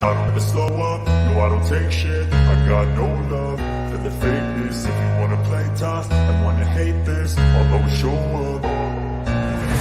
I don't ever slow up, no I don't take shit. I got no love for the fakeness. If you wanna play tough and wanna hate this, I'll always show up.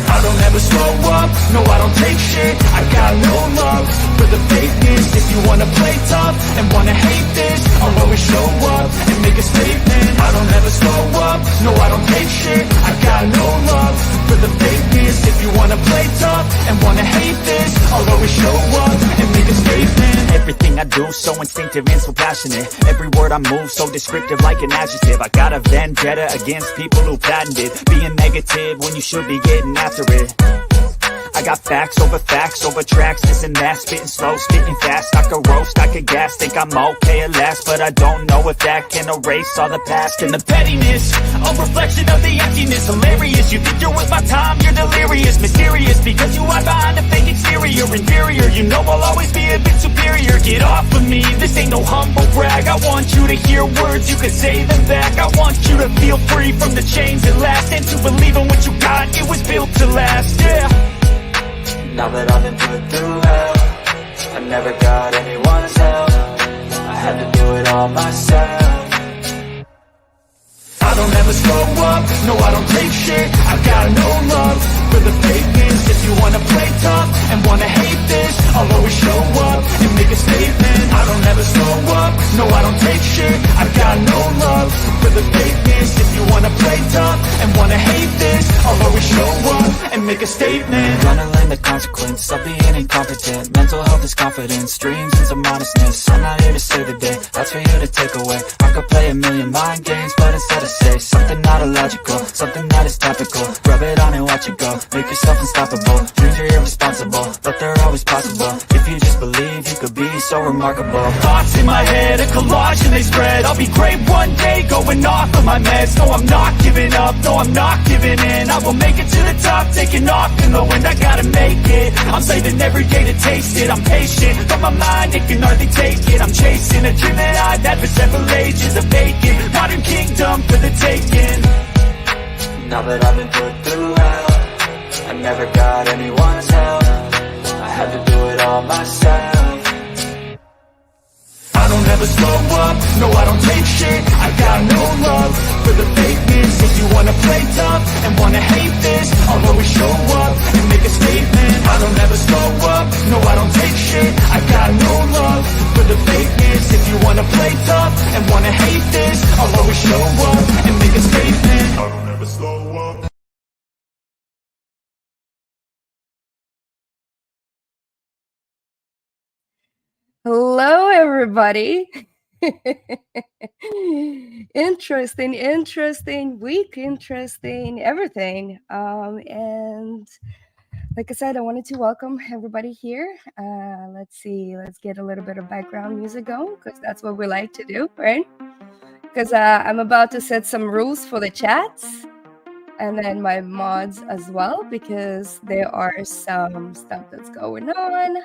I don't ever slow up, no I don't take shit. I got no love for the fakeness. If you wanna play tough and wanna hate this, I'll always show up and make a statement. I don't ever slow up, no I don't take shit. I got no love for the fakeness. If you wanna play tough and wanna hate this, I'll always show up and make a statement. Everything I do so instinctive and so passionate. Every word I move so descriptive like an adjective. I got a vendetta against people who patented being negative when you should be getting after it. I got facts over tracks, this and that, spitting slow, spitting fast. I could roast, I could gas, think I'm okay at last, but I don't know if that can erase all the past. And the pettiness, a reflection of the emptiness. Hilarious, you think you're worth my time, you're delirious. Mysterious, because you hide behind a fake exterior. Inferior, you know I'll always be a bit superior. Get off of me, this ain't no humble brag. I want you to hear words, you can say them back. I want you to feel free from the chains at last, and to believe in what you got, it was built to last, yeah. Now that I've been put through hell, I never got anyone's help. I had to do it all myself. I don't ever slow up, no I don't take shit. I got no love for the fakeness. If you wanna play tough and wanna hate this, I'll always show up and make a statement. I don't ever slow up, no I don't take shit. I got no love for the fakeness. If you wanna play tough and wanna hate this, I'll always show up and make a statement. Gonna learn the consequence of being incompetent. Mental health is confidence, dreams and some honestness. I'm not here to save the day, that's for you to take away. I could play a million mind games, but instead I say something not illogical, something that is topical. Rub it on and watch it go, make yourself unstoppable. Dreams are irresponsible, but they're always possible. If you just believe, you could be so remarkable. Thoughts in my head, a collage and they spread. I'll be great one day, going off of my meds. No, I'm not giving up, no, I'm not giving in. I will make it to the top, taking off in the wind. I gotta make it, I'm saving every day to taste it. I'm patient, but my mind, it can hardly take it. I'm chasing a dream that I've had for several ages. A vacant, modern kingdom for the taking. Now that I've been put through hell, I never got anyone's help. I had to do it all myself. I don't ever slow up, no I don't take shit. I got no love for the fakeness. If you wanna play tough and wanna hate this, I'll always show up and make a statement. I don't ever slow up, no I don't take shit. I got no love for the fakeness. If you wanna play tough and wanna hate this, I'll always show up and make a statement. I don't ever slow up. Hello, everybody. Interesting week, interesting everything. And like I said, I wanted to welcome everybody here. Let's see, let's get a little bit of background music going, because that's what we like to do, right? Because I'm about to set some rules for the chats and then my mods as well, because there are some stuff that's going on.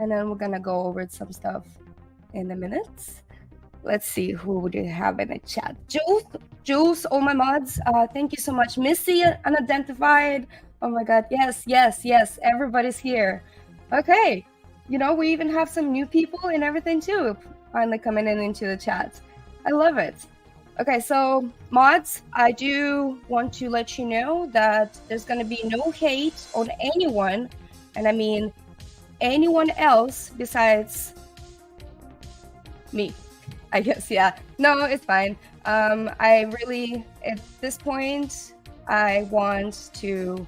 And then we're gonna go over some stuff in a minute. Let's see, who do you have in the chat? Jules, all my mods. Thank you so much. Missy, unidentified. Oh my God, yes. Everybody's here. Okay, you know, we even have some new people and everything too, finally coming into the chat. I love it. Okay, so mods, I do want to let you know that there's gonna be no hate on anyone, and I mean anyone else besides me, I guess. Yeah, no, it's fine. I really, at this point, I want to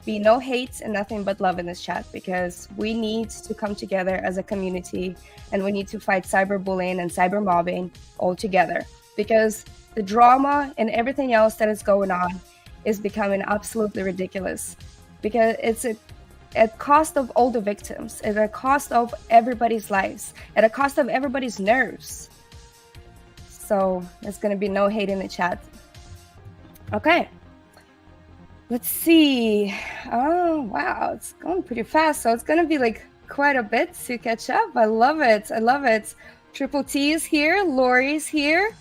be no hate and nothing but love in this chat, because we need to come together as a community, and we need to fight cyberbullying and cyber mobbing all together, because the drama and everything else that is going on is becoming absolutely ridiculous, because it's at cost of all the victims, at a cost of everybody's lives, at a cost of everybody's nerves. So there's gonna be no hate in the chat. Okay, let's see. Oh wow, it's going pretty fast, so it's gonna be like quite a bit to catch up. I love it. Triple T is here, Lori's here.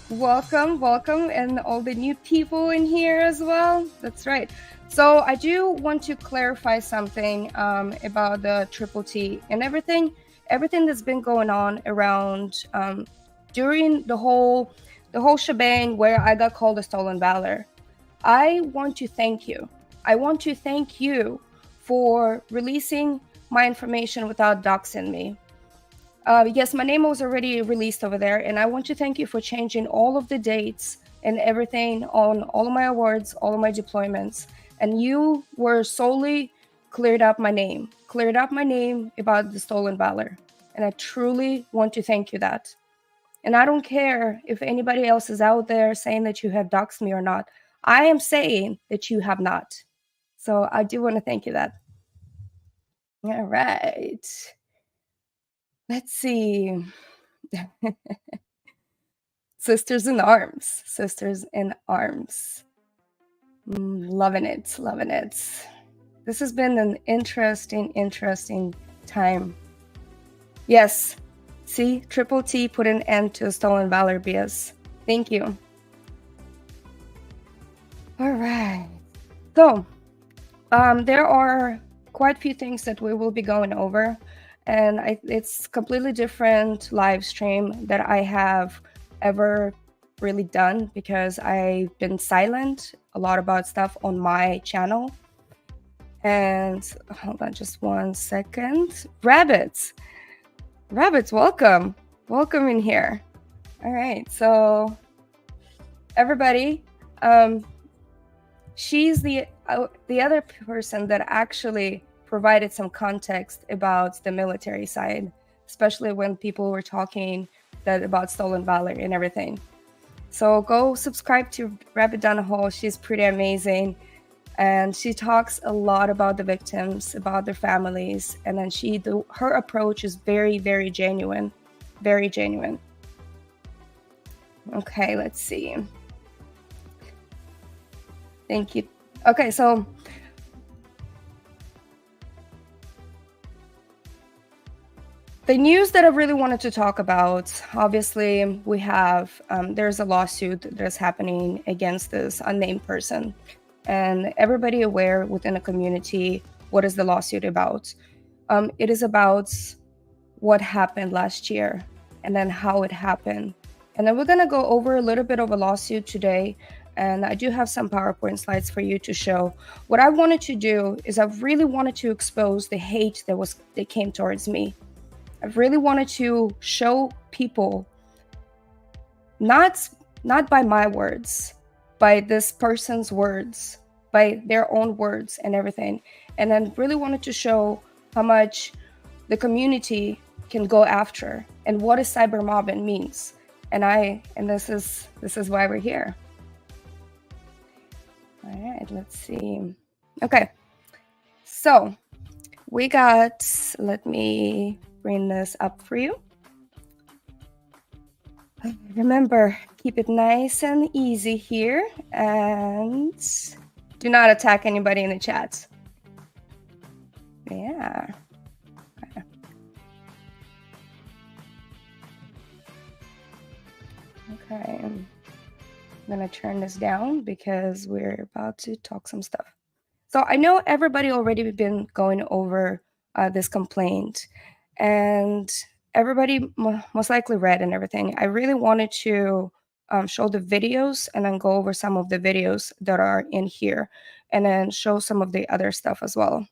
Welcome, and all the new people in here as well. That's right. So I do want to clarify something about the Triple T and everything that's been going on around during the whole shebang where I got called a Stolen Valor. I want to thank you. I want to thank you for releasing my information without doxing me. Yes, my name was already released over there, and I want to thank you for changing all of the dates and everything on all of my awards, all of my deployments. And you were solely cleared up my name about the Stolen Valor. And I truly want to thank you that. And I don't care if anybody else is out there saying that you have doxed me or not. I am saying that you have not. So I do want to thank you that. All right. Let's see. Sisters in arms. Sisters in arms. Loving it. Loving it. This has been an interesting time. Yes. See, Triple T put an end to Stolen Valor BS. Thank you. All right. So, there are quite a few things that we will be going over, and it's completely different live stream that I have ever really done because I've been silent a lot about stuff on my channel. And hold on just 1 second. Rabbits, welcome in here. All right, so everybody, she's the other person that actually provided some context about the military side, especially when people were talking about Stolen Valor and everything. So go subscribe to Rabbit Down the Hole. She's pretty amazing. And she talks a lot about the victims, about their families. And then her approach is very, very genuine. Very genuine. Okay, let's see. Thank you. Okay, so the news that I really wanted to talk about, obviously, we have, there's a lawsuit that's happening against this unnamed person. And everybody aware within the community, what is the lawsuit about? It is about what happened last year and then how it happened. And then we're gonna go over a little bit of a lawsuit today. And I do have some PowerPoint slides for you to show. What I wanted to do is I really wanted to expose the hate that came towards me. I really wanted to show people, not by my words, by this person's words, by their own words and everything. And then really wanted to show how much the community can go after and what a cyber mobbing means. And this is why we're here. All right, let's see. Okay, so we got, let me bring this up for you. Remember, keep it nice and easy here, and do not attack anybody in the chat. Yeah. Okay, I'm gonna turn this down because we're about to talk some stuff. So I know everybody already been going over this complaint, and everybody most likely read and everything. I really wanted to show the videos and then go over some of the videos that are in here and then show some of the other stuff as well.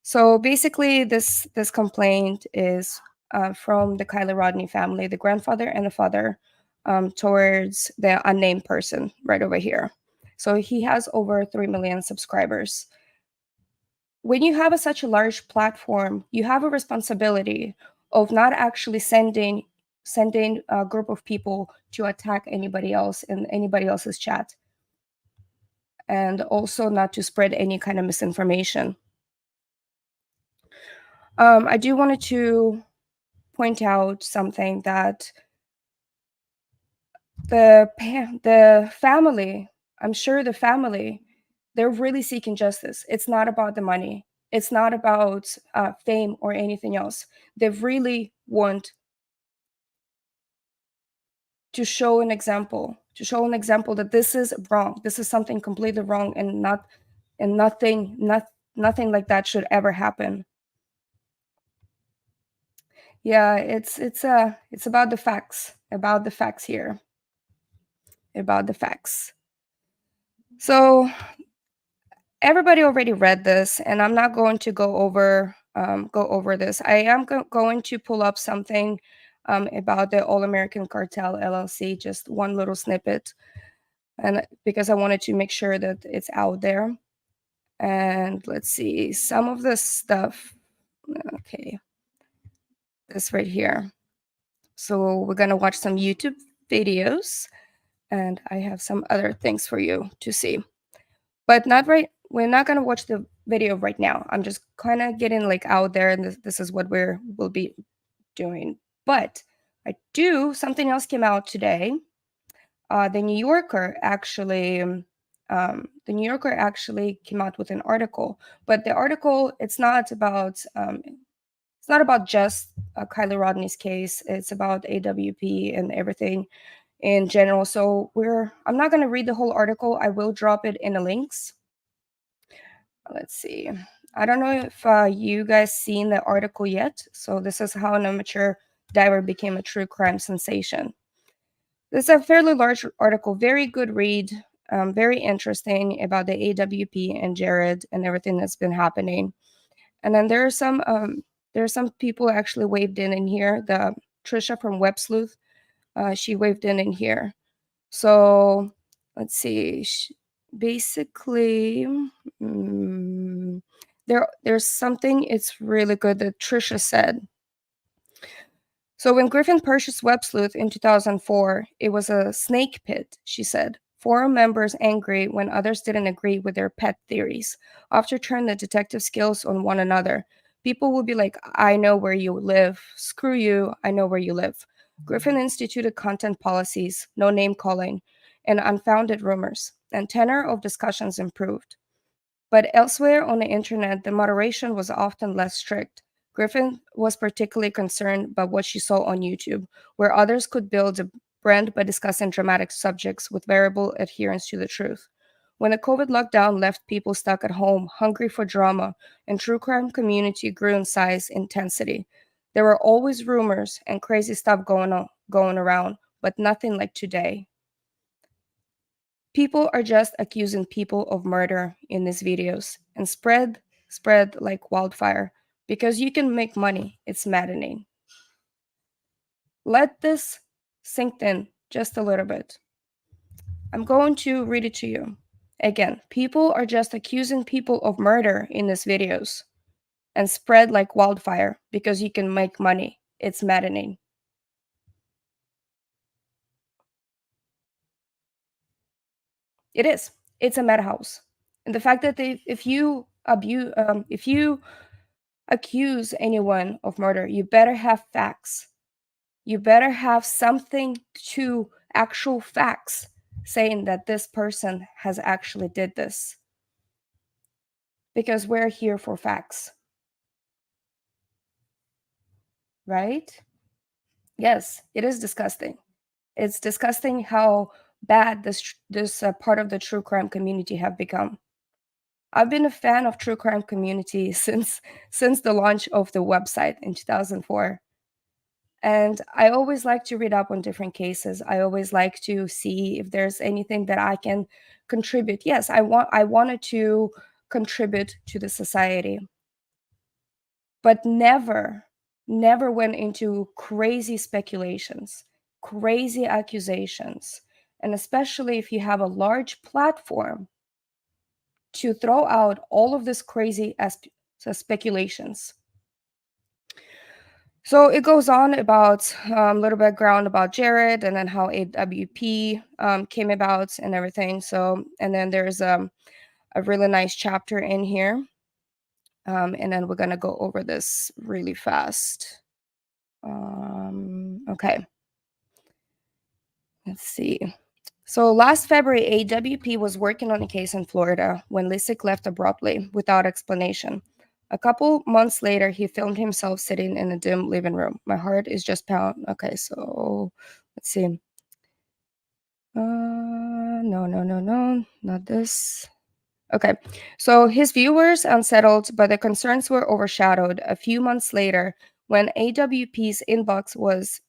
So basically this complaint is from the Kiely Rodni family, the grandfather and the father, towards the unnamed person right over here. So he has over 3 million subscribers. When you have such a large platform, you have a responsibility of not actually sending a group of people to attack anybody else in anybody else's chat, and also not to spread any kind of misinformation. I do wanted to point out something, that the family, I'm sure the family, they're really seeking justice. It's not about the money. It's not about fame or anything else. They really want to show an example, that this is wrong. This is something completely wrong and not and nothing like that should ever happen. Yeah, it's about the facts, here, about the facts. So everybody already read this, and I'm not going to go over this. I am going to pull up something about the All American Cartel LLC, just one little snippet, and because I wanted to make sure that it's out there. And let's see some of the stuff. Okay, this right here. So we're gonna watch some YouTube videos, and I have some other things for you to see, but not right. We're not gonna watch the video right now. I'm just kind of getting like out there, and this is what we'll be doing. But something else came out today. The New Yorker actually came out with an article, but the article, it's not about just Kiely Rodni's case. It's about AWP and everything in general. So I'm not going to read the whole article. I will drop it in the links. Let's see. I don't know if you guys seen the article yet. So this is how an amateur diver became a true crime sensation. This is a fairly large article, very good read, very interesting about the AWP and Jared and everything that's been happening. And then there are some people actually waved in here. The Trisha from Web Sleuth, she waved in here. So let's see. Basically, there's something, it's really good that Trisha said. So when Griffin purchased Web Sleuth in 2004, it was a snake pit, she said. Forum members angry when others didn't agree with their pet theories. After turn the detective skills on one another. People would be like, I know where you live. Screw you, I know where you live. Griffin instituted content policies, no name calling, and unfounded rumors, and tenor of discussions improved. But elsewhere on the internet, the moderation was often less strict. Griffin was particularly concerned by what she saw on YouTube, where others could build a brand by discussing dramatic subjects with variable adherence to the truth. When the COVID lockdown left people stuck at home, hungry for drama, and true crime community grew in size, intensity, there were always rumors and crazy stuff going around, but nothing like today. People are just accusing people of murder in these videos and spread like wildfire because you can make money. It's maddening. Let this sink in just a little bit. I'm going to read it to you. Again, people are just accusing people of murder in these videos and spread like wildfire because you can make money. It's maddening. It is. It's a madhouse. And the fact that if you accuse anyone of murder, you better have facts. You better have something to actual facts saying that this person has actually did this. Because we're here for facts. Right? Yes, it is disgusting. It's disgusting how bad this part of the true crime community have become. I've been a fan of true crime community since the launch of the website in 2004. And I always like to read up on different cases. I always like to see if there's anything that I can contribute. Yes, I wanted to contribute to the society, but never went into crazy speculations, crazy accusations, and especially if you have a large platform to throw out all of this crazy speculations. So it goes on about a little background about Jared and then how AWP came about and everything. So, and then there's a really nice chapter in here. And then we're going to go over this really fast. Okay. Let's see. So last February, AWP was working on a case in Florida when Lisick left abruptly without explanation. A couple months later, he filmed himself sitting in a dim living room. My heart is just pounding. Okay, so let's see. No, not this. Okay, so his viewers unsettled, but the concerns were overshadowed a few months later when AWP's inbox was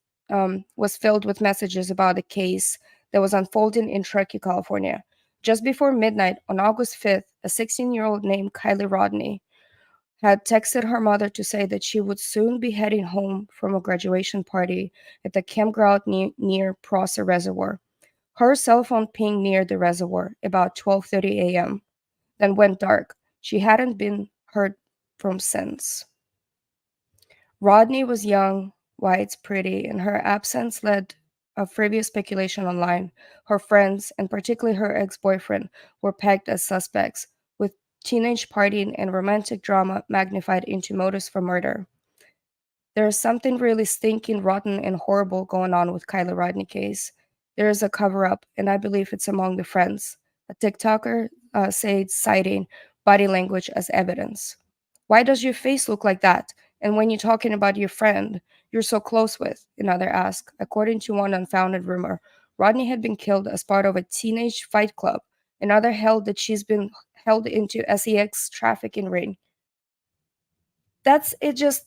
filled with messages about a case that was unfolding in Truckee, California. Just before midnight on August 5th, a 16-year-old named Kiely Rodni had texted her mother to say that she would soon be heading home from a graduation party at the campground near Prosser Reservoir. Her cell phone pinged near the reservoir about 12:30 a.m., then went dark. She hadn't been heard from since. Rodni was young, white, pretty, and her absence led a frivolous speculation online. Her friends, and particularly her ex-boyfriend, were pegged as suspects, with teenage partying and romantic drama magnified into motives for murder. There is something really stinking, rotten, and horrible going on with Kiely Rodni case. There is a cover-up, and I believe it's among the friends. A TikToker said citing body language as evidence. Why does your face look like that? And when you're talking about your friend you're so close with, another asked. According to one unfounded rumor, Rodney had been killed as part of a teenage fight club. Another held that she's been held into sex trafficking ring. That's it. Just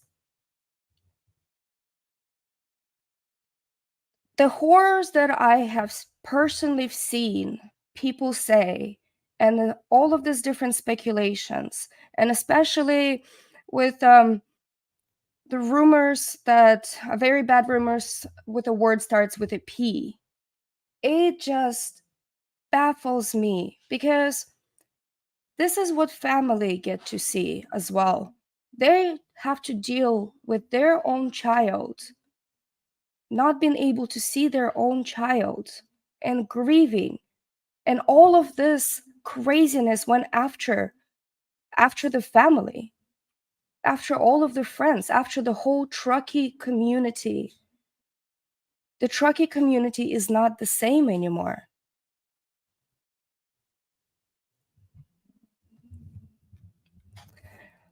the horrors that I have personally seen people say, and all of these different speculations, and especially with the rumors that very bad rumors with a word starts with a P, it just baffles me because this is what family get to see as well. They have to deal with their own child not being able to see their own child and grieving, and all of this craziness went after the family, after all of the friends, after the whole Truckee community. The Truckee community is not the same anymore.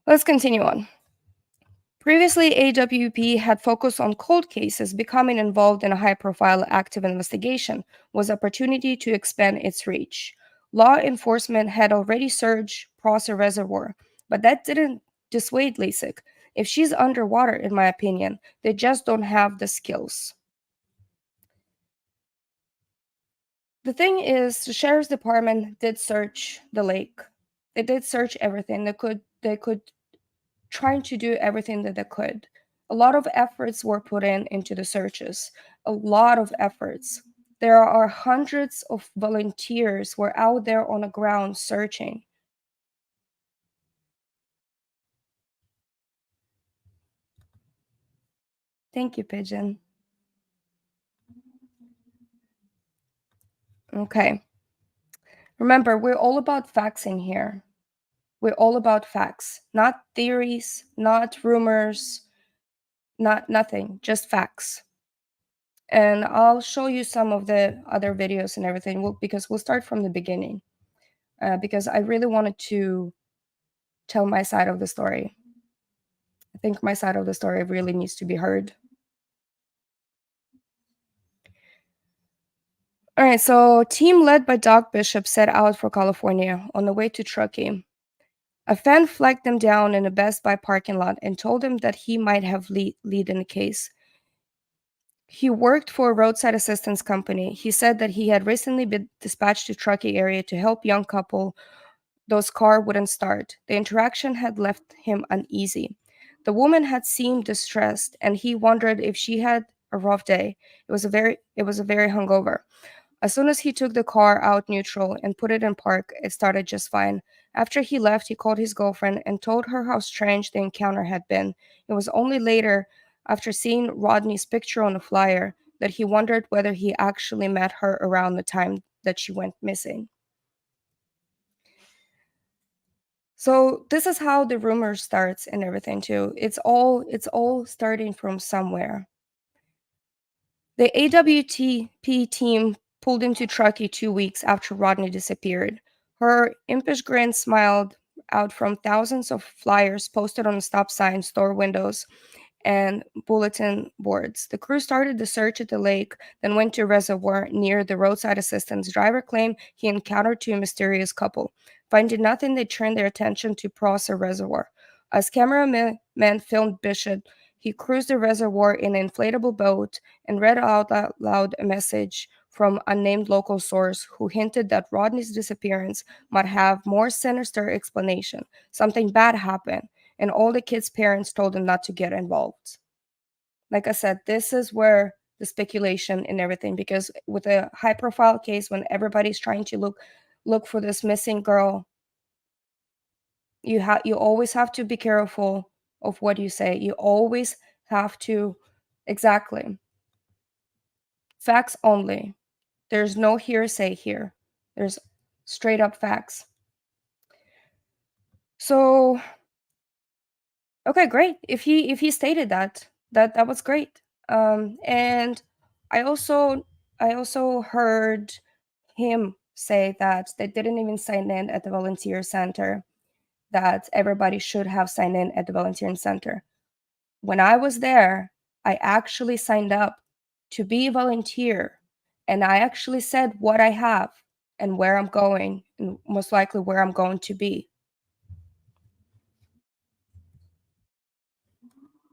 Let's continue on. Previously, AWP had focused on cold cases. Becoming involved in a high-profile active investigation was an opportunity to expand its reach. Law enforcement had already searched Prosser Reservoir, but that didn't dissuade Lasik. If she's underwater, in my opinion, they just don't have the skills. The thing is, the sheriff's department did search the lake. They did search everything. They could trying to do everything that they could. A lot of efforts were put into the searches. A lot of efforts. There are hundreds of volunteers who are out there on the ground searching. Thank you, Pigeon. Okay. Remember, we're all about facts in here. We're all about facts, not theories, not rumors, not nothing, just facts. And I'll show you some of the other videos and everything because we'll start from the beginning. Because I really wanted to tell my side of the story. I think my side of the story really needs to be heard. All right, so team led by Doc Bishop set out for California. On the way to Truckee, a fan flagged them down in a Best Buy parking lot and told him that he might have lead in the case. He worked for a roadside assistance company. He said that he had recently been dispatched to Truckee area to help young couple those car wouldn't start. The interaction had left him uneasy. The woman had seemed distressed, and he wondered if she had a rough day. It was a very hungover. As soon as he took the car out neutral and put it in park, it started just fine. After he left, he called his girlfriend and told her how strange the encounter had been. It was only later, after seeing Rodney's picture on a flyer, that he wondered whether he actually met her around the time that she went missing. So this is how the rumor starts and everything too. It's all starting from somewhere. The AWTP team pulled into Truckee 2 weeks after Rodney disappeared. Her impish grin smiled out from thousands of flyers posted on stop signs, store windows, and bulletin boards. The crew started the search at the lake, then went to a reservoir near the roadside assistance. Driver claimed he encountered two mysterious couple. Finding nothing, they turned their attention to Prosser Reservoir. As cameramen filmed Bishop, he cruised the reservoir in an inflatable boat and read out loud a message from unnamed local source who hinted that Rodni's disappearance might have more sinister explanation. Something bad happened, and all the kids' parents told them not to get involved. Like I said, this is where the speculation and everything, because with a high-profile case, when everybody's trying to look for this missing girl, you always have to be careful of what you say. You always have to, exactly, facts only. There's no hearsay here. There's straight up facts. So, okay, great. If he stated that was great. And I also heard him say that they didn't even sign in at the volunteer center, that everybody should have signed in at the volunteering center. When I was there, I actually signed up to be a volunteer, and I actually said what I have and where I'm going, and most likely where I'm going to be.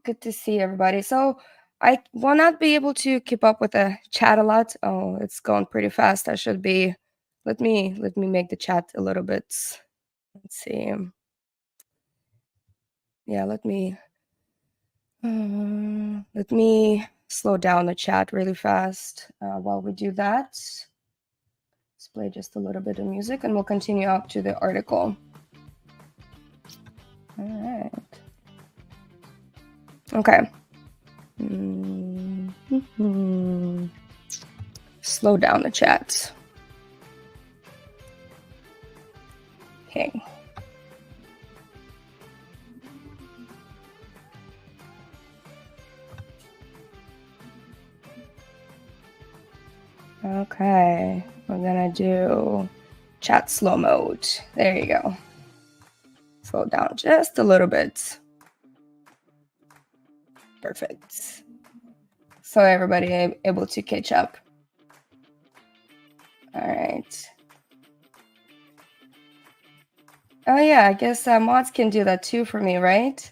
Good to see everybody. So I will not be able to keep up with the chat a lot. Oh, it's going pretty fast. I should be. Let me make the chat a little bit. Let's see. Yeah, let me slow down the chat really fast while we do that. Let's play just a little bit of music and we'll continue up to the article. All right. Okay. Slow down the chat. Okay. Okay, we're gonna do chat slow mode. There you go. Slow down just a little bit. Perfect. So everybody able to catch up. All right. Oh yeah, I guess mods can do that too for me, right?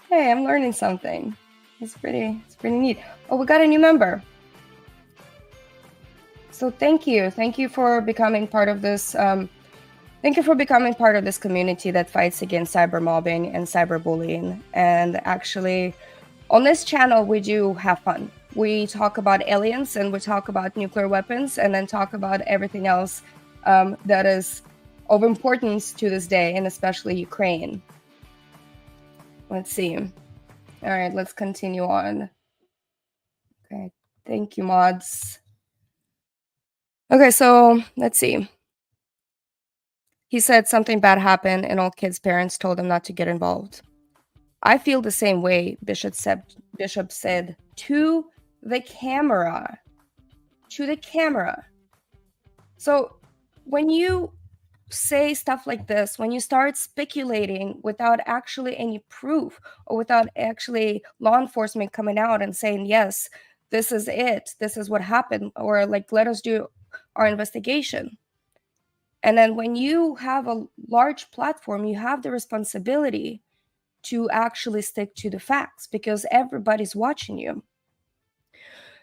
Hey, I'm learning something. It's pretty neat. Oh, we got a new member. So thank you for becoming part of this. Thank you for becoming part of this community that fights against cyber mobbing and cyberbullying. And actually, on this channel, we do have fun. We talk about aliens and we talk about nuclear weapons, and then talk about everything else that is of importance to this day, and especially Ukraine. Let's see. All right, let's continue on. Okay, thank you, mods. Okay, so let's see. He said something bad happened and all kids' parents told him not to get involved. I feel the same way, Bishop said to the camera. To the camera. So when you say stuff like this, when you start speculating without actually any proof, or without actually law enforcement coming out and saying, yes, this is it, this is what happened, or like, let us do our investigation. And then when you have a large platform, you have the responsibility to actually stick to the facts, because everybody's watching you.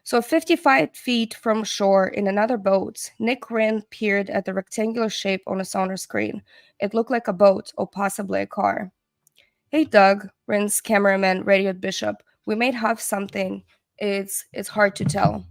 So 55 feet from shore in another boat, Nick Wren peered at the rectangular shape on a sonar screen. It looked like a boat or possibly a car. Hey, Doug, Wren's cameraman radioed Bishop. We may have something. It's hard to tell.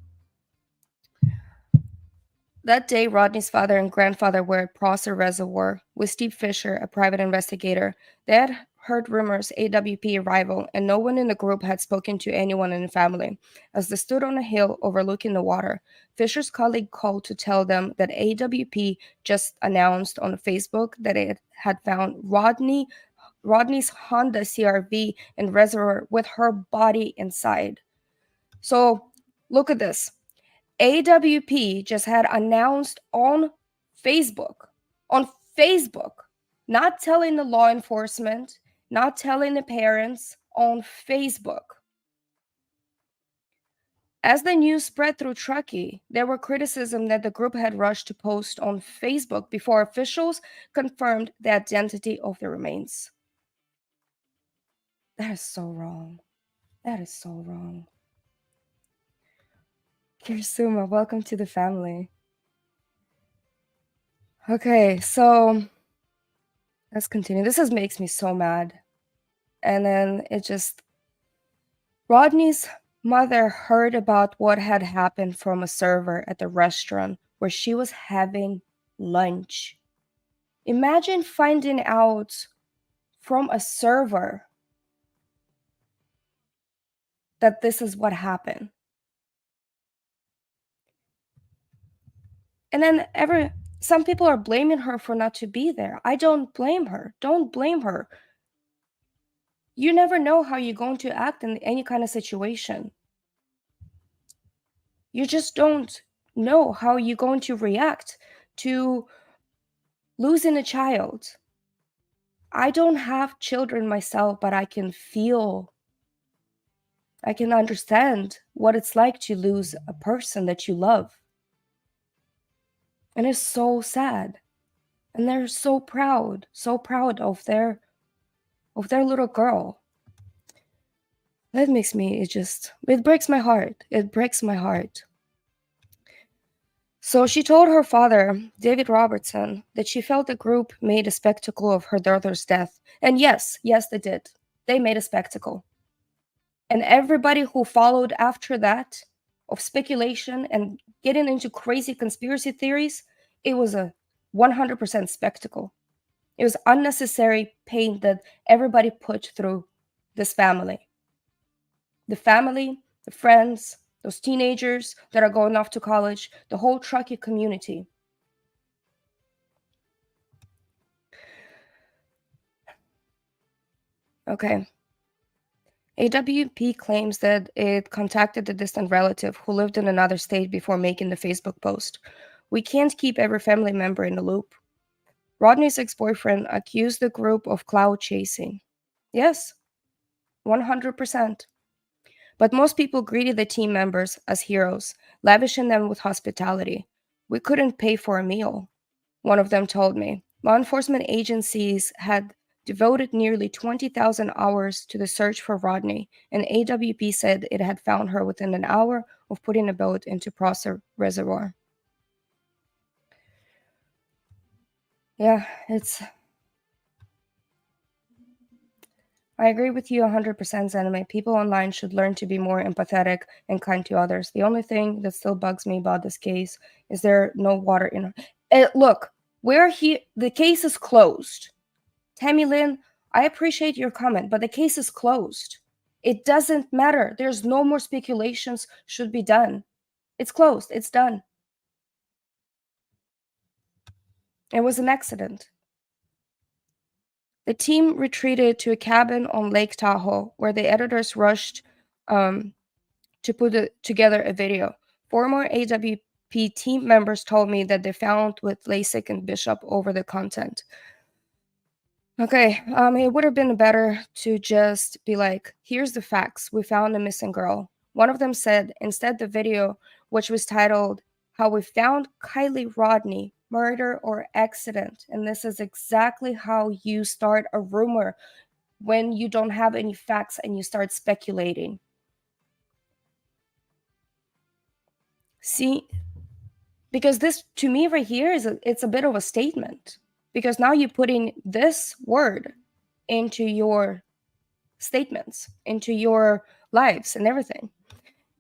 That day, Rodni's father and grandfather were at Prosser Reservoir with Steve Fisher, a private investigator. They had heard rumors AWP arrival, and no one in the group had spoken to anyone in the family. As they stood on a hill overlooking the water, Fisher's colleague called to tell them that AWP just announced on Facebook that it had found Rodni's Honda CRV in reservoir with her body inside. So look at this. AWP just had announced on Facebook, not telling the law enforcement, not telling the parents, on Facebook. As the news spread through Truckee, there were criticism that the group had rushed to post on Facebook before officials confirmed the identity of the remains. That is so wrong. That is so wrong. Kirsuma, welcome to the family. Okay, so let's continue. This makes me so mad. And then Rodni's mother heard about what had happened from a server at the restaurant where she was having lunch. Imagine finding out from a server that this is what happened. And then some people are blaming her for not to be there. I don't blame her. Don't blame her. You never know how you're going to act in any kind of situation. You just don't know how you're going to react to losing a child. I don't have children myself, but I can understand what it's like to lose a person that you love. And it's so sad. And they're so proud of their little girl. That makes me, it breaks my heart. It breaks my heart. So she told her father, David Robertson, that she felt the group made a spectacle of her daughter's death. And yes, they did. They made a spectacle. And everybody who followed after that of speculation and getting into crazy conspiracy theories, it was a 100% spectacle. It was unnecessary pain that everybody put through this family. The family, the friends, those teenagers that are going off to college, the whole Truckee community. Okay. AWP claims that it contacted a distant relative who lived in another state before making the Facebook post. We can't keep every family member in the loop. Rodni's ex-boyfriend accused the group of cloud chasing. Yes, 100%. But most people greeted the team members as heroes, lavishing them with hospitality. We couldn't pay for a meal, one of them told me. Law enforcement agencies had devoted nearly 20,000 hours to the search for Rodni, and AWP said it had found her within an hour of putting a boat into Prosser Reservoir. Yeah, I agree with you 100%, Xanamayx. People online should learn to be more empathetic and kind to others. The only thing that still bugs me about this case is there no water in it. Look, the case is closed. Tammy Lynn, I appreciate your comment, but the case is closed. It doesn't matter. There's no more speculations should be done. It's closed. It's done. It was an accident. The team retreated to a cabin on Lake Tahoe, where the editors rushed to put together a video. Former AWP team members told me that they found with Lasik and Bishop over the content. Okay, it would have been better to just be like, here's the facts. We found a missing girl. One of them said, instead the video, which was titled, How We Found Kiely Rodni, Murder or Accident. And this is exactly how you start a rumor when you don't have any facts and you start speculating. See, because this, to me right here, it's a bit of a statement. Because now you're putting this word into your statements, into your lives and everything.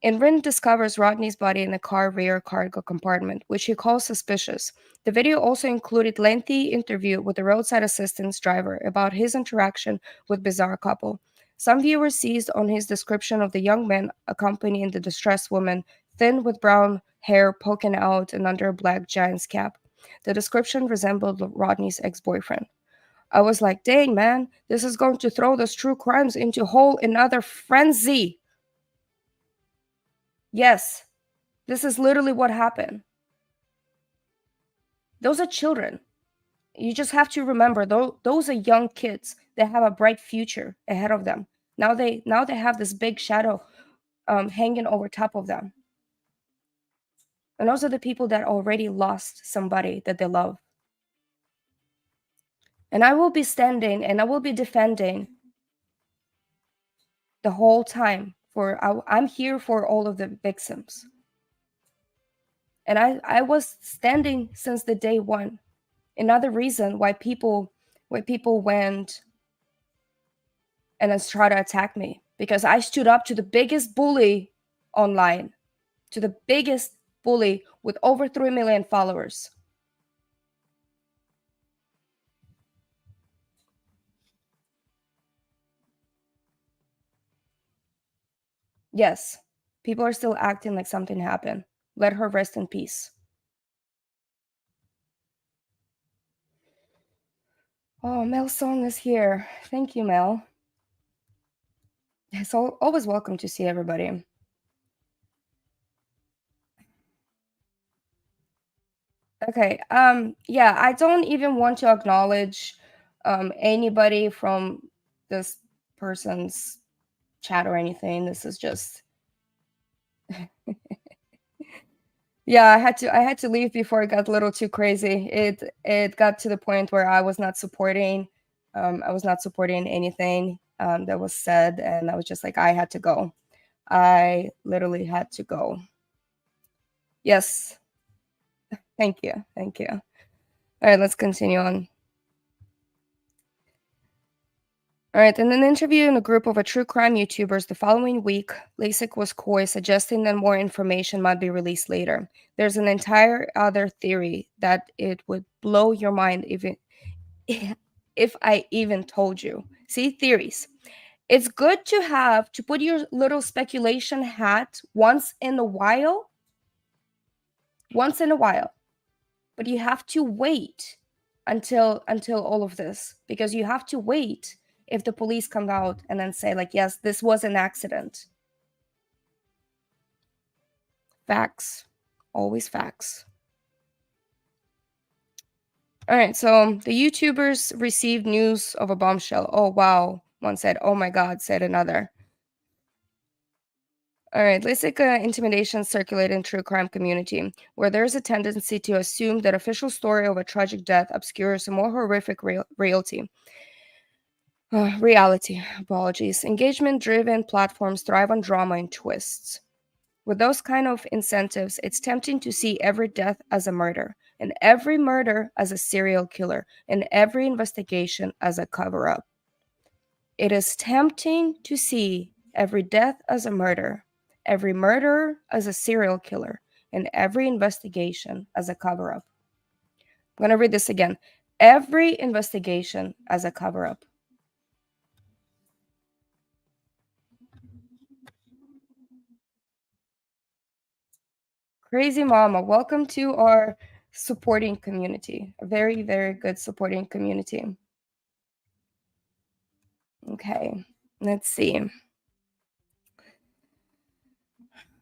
And Rin discovers Rodni's body in the car rear cargo compartment, which he calls suspicious. The video also included lengthy interview with the roadside assistance driver about his interaction with bizarre couple. Some viewers seized on his description of the young man accompanying the distressed woman, thin with brown hair poking out and under a black giant's cap. The description resembled Rodni's ex-boyfriend. I was like, dang, man, this is going to throw those true crimes into a whole another frenzy. Yes, this is literally what happened. Those are children. You just have to remember, those are young kids. They have a bright future ahead of them. Now they have this big shadow hanging over top of them. And also the people that already lost somebody that they love. And I will be standing and I will be defending the whole time I'm here for all of the victims. And I was standing since the day one. Another reason why people went and then try to attack me, because I stood up to the biggest bully online, to the biggest bully with over 3 million followers. Yes, people are still acting like something happened. Let her rest in peace. Oh, Mel Song is here. Thank you, Mel. It's always welcome to see everybody. Okay. Yeah, I don't even want to acknowledge anybody from this person's chat or anything. This is just yeah, I had to leave before it got a little too crazy. It got to the point where I was not supporting anything that was said, and I was just like, I had to go. I literally had to go. Yes. Thank you. Thank you. All right, let's continue on. All right, in an interview in a group of true crime YouTubers the following week, Lasik was coy, suggesting that more information might be released later. There's an entire other theory that it would blow your mind if I even told you. See, theories. It's good to put your little speculation hat once in a while, but you have to wait until all of this, because you have to wait if the police come out and then say like, yes, this was an accident. Facts. Always facts. All right, so the YouTubers received news of a bombshell. Oh, wow. One said, oh my God, said another. All right, basic intimidation circulate in true crime community, where there's a tendency to assume that official story of a tragic death obscures a more horrific reality. Apologies. Engagement-driven platforms thrive on drama and twists. With those kind of incentives, it's tempting to see every death as a murder, and every murder as a serial killer, and every investigation as a cover-up. It is tempting to see every death as a murder, every murderer as a serial killer, and every investigation as a cover-up. I'm going to read this again. Every investigation as a cover-up. Crazy Mama, welcome to our supporting community. A very, very good supporting community. Okay, let's see.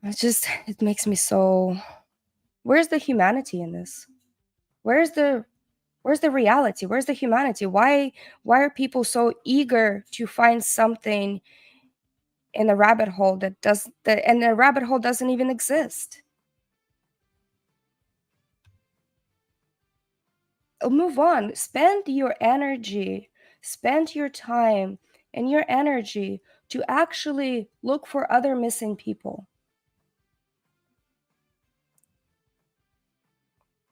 It makes me so... Where's the humanity in this? Where's the reality? Where's the humanity? Why are people so eager to find something in a rabbit hole and the rabbit hole doesn't even exist? Move on. Spend your energy, spend your time and your energy to actually look for other missing people.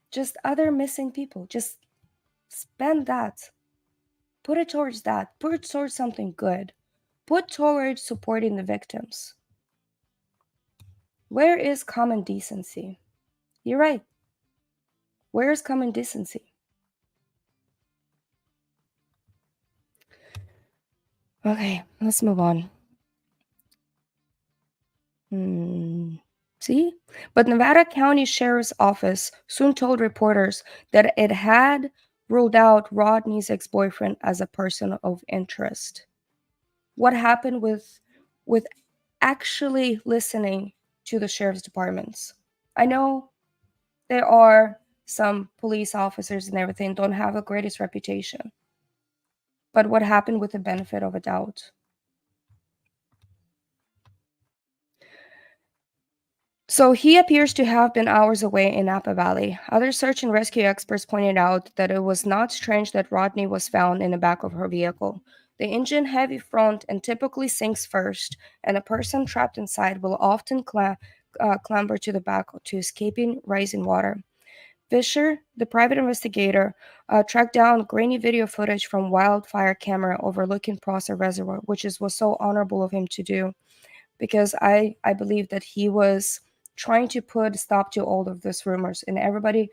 Just other missing people. Just spend that. Put it towards that. Put it towards something good. Put towards supporting the victims. Where is common decency? You're right. Where is common decency? Okay, let's move on. See? But Nevada County Sheriff's Office soon told reporters that it had ruled out Rodni's ex-boyfriend as a person of interest. What happened with actually listening to the sheriff's departments? I know there are some police officers and everything don't have the greatest reputation. But what happened with the benefit of a doubt? So he appears to have been hours away in Napa Valley. Other search and rescue experts pointed out that it was not strange that Rodni was found in the back of her vehicle. The engine-heavy front and typically sinks first, and a person trapped inside will often clamber to the back to escaping rising water. Fisher, the private investigator, tracked down grainy video footage from wildfire camera overlooking Prosser Reservoir, which was so honorable of him to do, because I believe that he was trying to put a stop to all of these rumors, and everybody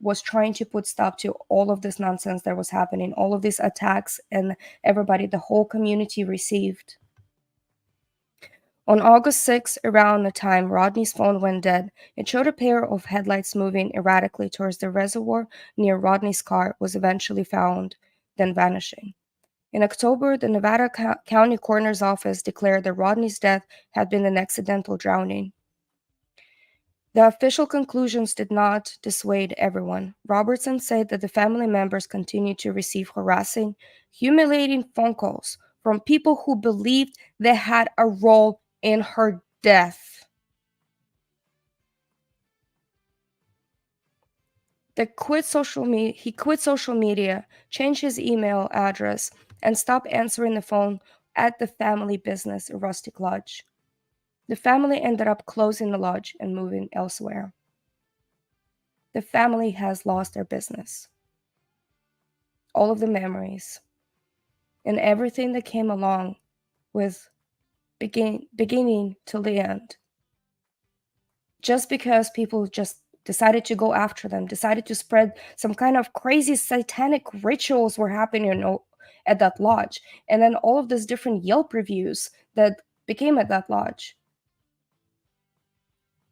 was trying to put stop to all of this nonsense that was happening, all of these attacks, and everybody, the whole community received. On August 6, around the time Rodney's phone went dead, it showed a pair of headlights moving erratically towards the reservoir near Rodney's car was eventually found, then vanishing. In October, the Nevada County Coroner's Office declared that Rodney's death had been an accidental drowning. The official conclusions did not dissuade everyone. Robertson said that the family members continued to receive harassing, humiliating phone calls from people who believed they had a role in her death. He quit social media, changed his email address, and stopped answering the phone at the family business, Rustic Lodge. The family ended up closing the lodge and moving elsewhere. The family has lost their business, all of the memories, and everything that came along with beginning to the end. Just because people just decided to go after them, decided to spread some kind of crazy satanic rituals were happening at that lodge. And then all of these different Yelp reviews that became at that lodge.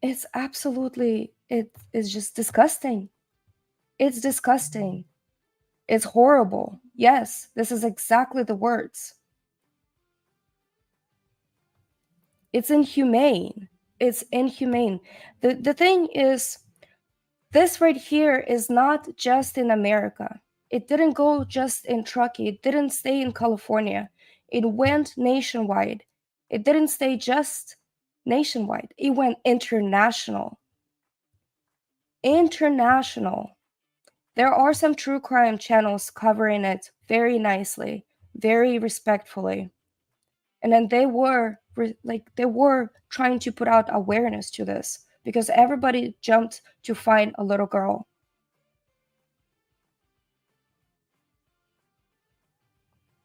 It's absolutely, it is just disgusting. It's disgusting. It's horrible. Yes, this is exactly the words. It's inhumane. It's inhumane. The thing is, this right here is not just in America. It didn't go just in Truckee. It didn't stay in California. It went nationwide. It didn't stay just nationwide. It went international. International. There are some true crime channels covering it very nicely, very respectfully. And then they were trying to put out awareness to this because everybody jumped to find a little girl.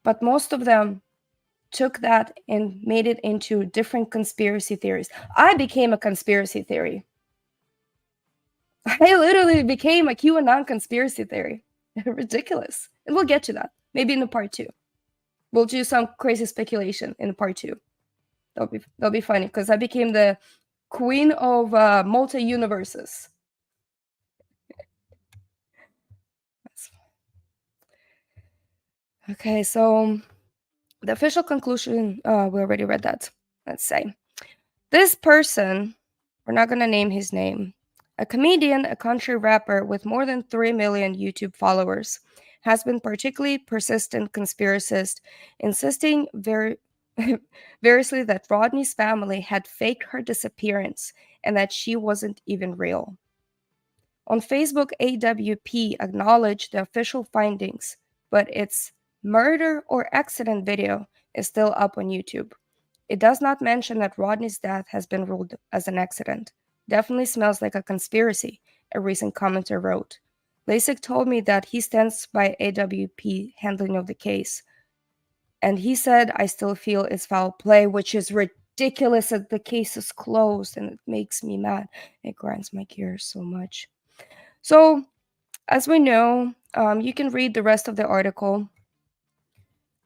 But most of them took that and made it into different conspiracy theories. I became a conspiracy theory. I literally became a QAnon conspiracy theory. Ridiculous. And we'll get to that. Maybe in the part 2. We'll do some crazy speculation in part 2. That'll be funny because I became the queen of multi-universes. Okay, so the official conclusion, we already read that. Let's say this person, we're not going to name his name, a comedian, a country rapper with more than 3 million YouTube followers, has been particularly persistent conspiracist, insisting variously that Rodney's family had faked her disappearance and that she wasn't even real. On Facebook, AWP acknowledged the official findings, but its murder or accident video is still up on YouTube. It does not mention that Rodney's death has been ruled as an accident. Definitely smells like a conspiracy, a recent commenter wrote. Lasik told me that he stands by AWP handling of the case. And he said, I still feel it's foul play, which is ridiculous that the case is closed, and it makes me mad. It grinds my gears so much. So, as we know, you can read the rest of the article.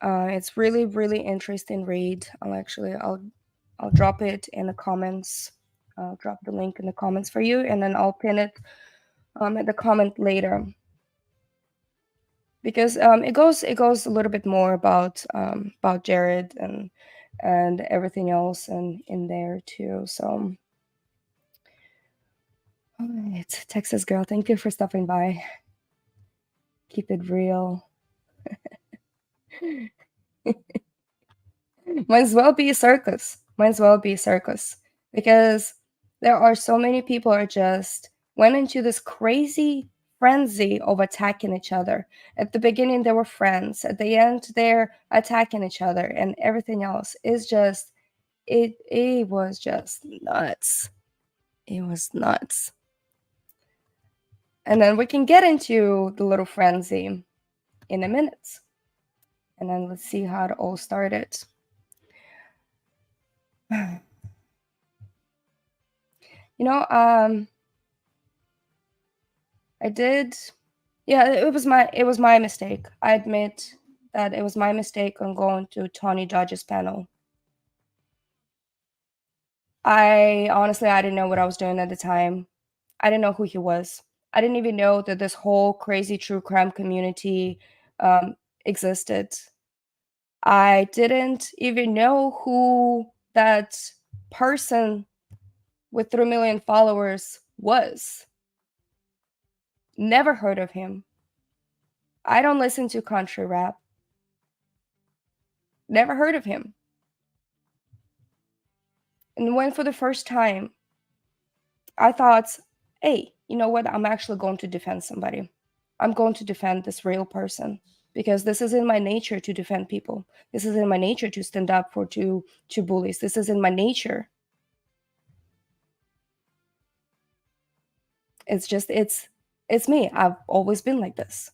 It's really, really interesting read. I'll drop it in the comments. I'll drop the link in the comments for you, and then I'll pin it at the comment later. Because it goes a little bit more about Jared and everything else and in there too. So, all right, Texas girl, thank you for stopping by. Keep it real. Might as well be a circus. Because There are so many people are just went into this crazy frenzy of attacking each other. At the beginning, they were friends. At the end, they're attacking each other, and everything else is just it was just nuts. It was nuts. And then we can get into the little frenzy in a minute. And then let's see how it all started. I did, yeah, it was my mistake. I admit that it was my mistake on going to Tony Dodge's panel. I didn't know what I was doing at the time. I didn't know who he was. I didn't even know that this whole crazy true crime community existed. I didn't even know who that person with 3 million followers was. Never heard of him. I don't listen to country rap. Never heard of him. And when for the first time, I thought, hey, you know what? I'm actually going to defend somebody. I'm going to defend this real person because this is in my nature to defend people. This is in my nature to stand up for to bullies. This is in my nature. It's just it's me. I've always been like this.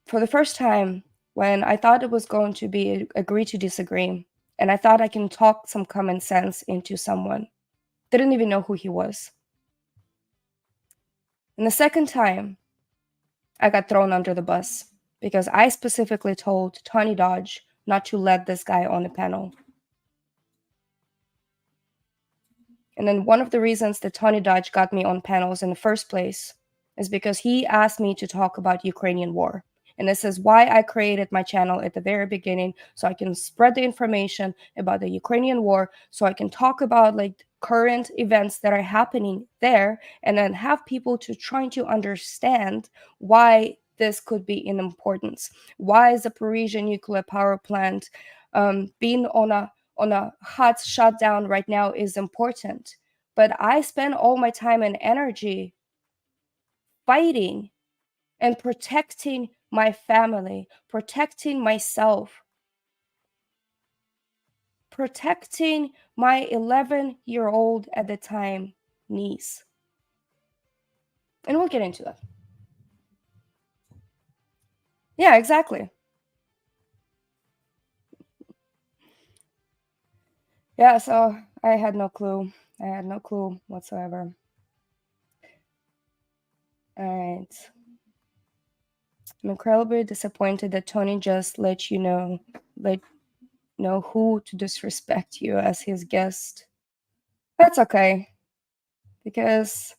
For the first time, when I thought it was going to be agree to disagree, and I thought I can talk some common sense into someone, didn't even know who he was. And the second time, I got thrown under the bus because I specifically told Tony Dodge not to let this guy on the panel. And then one of the reasons that Tony Dodge got me on panels in the first place is because he asked me to talk about Ukrainian war. And this is why I created my channel at the very beginning, so I can spread the information about the Ukrainian war, so I can talk about like current events that are happening there, and then have people to trying to understand why this could be in importance. Why is the Parisian nuclear power plant being on a hot shutdown right now is important? But I spend all my time and energy fighting and protecting my family, protecting myself, protecting my 11-year-old at the time niece. And we'll get into that. Yeah, exactly. Yeah, so I had no clue. I had no clue whatsoever. All right. I'm incredibly disappointed that Tony just let you know who to disrespect you as his guest. That's okay, because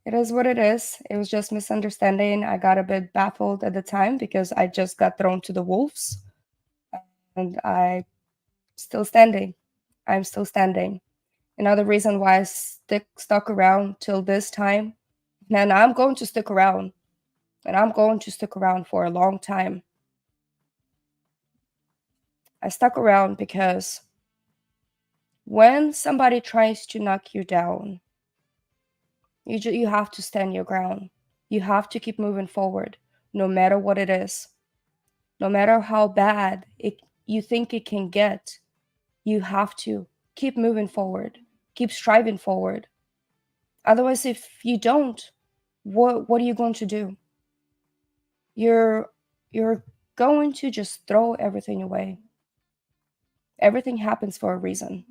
it is what it is. It was just misunderstanding. I got a bit baffled at the time because I just got thrown to the wolves, and I'm still standing. I'm still standing. Another reason why I stuck around till this time, and I'm going to stick around, and I'm going to stick around for a long time. I stuck around because when somebody tries to knock you down, you have to stand your ground. You have to keep moving forward, no matter what it is. No matter how bad you think it can get, you have to keep moving forward, keep striving forward. Otherwise, if you don't, what are you going to do? You're going to just throw everything away. Everything happens for a reason.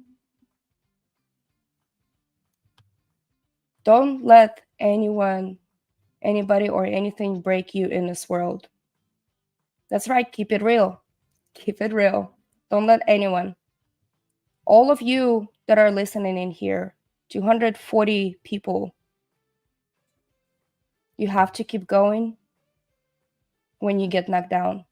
Don't let anyone, anybody, or anything break you in this world. That's right, keep it real. Keep it real. Don't let anyone. All of you that are listening in here, 240 people, you have to keep going when you get knocked down.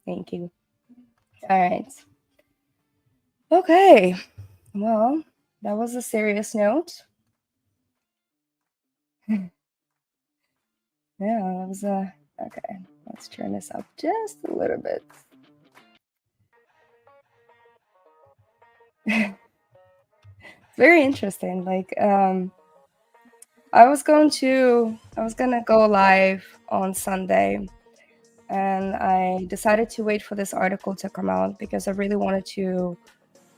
Thank you. All right. Okay. Well, that was a serious note. Yeah, that was a Okay, let's turn this up just a little bit. Very interesting. Like, I was gonna go live on Sunday, and I decided to wait for this article to come out because I really wanted to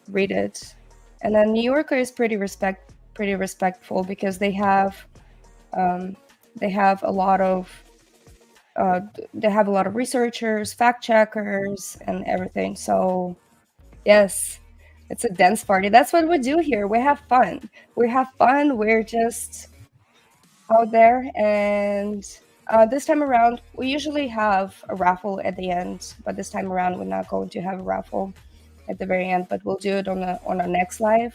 read it. And then New Yorker is pretty respectful because they have a lot of researchers, fact checkers, and everything. So yes, it's a dance party. That's what we do here. We have fun. We're just out there, and this time around we usually have a raffle at the end, but this time around we're not going to have a raffle at the very end, but we'll do it on our next live.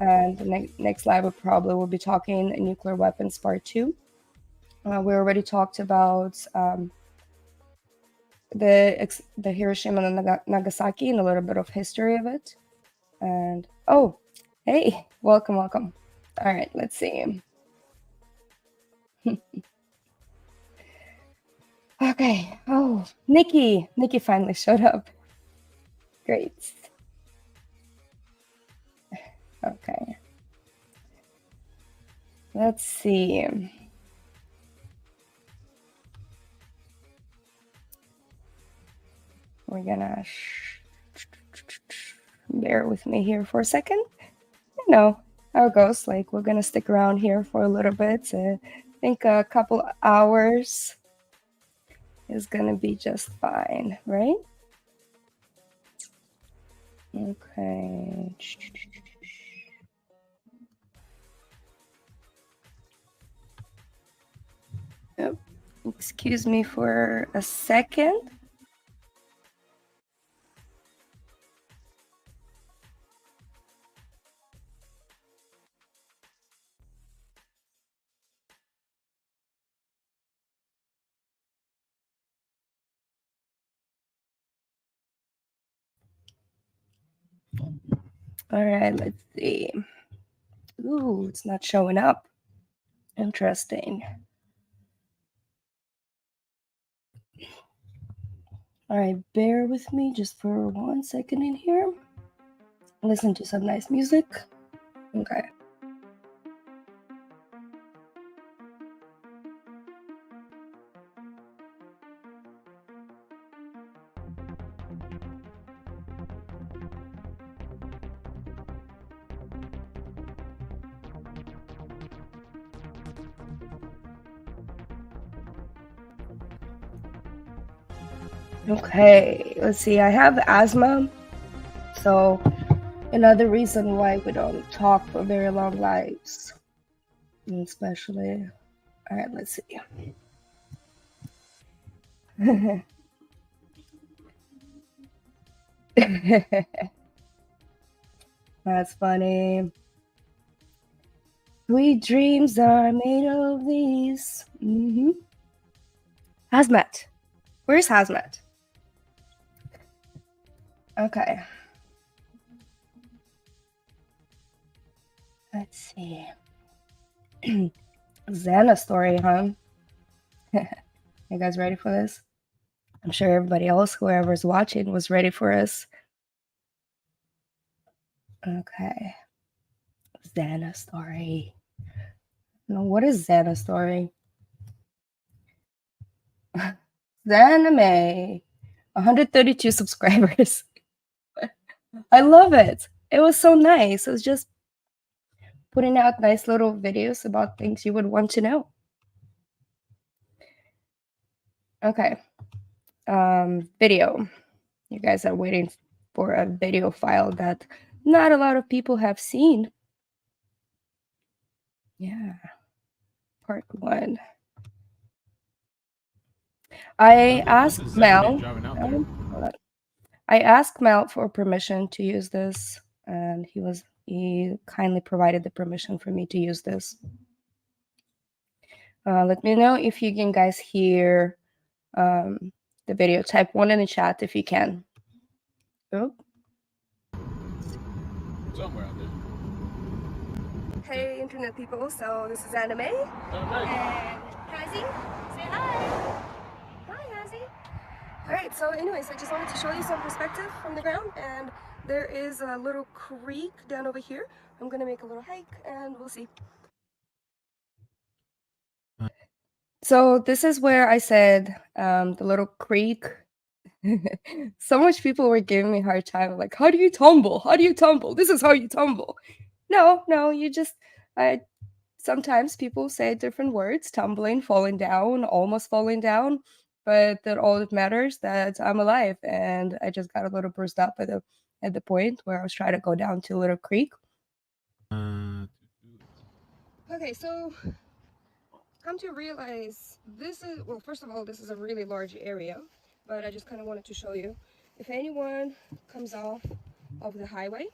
And the next live we probably will be talking nuclear weapons part 2. We already talked about the Hiroshima and Nagasaki and a little bit of history of it. And oh, hey, welcome. All right, let's see. Okay. Oh, Nikki finally showed up. Great. Okay. Let's see. We're gonna bear with me here for a second. You know how it goes. Like, we're gonna stick around here for a little bit. I think a couple hours is gonna be just fine, right? Okay. Oh, excuse me for a second. All right, let's see. Ooh, it's not showing up. Interesting. All right, bear with me just for 1 second in here. Listen to some nice music. Okay. Okay, let's see. I have asthma, so another reason why we don't talk for very long lives, especially. All right, let's see. That's funny. Sweet dreams are made of these. Hazmat. Where's Hazmat? Okay. Let's see. Xana story, huh? You guys ready for this? I'm sure everybody else, whoever's watching, was ready for us. Okay. Xana story. No, what is Xana story? Xanamay. 132 subscribers. I love it. It was so nice. It was just putting out nice little videos about things you would want to know. Okay. Video. You guys are waiting for a video file that not a lot of people have seen. Yeah. Part 1. I asked Mel. I asked Mel for permission to use this, and he kindly provided the permission for me to use this. Let me know if you can guys hear the video. Type 1 in the chat if you can. Oh. Somewhere out there. Hey, internet people. So this is Anime. And Kazi, say hi. anyways, I just wanted to show you some perspective from the ground, and there is a little creek down over here. I'm gonna make a little hike and we'll see. So this is where I said the little creek. So much people were giving me a hard time, like, how do you tumble? How do you tumble? This is how you tumble. No, you just, sometimes people say different words, tumbling, falling down, almost falling down, but that all that matters that I'm alive, and I just got a little bruised up at the point where I was trying to go down to a little creek. Okay, so come to realize this is, well, first of all, this is a really large area, but I just kind of wanted to show you. If anyone comes off of the highway,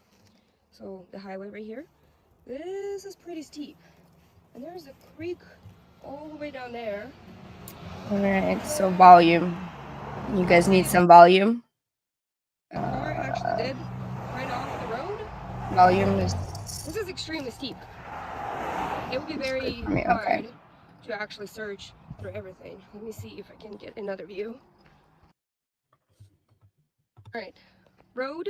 so the highway right here, this is pretty steep. And there's a creek all the way down there. All right, so volume. You guys need some volume. Car actually did right off the road. Volume is. This is extremely steep. It would be very hard to actually search through everything. Let me see if I can get another view. All right, road.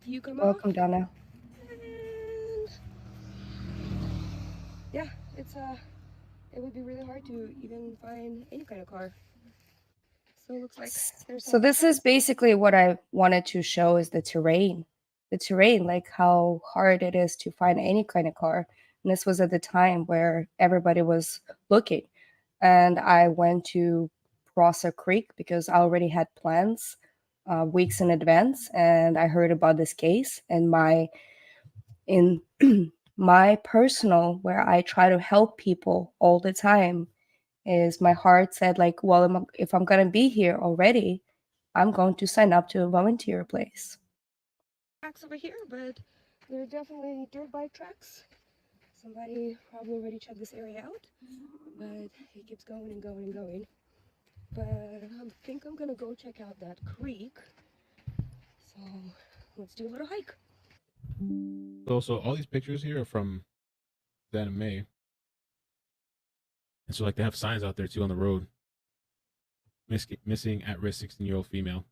You come off. Welcome, Donna. And yeah, it's it would be really hard to even find any kind of car. So it looks like there's. So this is basically what I wanted to show is the terrain. The terrain, like how hard it is to find any kind of car. And this was at the time where everybody was looking. And I went to cross a creek because I already had plans weeks in advance. And I heard about this case, and in my personal, where I try to help people all the time, is my heart said, like, well, if I'm going to be here already, I'm going to sign up to a volunteer place. Tracks over here, but there are definitely dirt bike tracks. Somebody probably already checked this area out, but it keeps going and going and going. But I think I'm gonna go check out that creek. So let's do a little hike. So all these pictures here are from Xanamayx. And so like they have signs out there too on the road. Missing at-risk 16-year-old female.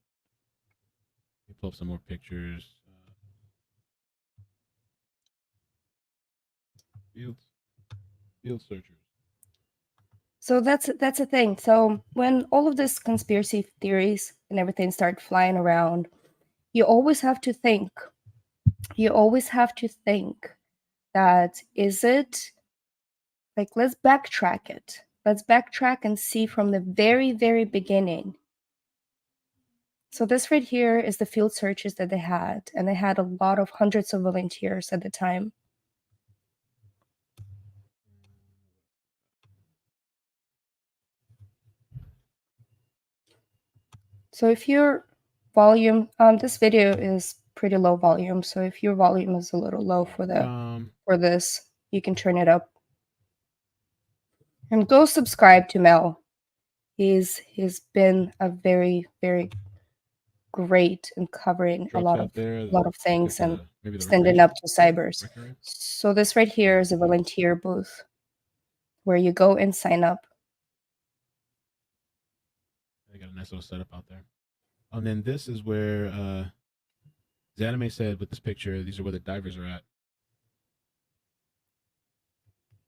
Let me pull up some more pictures. Field searchers. So that's a thing. So when all of this conspiracy theories and everything start flying around, you always have to think. You always have to think that, is it, like, let's backtrack it. Let's backtrack and see from the very, very beginning. So this right here is the field searches that they had, and they had a lot of hundreds of volunteers at the time. So if your volume, this video is pretty low volume, so if your volume is a little low for this, you can turn it up. And go subscribe to Mel. He's been a very, very great in covering a lot of things and standing up to cybers. So this right here is a volunteer booth where you go and sign up. They got a nice little setup out there. And then this is where Xanamayx said with this picture, these are where the divers are at.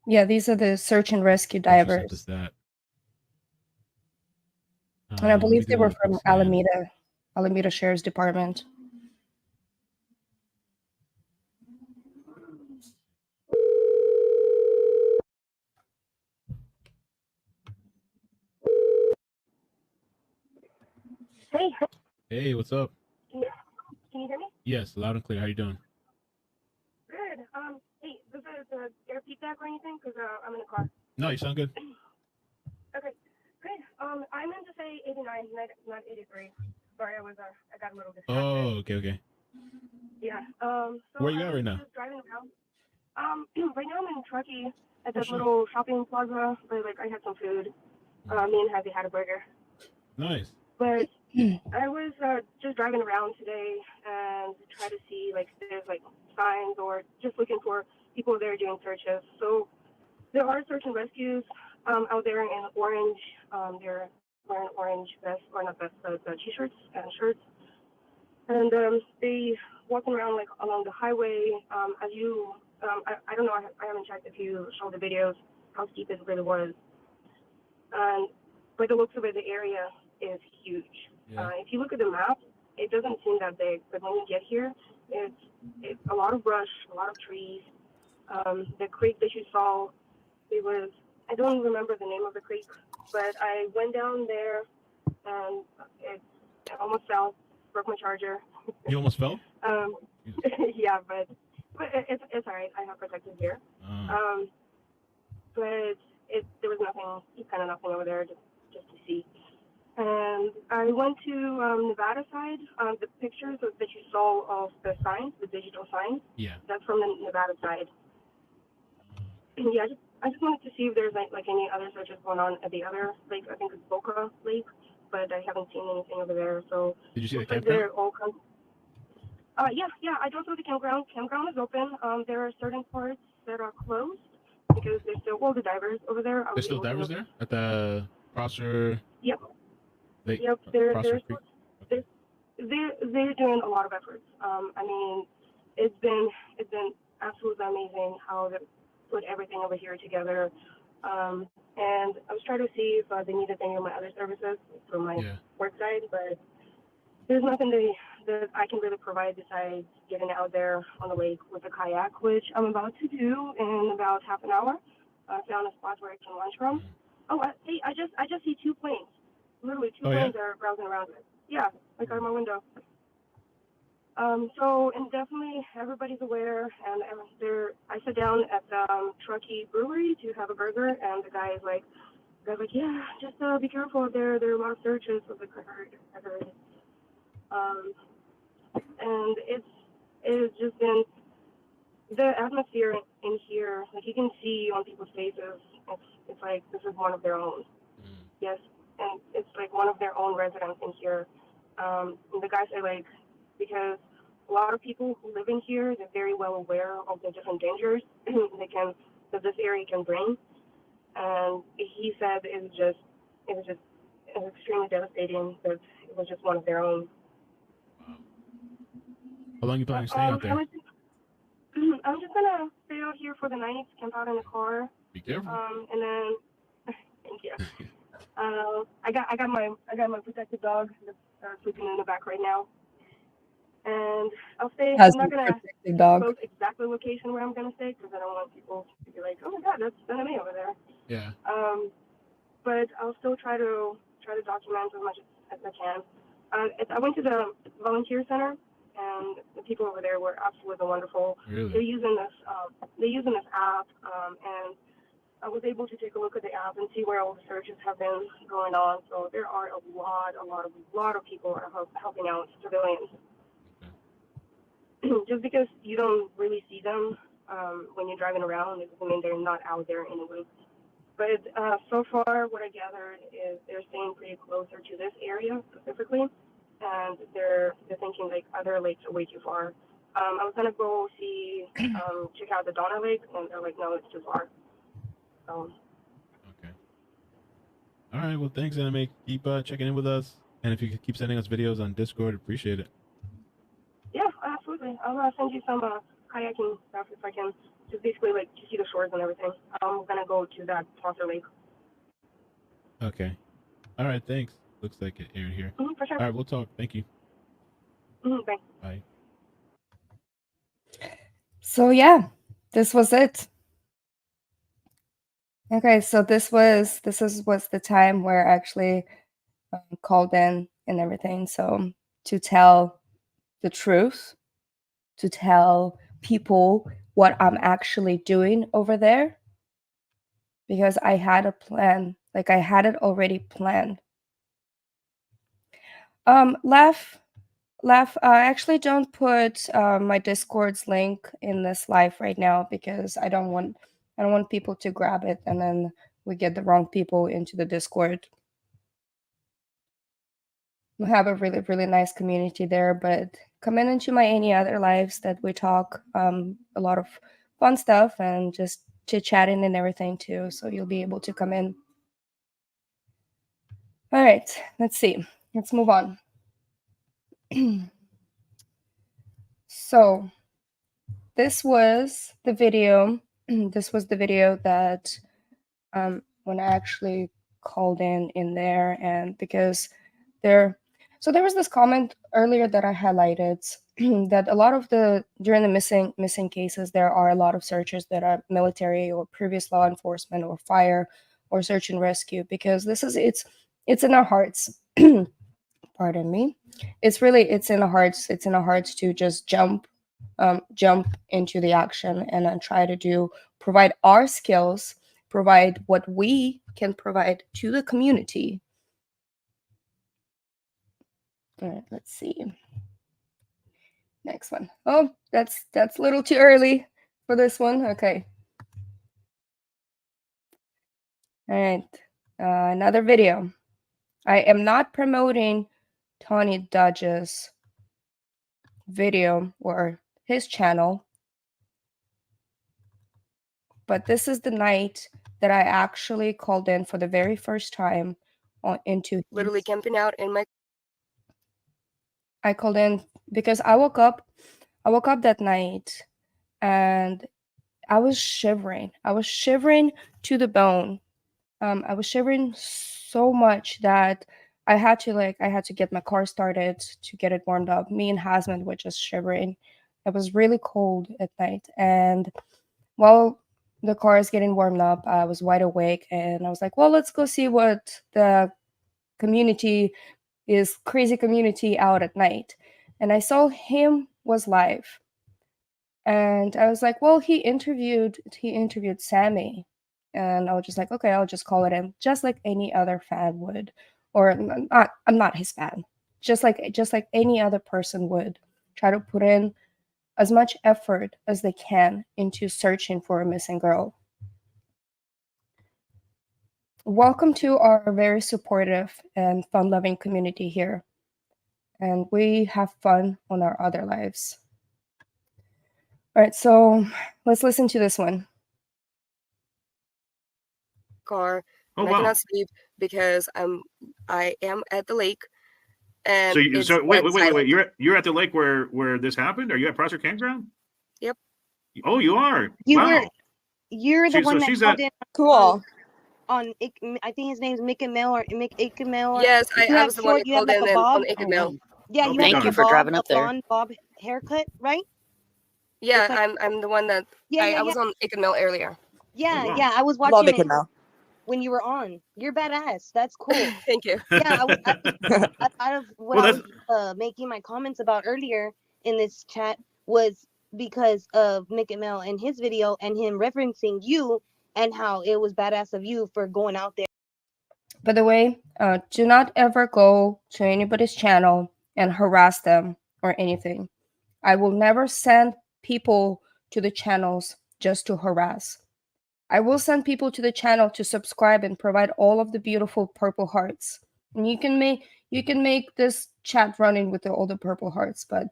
Yeah, these are the search and rescue divers. And I believe they were from Alameda Sheriff's Department. Hey, what's up? Can you hear me? Yes, loud and clear. How you doing? Good. Hey, does the air feedback or anything? Because I'm in a car. No, you sound good. Okay, great. I meant to say 89, not 83. Sorry, I got a little distracted. Oh, okay. Yeah. So where you at right now? Just driving around. Right now I'm in Truckee at this little shopping plaza. But like I had some food. Me and Happy had a burger. Nice. But I was just driving around today and try to see like if there's like signs or just looking for people there doing searches. So there are search and rescues out there in Orange. They're wearing orange vest, or not vest, but t-shirts and shirts. And they walking around like along the highway. As you, I don't know, I haven't checked if you saw the videos, how steep it really was. And by the looks of it, the area is huge. Yeah. If you look at the map, it doesn't seem that big, but when you get here, it's a lot of brush, a lot of trees. The creek that you saw, it was, I don't remember the name of the creek, but I went down there and it almost fell, broke my charger. You almost fell? Yeah, but it's all right. I have protective gear. But there was nothing, kind of nothing over there just to see. And I went to Nevada side. The pictures that you saw of the signs, the digital signs, yeah, that's from the Nevada side. Yeah, I just wanted to see if there's like any other searches going on at the other lake. I think it's Boca Lake, but I haven't seen anything over there. So did you see the like campground? they're all yeah. I drove to the campground. Campground is open. There are certain parts that are closed because there's still all the divers over there. There's still divers there at the Prosser. Yep. Lake, Yep. Prosser Creek. They're doing a lot of efforts. I mean, it's been absolutely amazing how they put everything over here together. And I was trying to see if they needed any of my other services from my work side, but there's nothing that I can really provide besides getting out there on the lake with a kayak, which I'm about to do in about half an hour. I found a spot where I can launch from. Oh, I just see two planes. Literally two planes are browsing around it. Yeah, like out of my window. So, and definitely everybody's aware, and I sat down at the Truckee brewery to have a burger, and the guy's like, yeah, just be careful, there are a lot of searches. I was like, I heard. And it's just been, the atmosphere in here, like you can see on people's faces, it's like this is one of their own. Yes, and it's like one of their own residents in here. And the guy said, like, because a lot of people who live in here, they're very well aware of the different dangers that this area can bring. And he said it was extremely devastating that it was just one of their own. How long are you planning to stay out there? I'm just gonna stay out here for the night, camp out in the car. Be careful. And then, thank you. I got my protected dog that's sleeping in the back right now. And I'll stay. I'm not gonna post exactly location where I'm gonna stay because I don't want people to be like, oh my God, that's me over there. Yeah. But I'll still try to document as much as I can. I went to the volunteer center, and the people over there were absolutely wonderful. Really? They're using this app, and I was able to take a look at the app and see where all the searches have been going on. So there are a lot of people are helping out civilians. Okay. Just because you don't really see them when you're driving around, it doesn't mean they're not out there in the woods. But so far, what I gathered is they're staying pretty closer to this area specifically, and they're thinking like other lakes are way too far. I was gonna go check out the Donner Lake, and they're like, no, it's too far. Okay. All right. Well, thanks, Xanamayx. Keep checking in with us, and if you could keep sending us videos on Discord, appreciate it. Yeah, absolutely. I'll send you some kayaking stuff if I can. Just basically like to see the shores and everything. I'm gonna go to that Prosser Lake. Okay. All right. Thanks. Looks like it aired here. For sure. All right. We'll talk. Thank you. Thanks. Bye. So yeah, this was it. Okay, so this was the time where I actually called in and everything. So to tell the truth, to tell people what I'm actually doing over there, because I had a plan, like I had it already planned. I actually don't put my Discord's link in this live right now because I don't want people to grab it and then we get the wrong people into the Discord. We have a really, really nice community there, but come in into my any other lives that we talk a lot of fun stuff and just chit-chatting and everything too, so you'll be able to come in. All right, let's see. Let's move on. So this was the video. This was the video that when I actually called in there, and because there was this comment earlier that I highlighted that a lot of during the missing cases, there are a lot of searches that are military or previous law enforcement or fire or search and rescue, because it's in our hearts. Pardon me. It's in our hearts. It's in our hearts to just jump into the action and then try to provide our skills, provide what we can provide to the community. All right, let's see. Next one. Oh, that's a little too early for this one. Okay. All right. Another video. I am not promoting Tony Dodge's video or his channel, but this is the night that I actually called in for the very first time into literally camping out in my. I called in because I woke up that night and I was shivering. I was shivering to the bone. I was shivering so much that I had to get my car started to get it warmed up. Me and Hasmond were just shivering. It was really cold at night, and while the car is getting warmed up, I was wide awake, and I was like, well, let's go see what the community is, crazy community out at night. And I saw him was live. And I was like, well, he interviewed Sammy. And I was just like, okay, I'll just call it in, just like any other fan would. Or I'm not his fan. Just like any other person would. Try to put in as much effort as they can into searching for a missing girl. Welcome to our very supportive and fun-loving community here. And we have fun on our other lives. All right, so let's listen to this one. Car. Oh, and wow. I cannot sleep because I am at the lake. And wait. You're at the lake where this happened? Are you at Prosser Campground? Yep. Oh, you are. You're the one that called in. Cool. On I think his name's Mick and Mel or Mick Aikemel. Yes, I was the one that called in on Aikemel. Yeah, you have you for driving up there. Bob haircut, right? Yeah, I'm the one that I was on Aikemel earlier. Yeah, I was watching Love it Aikemel. when you were on. You're badass. That's cool. Thank you. Yeah, out of what I was making my comments about earlier in this chat was because of Mick and Mel and his video and him referencing you and how it was badass of you for going out there. By the way, do not ever go to anybody's channel and harass them or anything. I will never send people to the channels just to harass. I will send people to the channel to subscribe and provide all of the beautiful purple hearts. And you can make this chat running with all the purple hearts, but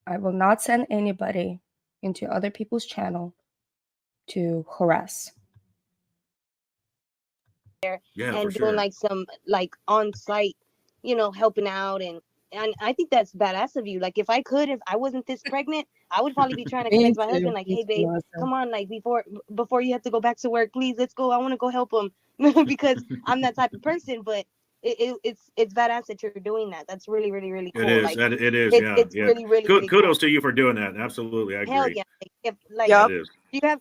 I will not send anybody into other people's channel to harass. Yeah, and for doing sure. some on site, helping out and I think that's badass of you. Like if I wasn't this pregnant, I would probably be trying to convince my husband, like, hey babe, come on, like before you have to go back to work, please, let's go. I want to go help him because I'm that type of person. But it's badass that you're doing that. That's really, really, really cool. It is. Like, It is. It's yeah. really, really, really Kudos cool. to you for doing that. Absolutely, I agree. Hell yeah! It is. You have.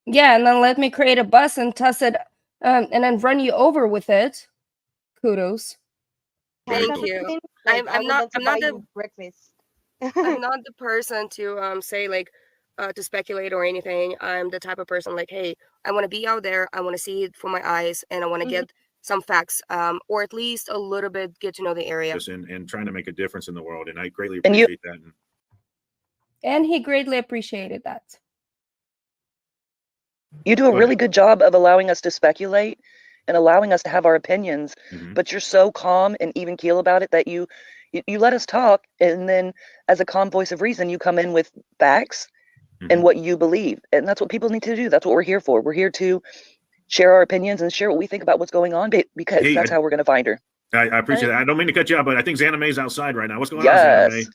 Yeah, and then let me create a bus and toss it, and then run you over with it. Kudos. Thank you. I'm not the breakfast. I'm not the person to say to speculate or anything. I'm the type of person like, hey, I want to be out there. I want to see it for my eyes, and I want to get some facts, or at least a little bit get to know the area. And trying to make a difference in the world, and I greatly appreciate that. And he greatly appreciated that. You do a really good job of allowing us to speculate and allowing us to have our opinions, but you're so calm and even keel about it that you let us talk, and then as a calm voice of reason, you come in with facts and what you believe, and that's what people need to do. That's what we're here for. We're here to share our opinions and share what we think about what's going on, because that's how we're going to find her. I appreciate that. I don't mean to cut you off, but I think Xanamay's outside right now. What's going on, Yes. Xanamay?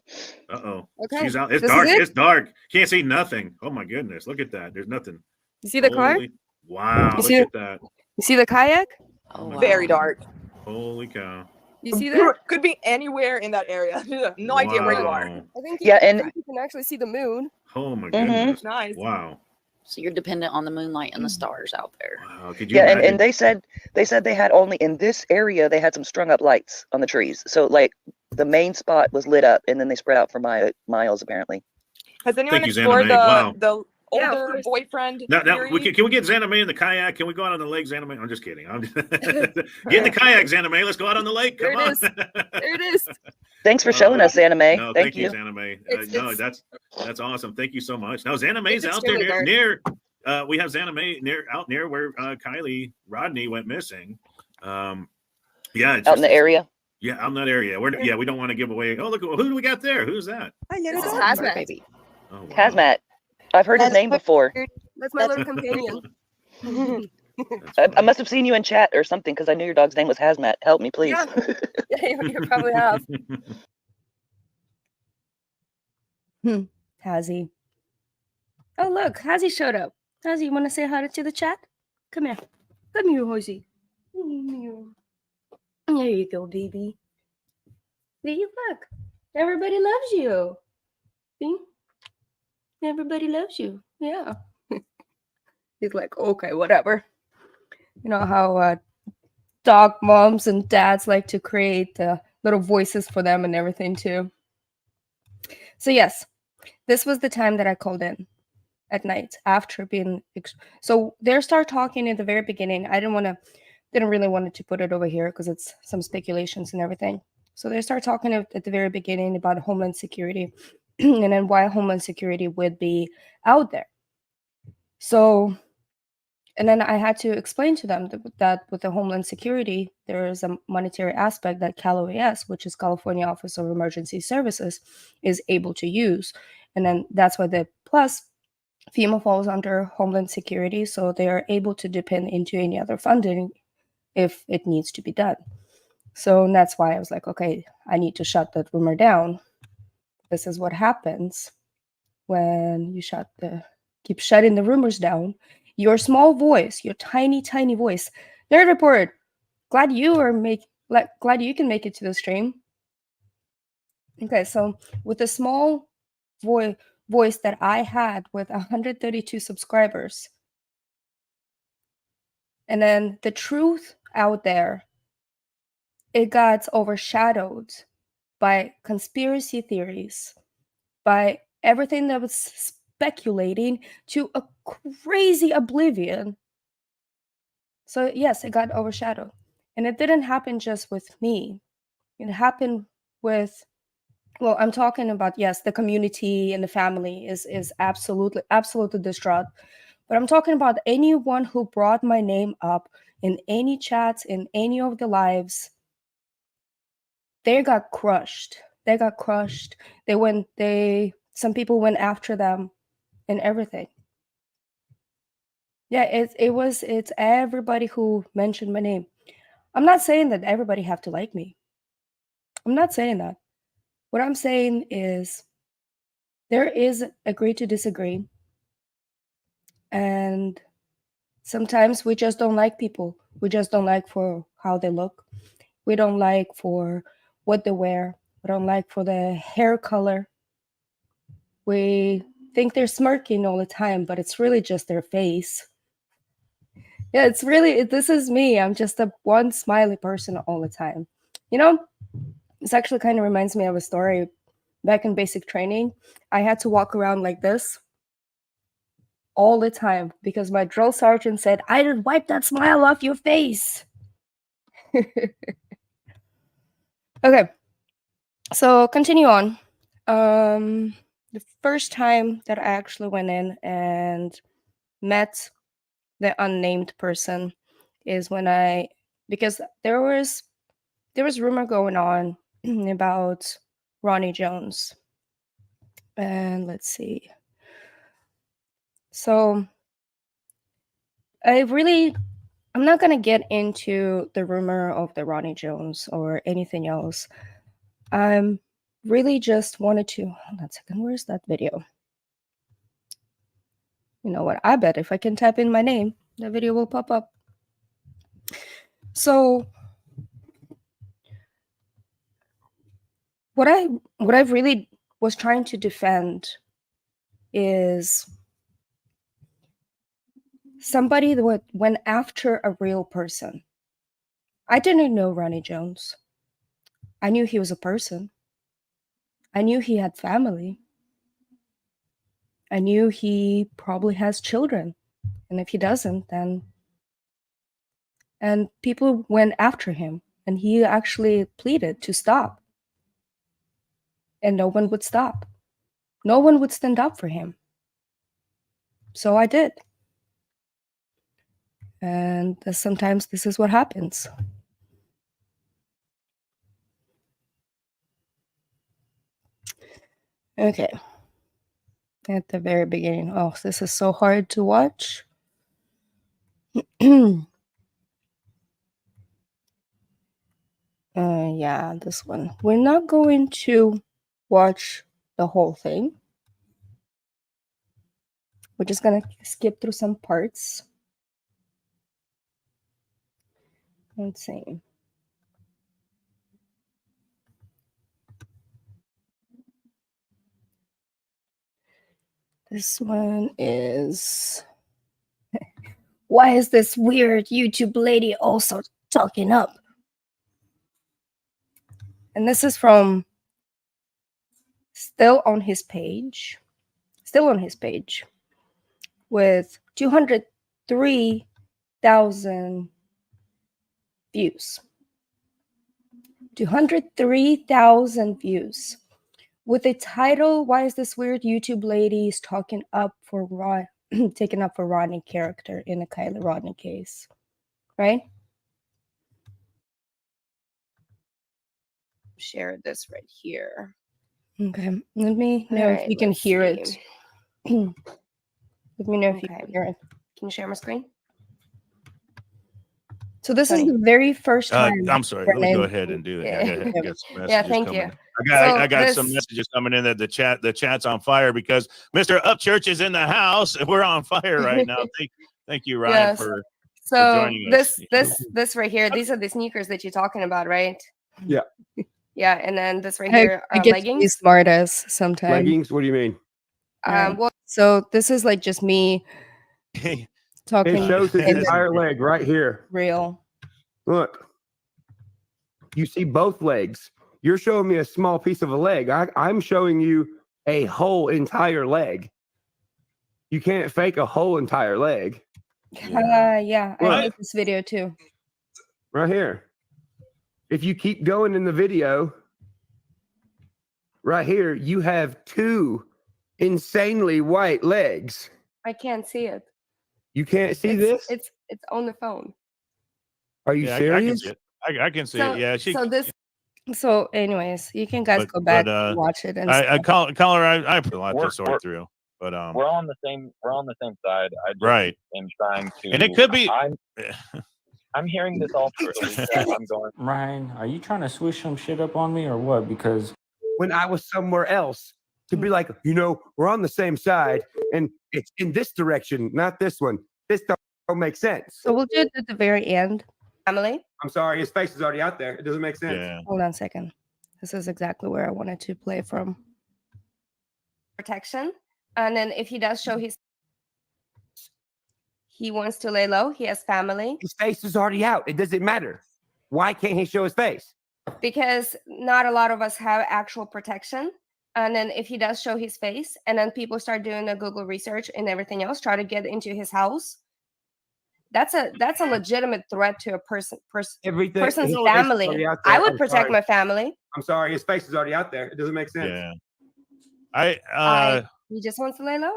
Uh-oh. Okay. She's out. It's This is dark. it? It's dark. Can't see nothing. Oh my goodness. Look at that. There's nothing. You see the car? Wow. You Look see at that. You see the kayak? Oh my Very God. dark. Holy cow. You see that? Could be anywhere in that area. No idea where you are. Wow. I think Yeah, and you can actually see the moon. Oh my goodness. Nice. Wow. So you're dependent on the moonlight and the stars out there. Wow. Could you yeah, imagine? and they said they had only in this area they had some strung up lights on the trees. So like the main spot was lit up, and then they spread out for miles apparently. Has anyone Thank you, explored Xanamay. the Yeah, of older course. boyfriend Now, theory? can we get Xanamay in the kayak? Can we go out on the lake, Xanamay? I'm just kidding. Get in the kayak, Xanamay. Let's go out on the lake. Come There it on. is. There it is. Thanks for showing us, Xanamay. No, thank you, you. Xanamay. It's- That's awesome. Thank you so much. Now, Xanamay's It's out there extremely near we have Xanamay out near where Kiely Rodni went missing. Yeah, it's Out in the area. Yeah, out in that area. We don't want to give away. Oh, look, who do we got there? Who's that? Hi, This is little Hazmat. Baby. Oh, wow. Hazmat. I've heard his name before. That's my little companion. That's I funny. must have seen you in chat or something because I knew your dog's name was Hazmat. Help me, please. Yeah, you probably have. Hazy. Oh, look, Hazy showed up. Hazy, you want to say hi to the chat? Come here. Come here, Hazy. There you go, baby. See, look. Everybody loves you. See? Everybody loves you. Yeah. He's like, okay, whatever. You know how dog moms and dads like to create little voices for them and everything too. So yes, this was the time that I called in at night after being. So they start talking at the very beginning. Didn't really want to put it over here because it's some speculations and everything. So they start talking at the very beginning about Homeland Security and then why Homeland Security would be out there. So, and then I had to explain to them that with the Homeland Security, there is a monetary aspect that CalOES, which is California Office of Emergency Services, is able to use. And then that's why plus FEMA falls under Homeland Security, so they are able to depend into any other funding if it needs to be done. So that's why I was like, okay, I need to shut that rumor down. This is what happens when you keep shutting the rumors down. Your small voice, your tiny, tiny voice. Nerd Report, glad you can make it to the stream. Okay, so with the small voice that I had with 132 subscribers, and then the truth out there, it got overshadowed by conspiracy theories, by everything that was speculating to a crazy oblivion. So yes, it got overshadowed. And it didn't happen just with me. It happened with, well, I'm talking about, yes, the community and the family is absolutely distraught. But I'm talking about anyone who brought my name up in any chats, in any of the lives. They got crushed. Some people went after them and everything. Yeah, it's everybody who mentioned my name. I'm not saying that everybody have to like me. I'm not saying that. What I'm saying is there is agree to disagree. And sometimes we just don't like people. We just don't like for how they look. We don't like for what they wear. We don't like for the hair color. We think they're smirking all the time, but it's really just their face. Yeah, this is me. I'm just a one smiley person all the time. You know, this actually kind of reminds me of a story. Back in basic training, I had to walk around like this all the time because my drill sergeant said, I didn't wipe that smile off your face. Okay, so continue on. The first time that I actually went in and met the unnamed person is when because there was rumor going on about Ronnie Jones. And let's see. So I really I'm not going to get into the rumor of the Ronnie Jones or anything else. I'm really just wanted to, hold on a second, where's that video? You know what? I bet if I can type in my name, the video will pop up. So what I really was trying to defend is somebody that went after a real person. I didn't know Ronnie Jones. I knew he was a person. I knew he had family. I knew he probably has children. And if he doesn't, then... And people went after him. And he actually pleaded to stop. And no one would stop. No one would stand up for him. So I did. And sometimes this is what happens. Okay. At the very beginning. Oh, this is so hard to watch. Yeah, this one. We're not going to watch the whole thing. We're just gonna skip through some parts. Let's see. This one is... Why is this weird YouTube lady also talking up? And this is from still on his page with 203,000 views. 203,000 views. With the title, Why is this weird YouTube lady is talking up for taking up for Rodney character in the Kiely Rodni case, right? Share this right here. Okay, let me know if you can hear it. Let me know if you can hear it. Can you share my screen? So this is the very first time. I'm sorry. Let me go ahead and do that. Yeah, thank you. I got some messages coming in that the chat's on fire because Mr. Upchurch is in the house and we're on fire right now. Thank you, Ryan, for joining us. This right here, these are the sneakers that you're talking about, right? Yeah. Yeah, and then this right here are get leggings. Smart as sometimes. Leggings? What do you mean? Well, so this is like just me talking. It shows his entire leg right here. Real. Look. You see both legs. You're showing me a small piece of a leg. I'm showing you a whole entire leg. You can't fake a whole entire leg. Yeah, I made this video too. Right here. If you keep going in the video, right here, you have two insanely white legs. I can't see it. You can't see this? It's on the phone. Are you serious? I can see it. Yeah. So anyways, you can guys go back and watch it. And I put a lot to sort through. But we're on the same side. I just am trying to, and it could be. I'm hearing this all through. I'm going. Ryan, are you trying to switch some shit up on me or what? Because when I was somewhere else, to be like, we're on the same side, and it's in this direction, not this one. This don't make sense. So we'll do it at the very end. Emily? I'm sorry, his face is already out there. It doesn't make sense. Yeah. Hold on a second. This is exactly where I wanted to play from. Protection. And then if he does show he wants to lay low, he has family. His face is already out. It doesn't matter. Why can't he show his face? Because not a lot of us have actual protection. And then if he does show his face, and then people start doing the Google research and everything else, try to get into his house, that's a legitimate threat to a person's family. I would protect my family. I'm sorry, his face is already out there. It doesn't make sense. Yeah. He just wants to lay low.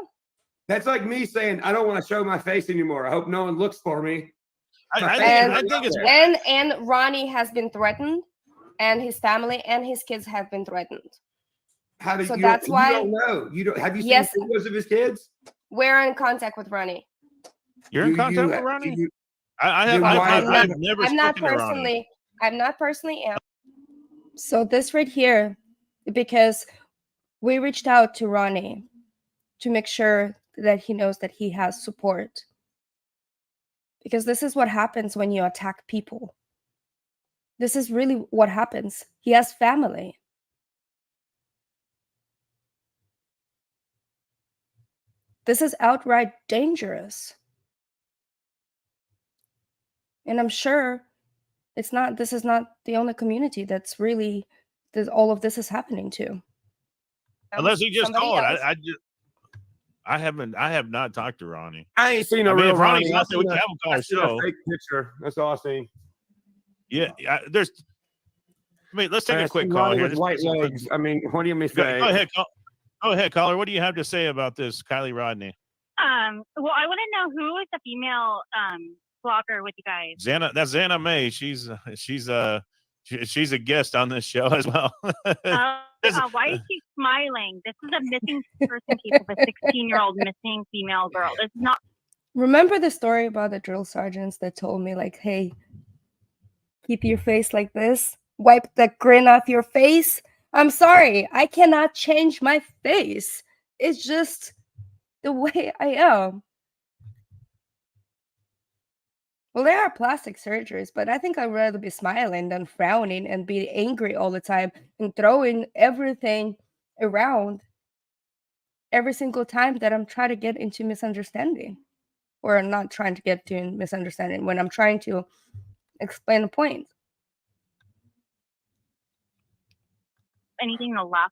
That's like me saying I don't want to show my face anymore. I hope no one looks for me. I think it's and Ronnie has been threatened, and his family and his kids have been threatened. How do so you? That's why you don't know. You don't. Have you seen videos of his kids? We're in contact with Ronnie. You're in contact with Ronnie? I've never I'm not spoken to Ronnie. personally. I'm not personally. So this right here, because we reached out to Ronnie to make sure that he knows that he has support. Because this is what happens when you attack people. This is really what happens. He has family. This is outright dangerous. And I'm sure this is not the only community that's really that all of this is happening to. Unless he just Somebody called. else. I have not talked to Ronnie. I ain't seen no I mean, real if Ronnie's Ronnie. out there, we can have him call I the seen show. a fake picture. That's all I seen. Yeah, let's take a quick call Ronnie here. with white legs. I mean, what do you mean say? Go ahead, go ahead, caller. What do you have to say about this, Kiely Rodni? Well, I want to know who is the female blogger with you guys. That's Xanamayx. She's a guest on this show as well. Why is she smiling? This is a missing person case of a 16-year-old missing female girl. It's not. Remember the story about the drill sergeants that told me, like, hey, keep your face like this, wipe the grin off your face? I'm sorry, I cannot change my face. It's just the way I am. Well, there are plastic surgeries, but I think I'd rather be smiling than frowning and be angry all the time and throwing everything around every single time that I'm trying to get into misunderstanding. Or I'm not trying to get to misunderstanding, when I'm trying to explain a point. Anything to laugh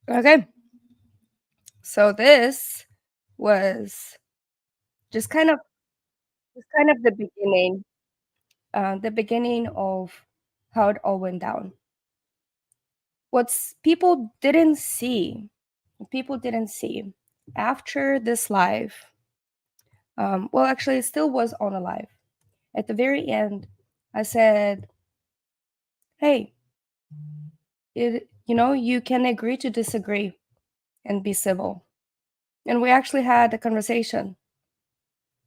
about. Okay. So this was just kind of the beginning of how it all went down. What people didn't see after this live, well, actually, it still was on a live. At the very end, I said, hey, you can agree to disagree and be civil. And we actually had a conversation.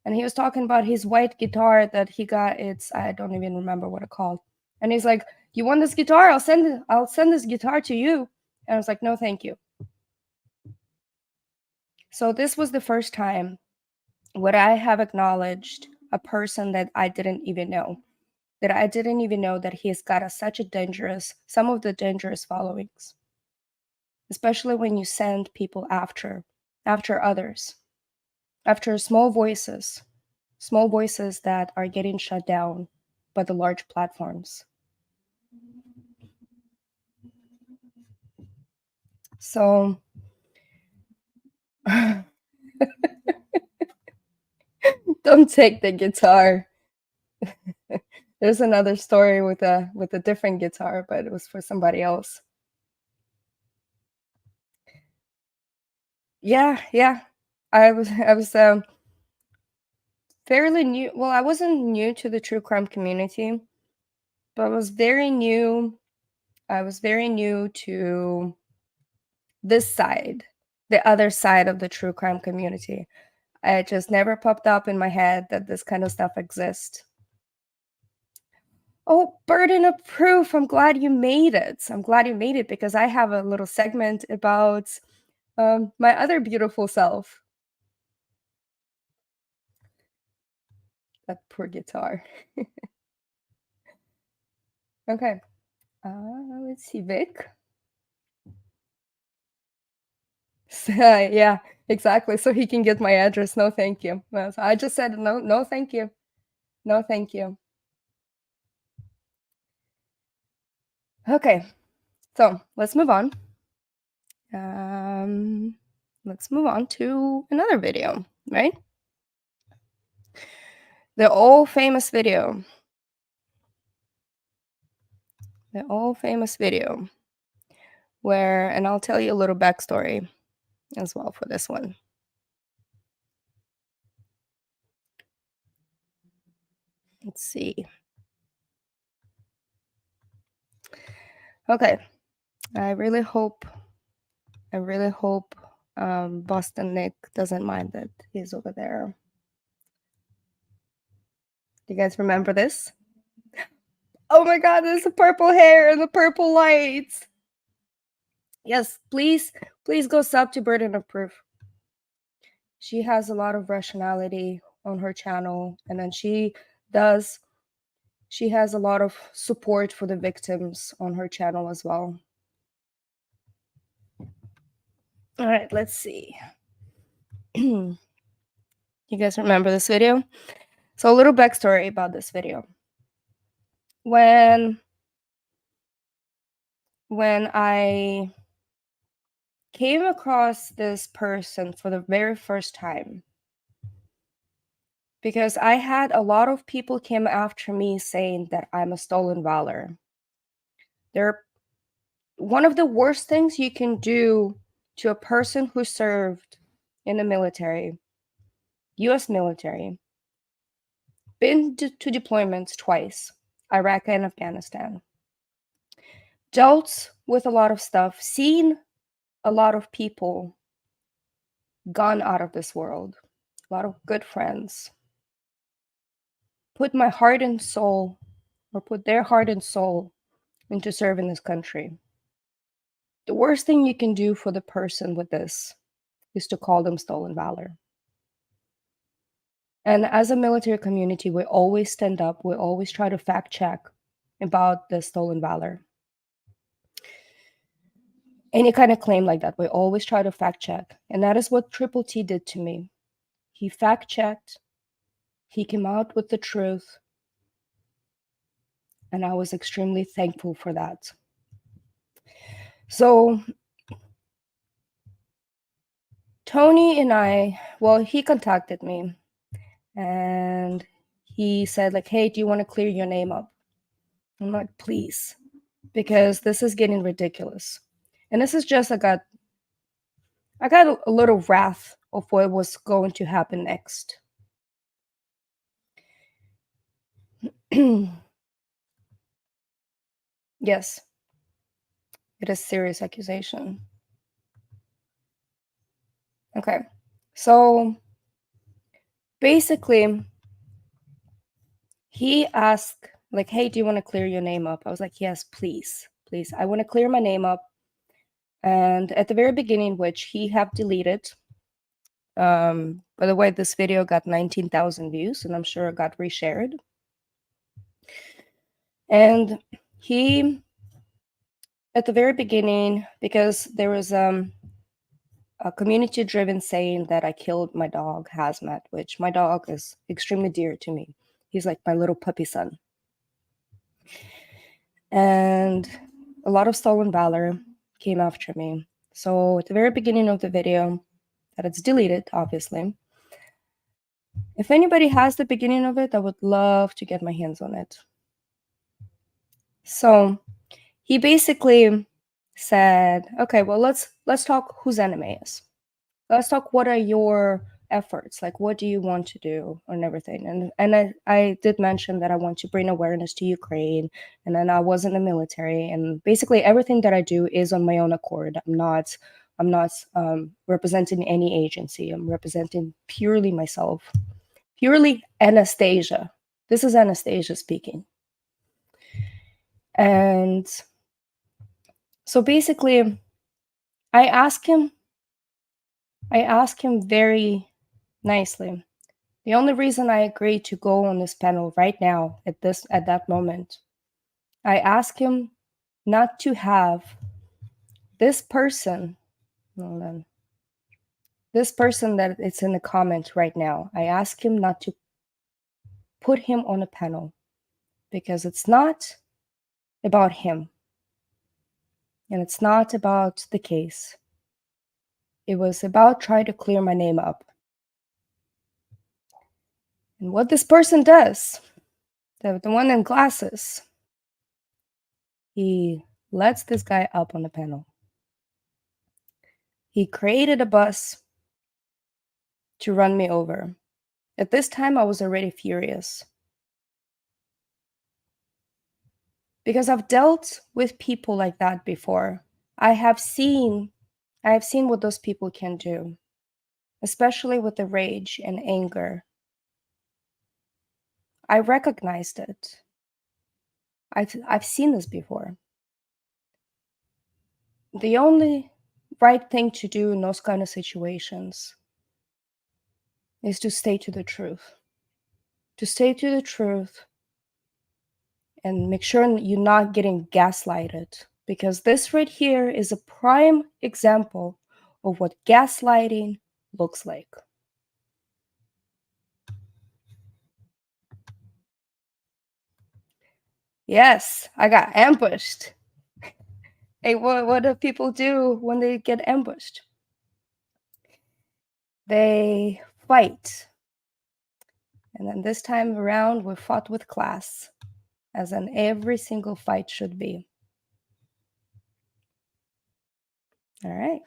And he was talking about his white guitar that he got. I don't even remember what it called. And he's like, you want this guitar? I'll send this guitar to you. And I was like, no, thank you. So this was the first time where I have acknowledged a person that I didn't even know. That I didn't even know that he's got some of the dangerous followings. Especially when you send people after others. After small voices that are getting shut down by the large platforms. So, don't take the guitar. There's another story with a different guitar, but it was for somebody else. Yeah. I was fairly new. Well, I wasn't new to the true crime community, but I was very new to this side, the other side of the true crime community. It just never popped up in my head that this kind of stuff exists. Oh, burden of proof. I'm glad you made it. Because I have a little segment about my other beautiful self. That poor guitar. Okay. Let's see, Vic. Yeah, exactly. So he can get my address. No, thank you. I just said no, thank you. No, thank you. Okay, so let's move on. Let's move on to another video, right? The all famous video. Where, and I'll tell you a little backstory as well for this one. Let's see. Okay. I really hope Boston Nick doesn't mind that he's over there Do you guys remember this? Oh my God, there's the purple hair and the purple lights. Yes, please go sub to Burden of Proof. She has a lot of rationality on her channel, and then she has a lot of support for the victims on her channel as well. All right, let's see. You guys remember this video? So a little backstory about this video. When I came across this person for the very first time, because I had a lot of people came after me saying that I'm a stolen valor. One of the worst things you can do to a person who served in the military, US military, been to deployments twice, Iraq and Afghanistan, dealt with a lot of stuff, seen a lot of people gone out of this world, a lot of good friends, put my heart and soul, or put their heart and soul into serving this country. The worst thing you can do for the person with this is to call them stolen valor. And as a military community, we always stand up, we always try to fact check about the stolen valor. Any kind of claim like that, we always try to fact check. And that is what Triple T did to me. He fact checked, he came out with the truth, and I was extremely thankful for that. So Tony and I, well, he contacted me and he said like, hey, do you want to clear your name up? I'm like, please, because this is getting ridiculous. And this is just, I got a little wrath of what was going to happen next. Yes, it is serious accusation. Okay, so basically, he asked like, hey, do you want to clear your name up? I was like, yes, please, please. I want to clear my name up. And at the very beginning, which he have deleted, by the way, this video got 19,000 views, and I'm sure it got reshared. And he, at the very beginning, because there was a community-driven saying that I killed my dog, Hazmat, which my dog is extremely dear to me. He's like my little puppy son. And a lot of stolen valor came after me. So at the very beginning of the video, that it's deleted, obviously, if anybody has the beginning of it, I would love to get my hands on it. So he basically said, okay, well, let's talk who Xanamayx. Let's talk what are your efforts, like what do you want to do and everything. And I did mention that I want to bring awareness to Ukraine, and then I was in the military, and basically everything that I do is on my own accord. I'm not representing any agency. I'm representing purely myself, purely Anastasia. This is Anastasia speaking. And so basically I asked him very nicely. The only reason I agreed to go on this panel right now at that moment, I asked him not to have this person, this person that it's in the comment right now, I asked him not to put him on a panel because it's not about him and it's not about the case. It was about trying to clear my name up. And what this person does, the one in glasses, he lets this guy up on the panel. He created a bus to run me over. At this time, I was already furious. Because I've dealt with people like that before. I have seen what those people can do, especially with the rage and anger. I recognized it. I've seen this before. The only right thing to do in those kind of situations is to stay to the truth. To stay to the truth and make sure you're not getting gaslighted. Because this right here is a prime example of what gaslighting looks like. Yes, I got ambushed. Hey, what do people do when they get ambushed? They fight. And then this time around, we fought with class, as in every single fight should be. All right.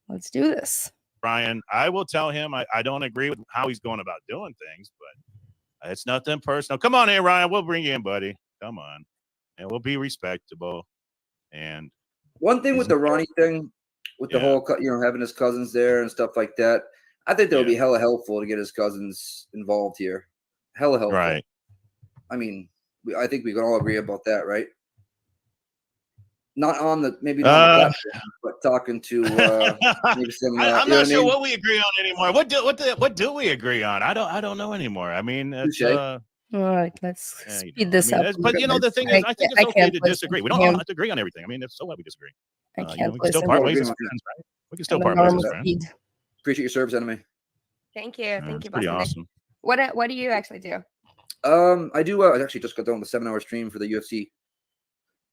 Let's do this. Ryan, I will tell him I don't agree with how he's going about doing things, but it's nothing personal. Come on in, Ryan. We'll bring you in, buddy. Come on. And we'll be respectable. And one thing with the Ronnie thing, with the whole, having his cousins there and stuff like that, I think that would be hella helpful to get his cousins involved here. Hella helpful. Right. I mean, I think we can all agree about that, right? Not on the maybe not on the platform, but talking to maybe some. I'm not sure what we agree on anymore. What do we agree on? I don't know anymore. I mean, it's, all right, let's speed this up. But the thing is, I think it's okay to disagree. We don't all have to agree on everything. I mean, if so, what we disagree. I can't we can still part ways as friends, right? We can still part ways as friends. Appreciate your service, Enemy. Thank you. Thank you, pretty awesome. What do you actually do? I do. I actually just got done with a 7-hour stream for the UFC.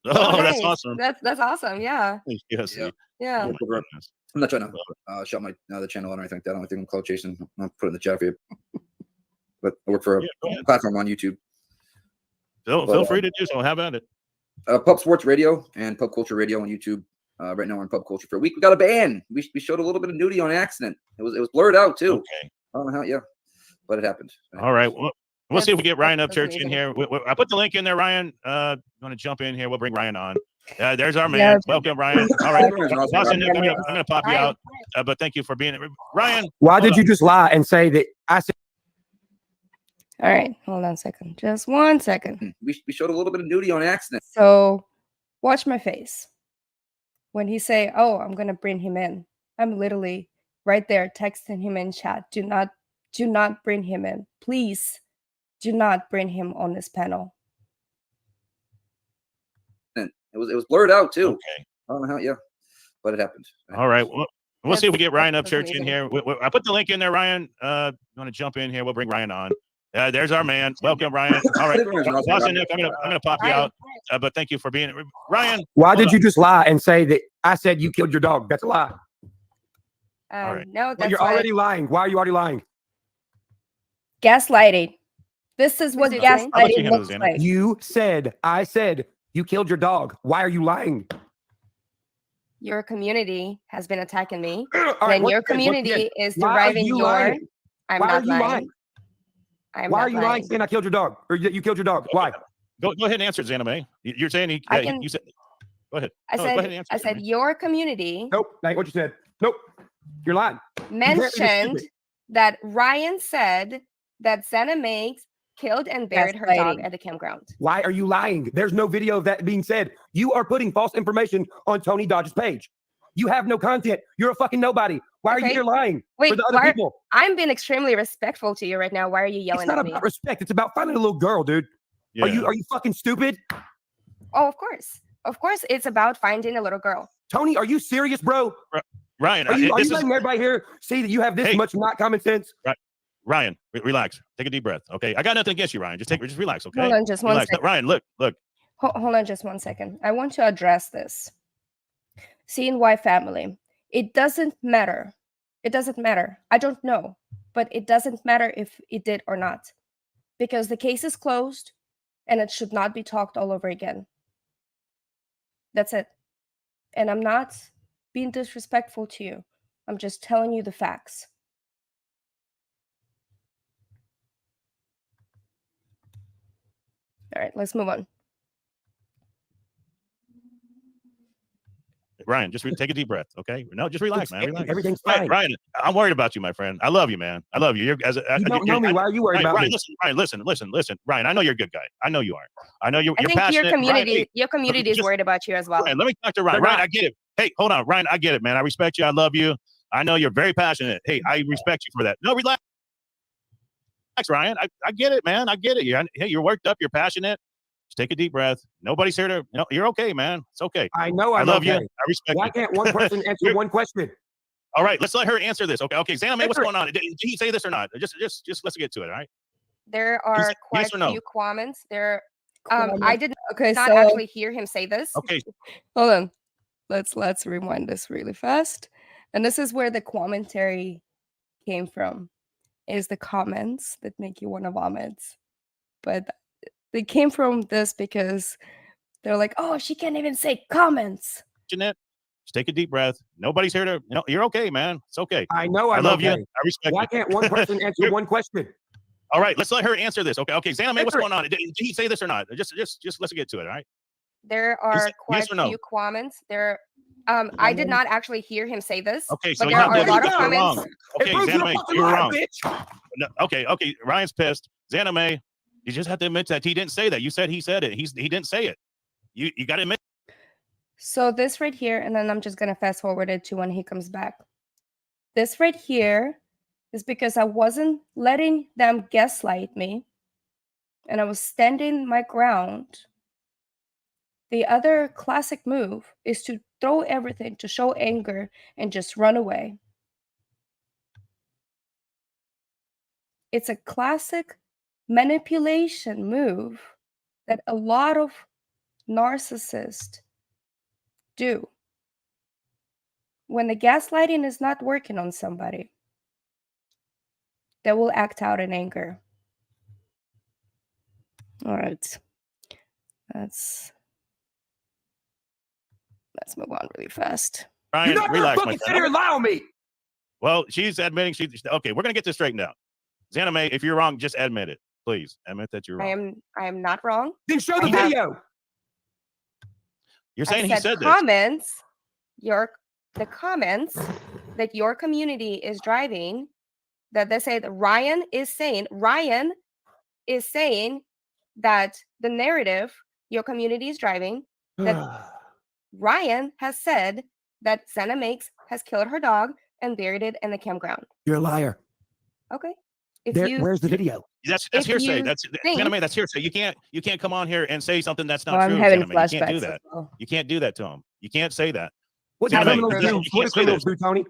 Oh, nice. That's awesome. That's awesome. Yeah. Yes. Yeah. I'm not trying to shut my the channel or anything like that. I don't think I'm cloud chasing. I'll put it in the chat for you. But I work for a platform on YouTube. Feel free to do so. How about it? Pub Sports Radio and Pub Culture Radio on YouTube. Right now we're in Pub Culture for a week. We got a ban. We showed a little bit of nudity on accident. It was blurred out too. Okay. I don't know how. Yeah, but it happened. All right. Well, we'll see if we get Ryan Upchurch in here. I put the link in there, Ryan. Want to jump in here? We'll bring Ryan on. There's our man. Yeah. Welcome, Ryan. All right. Boston, I'm going to pop you out. But thank you for being here. Ryan. Why did you just lie and say that I said? All right. Hold on a second. Just 1 second. We showed a little bit of nudity on accident. So watch my face. When he say, oh, I'm going to bring him in, I'm literally right there texting him in chat. Do not bring him in. Please do not bring him on this panel. It was blurred out too. Okay. I don't know how. Yeah, but it happened. All right. We'll see if we get Ryan Upchurch in here. I put the link in there, Ryan. Want to jump in here? We'll bring Ryan on. There's our man. Welcome, Ryan. All right. Boston, I'm going to pop you out. But thank you for being here. Ryan. Why did you just lie and say that I said you killed your dog? That's a lie. right. No, Well, that's you're already lying. Why are you already lying? gaslighting. This is what gaslighting looks like. You said, I said, you killed your dog. Why are you lying? Your community has been attacking me. All right, Then your community is Why are deriving you your. lying? I'm Why not are you lying. I'm Why not are you lying saying I killed your dog? Or you killed your dog? Why? Go ahead and answer, Xanamayx. You're saying you said. Go ahead. I No, go ahead and said, answer, I said your community Nope. Like what you said. Nope. You're lying. mentioned that Ryan said that Xanamayx killed and buried her dog at the campground. Why are you lying? There's no video of that being said. You are putting false information on Tony Dodge's page. You have no content. You're a fucking nobody. Why are you here lying Wait, for the other people? I'm being extremely respectful to you right now. Why are you yelling It's not at me? about respect. It's about finding a little girl, dude. Yeah. Are you fucking stupid? Oh, of course. Of course, it's about finding a little girl. Tony, are you serious, bro? Ryan, Are you this letting everybody here see that you have this much not common sense? Ryan, relax. Take a deep breath. Okay, I got nothing against you, Ryan. Just relax. Okay. Hold on, just one relax. second. Ryan, look. Hold on just 1 second. I want to address this. CNY family. It doesn't matter. It doesn't matter. I don't know, but it doesn't matter if it did or not, because the case is closed and it should not be talked all over again. That's it. And I'm not being disrespectful to you. I'm just telling you the facts. All right, let's move on. Ryan, just take a deep breath, okay? No, just relax, man. Relax. Everything's fine. Ryan, I'm worried about you, my friend. I love you, man. I love you. You don't know me. Why are you worried about me? Ryan, listen. Ryan, I know you're a good guy. I know you are. I know you're I think passionate. your community is worried about you as well. Ryan, let me talk to Ryan. Ryan, I get it. Hey, hold on, Ryan. I get it, man. I respect you. I love you. I know you're very passionate. Hey, I respect you for that. No, relax, Ryan. I get it, man. I get it. You're worked up. You're passionate. Just take a deep breath. Nobody's here to. No, you're okay, man. It's okay. I know. I love okay. you. I respect Why you. can't one person answer one question? All right, let's let her answer this. Okay, Xanamayx, what's going on? Did he say this or not? Just let's get to it. All right. There are quite yes or no? few comments. I did not so, actually hear him say this. Okay. Hold on. Let's rewind this really fast. And this is where the commentary came from. Is the comments that make you want to vomit. But they came from this because they're like, oh, she can't even say comments. Jeanette, just take a deep breath. Nobody's here to. No, you're okay, man. It's okay. I know. I love okay. you. I respect you. Why can't one person answer one question? All right, let's let her answer this. Okay, Xanamayx, what's going on? Did he say this or not? Just let's get to it. All right. There are quite few comments. I did not actually hear him say this. Okay, so but there are a lot of comments. wrong. Okay, Xanamayx, you're wrong. No, okay, Ryan's pissed. Xanamayx, you just have to admit that he didn't say that. You said he said it. He didn't say it. You got to admit. So this right here, and then I'm just gonna fast forward it to when he comes back. This right here is because I wasn't letting them gaslight me, and I was standing my ground. The other classic move is to throw everything, to show anger, and just run away. It's a classic manipulation move that a lot of narcissists do. When the gaslighting is not working on somebody, they will act out in anger. All right. Let's move on really fast. Ryan, You're not relax, fucking sit here and lie on me. Well, she's admitting okay. We're gonna get this straightened out. Xanamayx, if you're wrong, just admit it, please. Admit that you're wrong. I am not wrong. Then show the video. You're saying I he said this. Comments. The comments that your community is driving, that they say that Ryan is saying that the narrative your community is driving, that Ryan has said that Xanamayx has killed her dog and buried it in the campground. You're a liar. Okay. Where's the video? That's hearsay. That's Xanamayx. That's hearsay. You can't come on here and say something that's not true. I'm having Xanamayx. You can't do flashbacks that. as well. You can't do that to him. You can't say that. What do criminals do, Tony?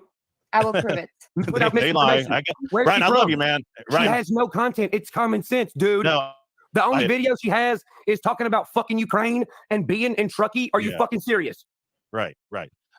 I will prove it. They lie. Ryan, I love you, man. Ryan. She has no content. It's common sense, dude. No. The only video she has is talking about fucking Ukraine and being in Truckee. Are you fucking serious? Right.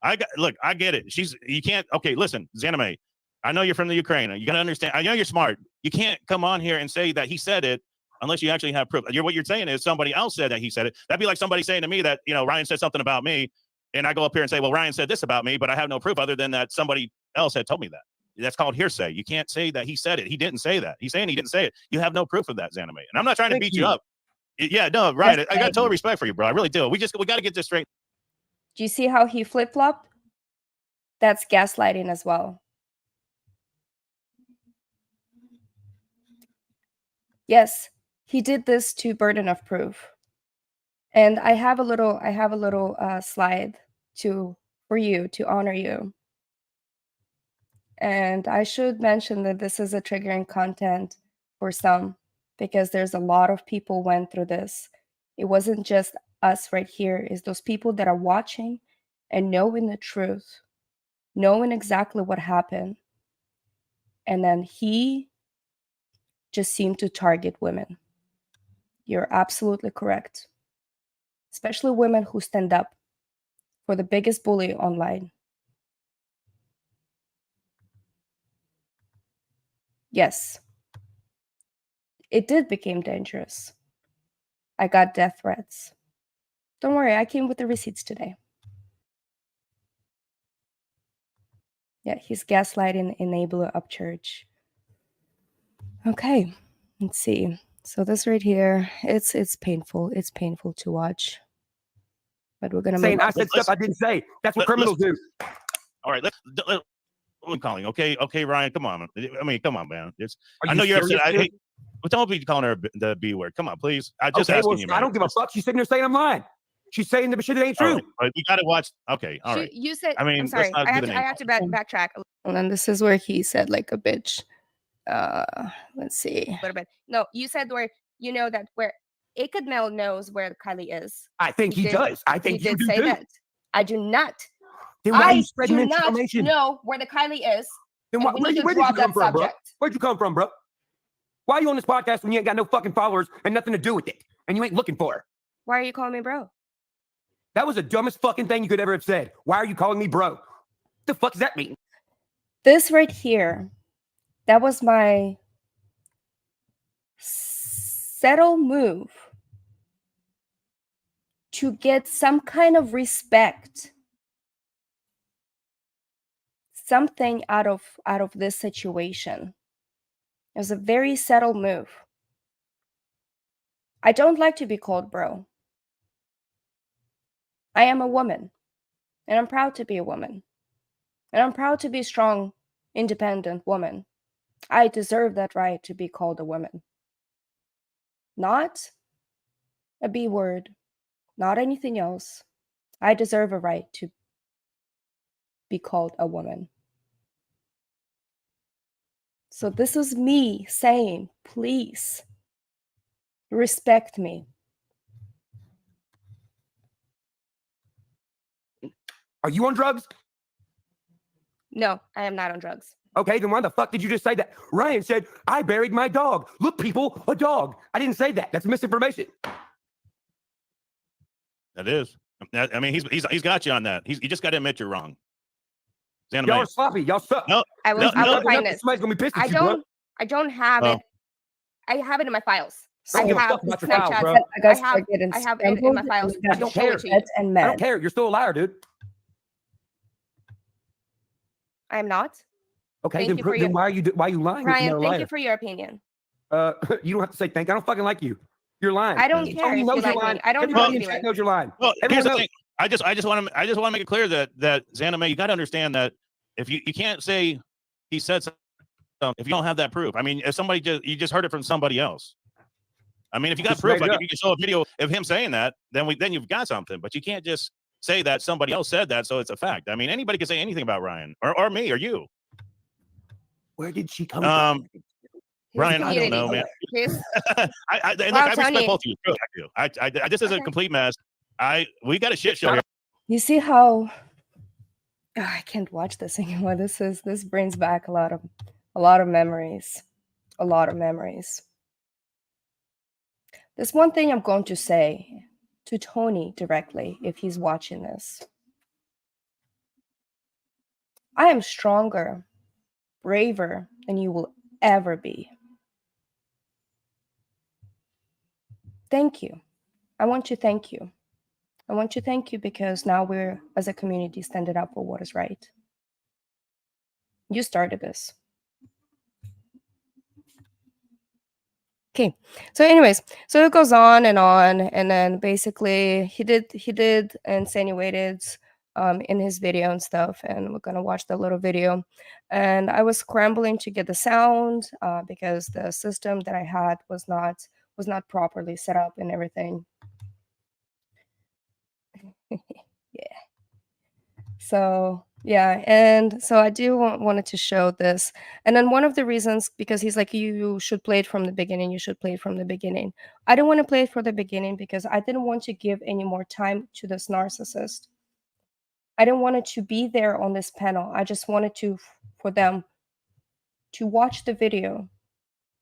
I get it. You can't. Okay, listen, Xanamayx. I know you're from the Ukraine. You got to understand. I know you're smart. You can't come on here and say that he said it unless you actually have proof. What you're saying is somebody else said that he said it. That'd be like somebody saying to me that, Ryan said something about me, and I go up here and say, well, Ryan said this about me, but I have no proof other than that somebody else had told me that. That's called hearsay. You can't say that he said it. He didn't say that. He's saying he didn't say it. You have no proof of that, Xanamayx. And I'm not trying to beat you up. Yeah, no, Ryan, I got total respect for you, bro. I really do. We got to get this straight. Do you see how he flip-flopped? That's gaslighting as well. Yes, he did this to burden of proof. And I have a little slide for you to honor you. And I should mention that this is a triggering content for some, because there's a lot of people went through this. It wasn't just us right here. It's those people that are watching and knowing the truth, knowing exactly what happened. And then he just seemed to target women. You're absolutely correct. Especially women who stand up for the biggest bully online. Yes, it did become dangerous. I got death threats. Don't worry, I came with the receipts today. Yeah, he's gaslighting enabler up church. Okay, let's see. So this right here, it's painful. It's painful to watch. But we're gonna saying move I said stuff I didn't say. That's what criminals do. All right, let's we're calling. Okay, Ryan, come on. I mean, come on, man. I know you you're upset. serious, dude? But don't be calling her the B word. Come on, please. I'm just Okay, asking well, you, man. I don't give a fuck. She's sitting there saying I'm lying. She's saying the shit that ain't All true. right, but you got to watch. Okay, all right. You said. I mean, I'm sorry. let's not do the name I have to backtrack. And then this is where he said like a bitch. Let's see. A little bit. No, you said where you know that where Mel knows where Kiely is. I think he does. I think you you did do say too. that. I do not. Then why are you I spreading do not misinformation? know where the Kiely is. Then and we where need to did you drop come that from, bro? subject. Where'd you come from, bro? Why are you on this podcast when you ain't got no fucking followers and nothing to do with it, and you ain't looking for her? Why are you calling me bro? That was the dumbest fucking thing you could ever have said. Why are you calling me bro? What the fuck does that mean? This right here, that was my subtle move to get some kind of respect, something out of this situation. It was a very subtle move. I don't like to be called bro. I am a woman, and I'm proud to be a woman. And I'm proud to be a strong, independent woman. I deserve that right to be called a woman. Not a B word, not anything else. I deserve a right to be called a woman. So this was me saying, please respect me. Are you on drugs? No, I am not on drugs. Okay, then why the fuck did you just say that? Ryan said, I buried my dog. Look, people, a dog. I didn't say that. That's misinformation. That is. I mean, he's got you on that. You just got to admit you're wrong. Y'all are sloppy. Y'all suck. No, I will find it. Somebody's gonna be pissed at you, bro. I don't have it. I have it in my files. I don't give a have fuck about your Snapchat. files, bro. I have it in my files. I don't care. I don't care. You're still a liar, dude. I am not. Okay, Thank you for then why are you lying? Ryan, thank you for your opinion. You don't have to say thank you. I don't fucking like you. You're lying. I don't care if you knows like you're lying. me. I don't Everybody care in if you chat like knows you're lying. Well, Everyone here's the knows. thing. I just want to make it clear that Xanamayx, you got to understand that if you can't say he said something if you don't have that proof. I mean, if you just heard it from somebody else. I mean, if you got proof, like if you can show a video of him saying that, then you've got something. But you can't just say that somebody else said that, so it's a fact. I mean, anybody can say anything about Ryan or me or you. Where did she come from? Ryan, I don't know, man. I respect both of you. I do. This is a complete mess. We got a shit show here. You see how I can't watch this anymore. This brings back a lot of memories. A lot of memories. There's one thing I'm going to say to Tony directly if he's watching this. I am stronger, braver than you will ever be. Thank you. I want to thank you. I want to thank you because now we're, as a community, standing up for what is right. You started this. Okay, so anyways, so it goes on, and then basically he did insinuated in his video and stuff, and we're gonna watch the little video. And I was scrambling to get the sound because the system that I had was not properly set up and everything. Yeah. So yeah, and so I do wanted to show this. And then one of the reasons, because he's like, you should play it from the beginning, you should play it from the beginning. I don't want to play it from the beginning because I didn't want to give any more time to this narcissist. I didn't want it to be there on this panel. I just wanted for them to watch the video,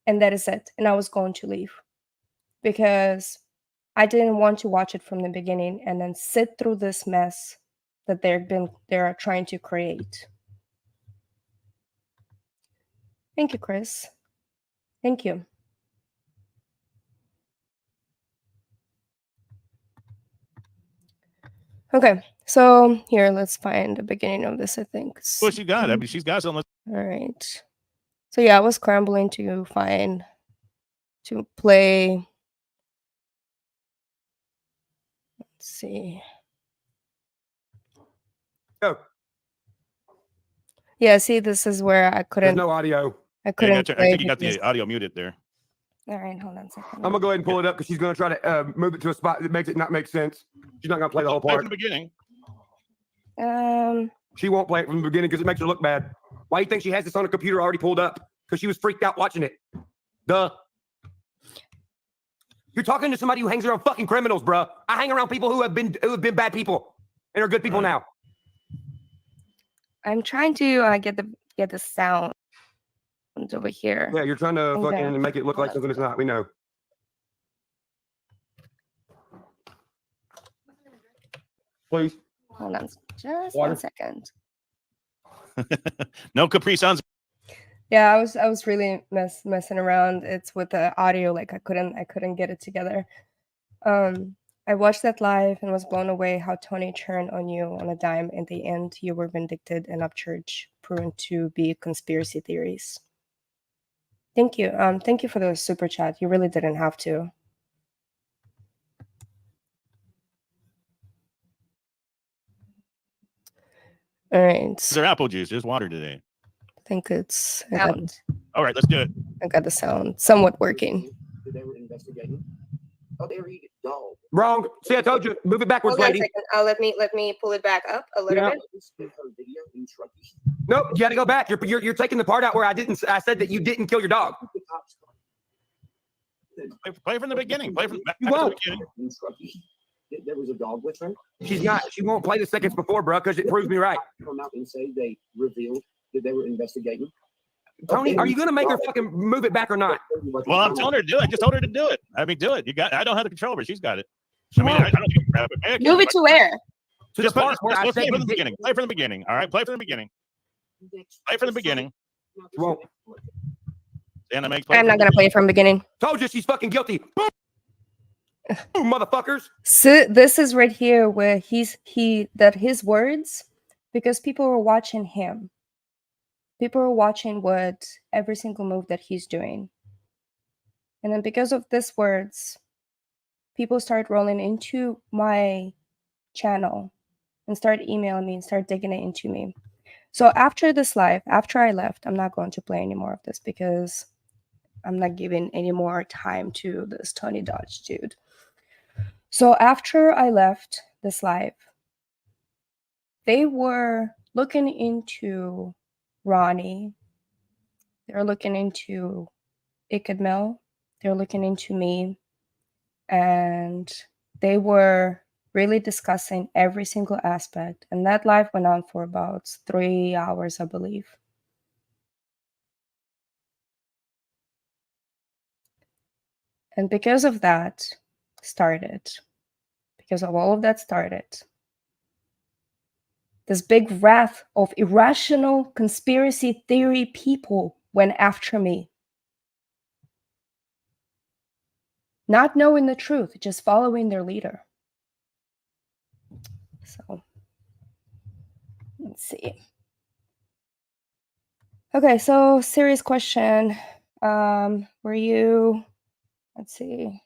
and that is it. And I was going to leave because I didn't want to watch it from the beginning and then sit through this mess that they're trying to create. Thank you, Chris. Thank you. Okay, so here, let's find the beginning of this, I think. Well, she got it. I mean, she's got something. All right. So yeah, I was scrambling to play. Let's see. Go. Yeah, see, this is where I couldn't. There's no audio. I couldn't. I think you got the audio muted there. All right, hold on a second. I'm gonna go ahead and pull it up because she's gonna try to move it to a spot that makes it not make sense. She's not gonna play the whole part from the beginning. She won't play it from the beginning because it makes her look bad. Why do you think she has this on her computer already pulled up? Because she was freaked out watching it. Duh. You're talking to somebody who hangs around fucking criminals, bruh. I hang around people who have been bad people and are good people now. I'm trying to get the sound over here. Yeah, you're trying to Okay. fucking make it look like something it's not. We know. Please. Hold on, just Water. 1 second. No Capri Suns. Yeah, I was really messing around. It's with the audio, like I couldn't get it together. I watched that live and was blown away how Tony turned on you on a dime. In the end, you were vindicated and upchurch, proven to be conspiracy theories. Thank you. Thank you for the super chat. You really didn't have to. All right. Is there apple juice? There's water today. I think it's. All right, let's do it. I got the sound somewhat working. They were investigating. Oh, they were eating dog. Wrong. See, I told you. Move it backwards, Hold on a lady. second. Let me pull it back up a little bit. Nope, you got to go back. You're taking the part out where I said that you didn't kill your dog. Play from the beginning. Play from back You to the won't. beginning. There was a dog with her. She's not. She won't play the seconds before, bro, because it proves me right. Come out and say they revealed that they were investigating. Tony, are you going to make her fucking move it back or not? Well, I'm telling her to do it. I just told her to do it. I mean, do it. I don't have the control over. She's got it. I mean, I don't need to grab it. Move it to where? Just play from the beginning. Play from the beginning. All right, play from the beginning. Play from the beginning. Won't. Xanamayx. I'm not gonna play it from the beginning. Told you she's fucking guilty. Boom, motherfuckers. So this is right here where his words, because people were watching him. People were watching what every single move that he's doing. And then because of these words, people start rolling into my channel and start emailing me and start digging it into me. So after this live, after I left, I'm not going to play any more of this because I'm not giving any more time to this Tony Dodge dude. So after I left this live, they were looking into Ronnie. They're looking into Ikadmel. They're looking into me. And they were really discussing every single aspect. And that live went on for about 3 hours, I believe. And because of that because of all of that started, this big wrath of irrational conspiracy theory people went after me. Not knowing the truth, just following their leader. So, let's see. Okay, so serious question. Were you, let's see.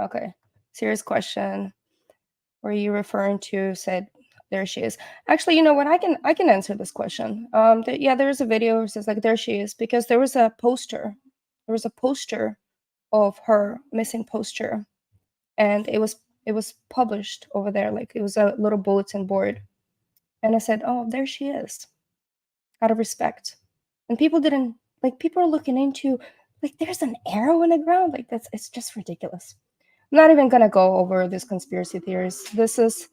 Okay, serious question. Were you referring to said, there she is. Actually, you know what? I can answer this question. Yeah, there's a video that says like, there she is, because there was a poster. There was a poster of her missing poster, and it was published over there. Like it was a little bulletin board, and I said, oh, there she is, out of respect. And people didn't like. People are looking into like there's an arrow in the ground. Like it's just ridiculous. I'm not even gonna go over this conspiracy theories. This is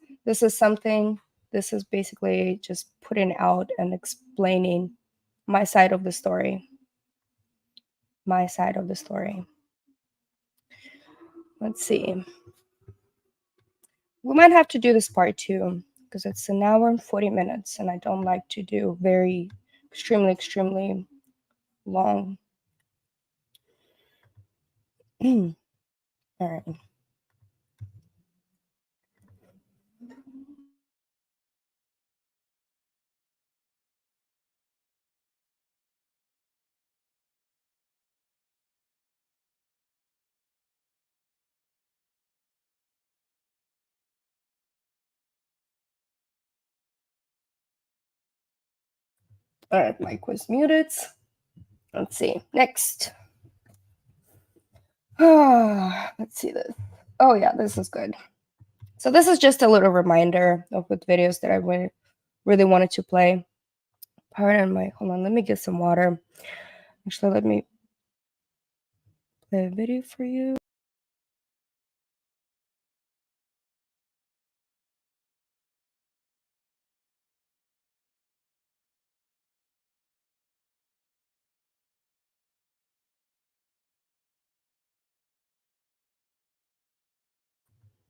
something. This is basically just putting out and explaining my side of the story. My side of the story. Let's see. We might have to do this part 2 because it's an hour and 40 minutes, and I don't like to do very extremely long. All right. All right, mic was muted. Let's see. Next. Let's see this. Oh yeah, this is good. So this is just a little reminder of what videos that I really wanted to play. Pardon my, hold on, let me get some water. Actually, let me play a video for you.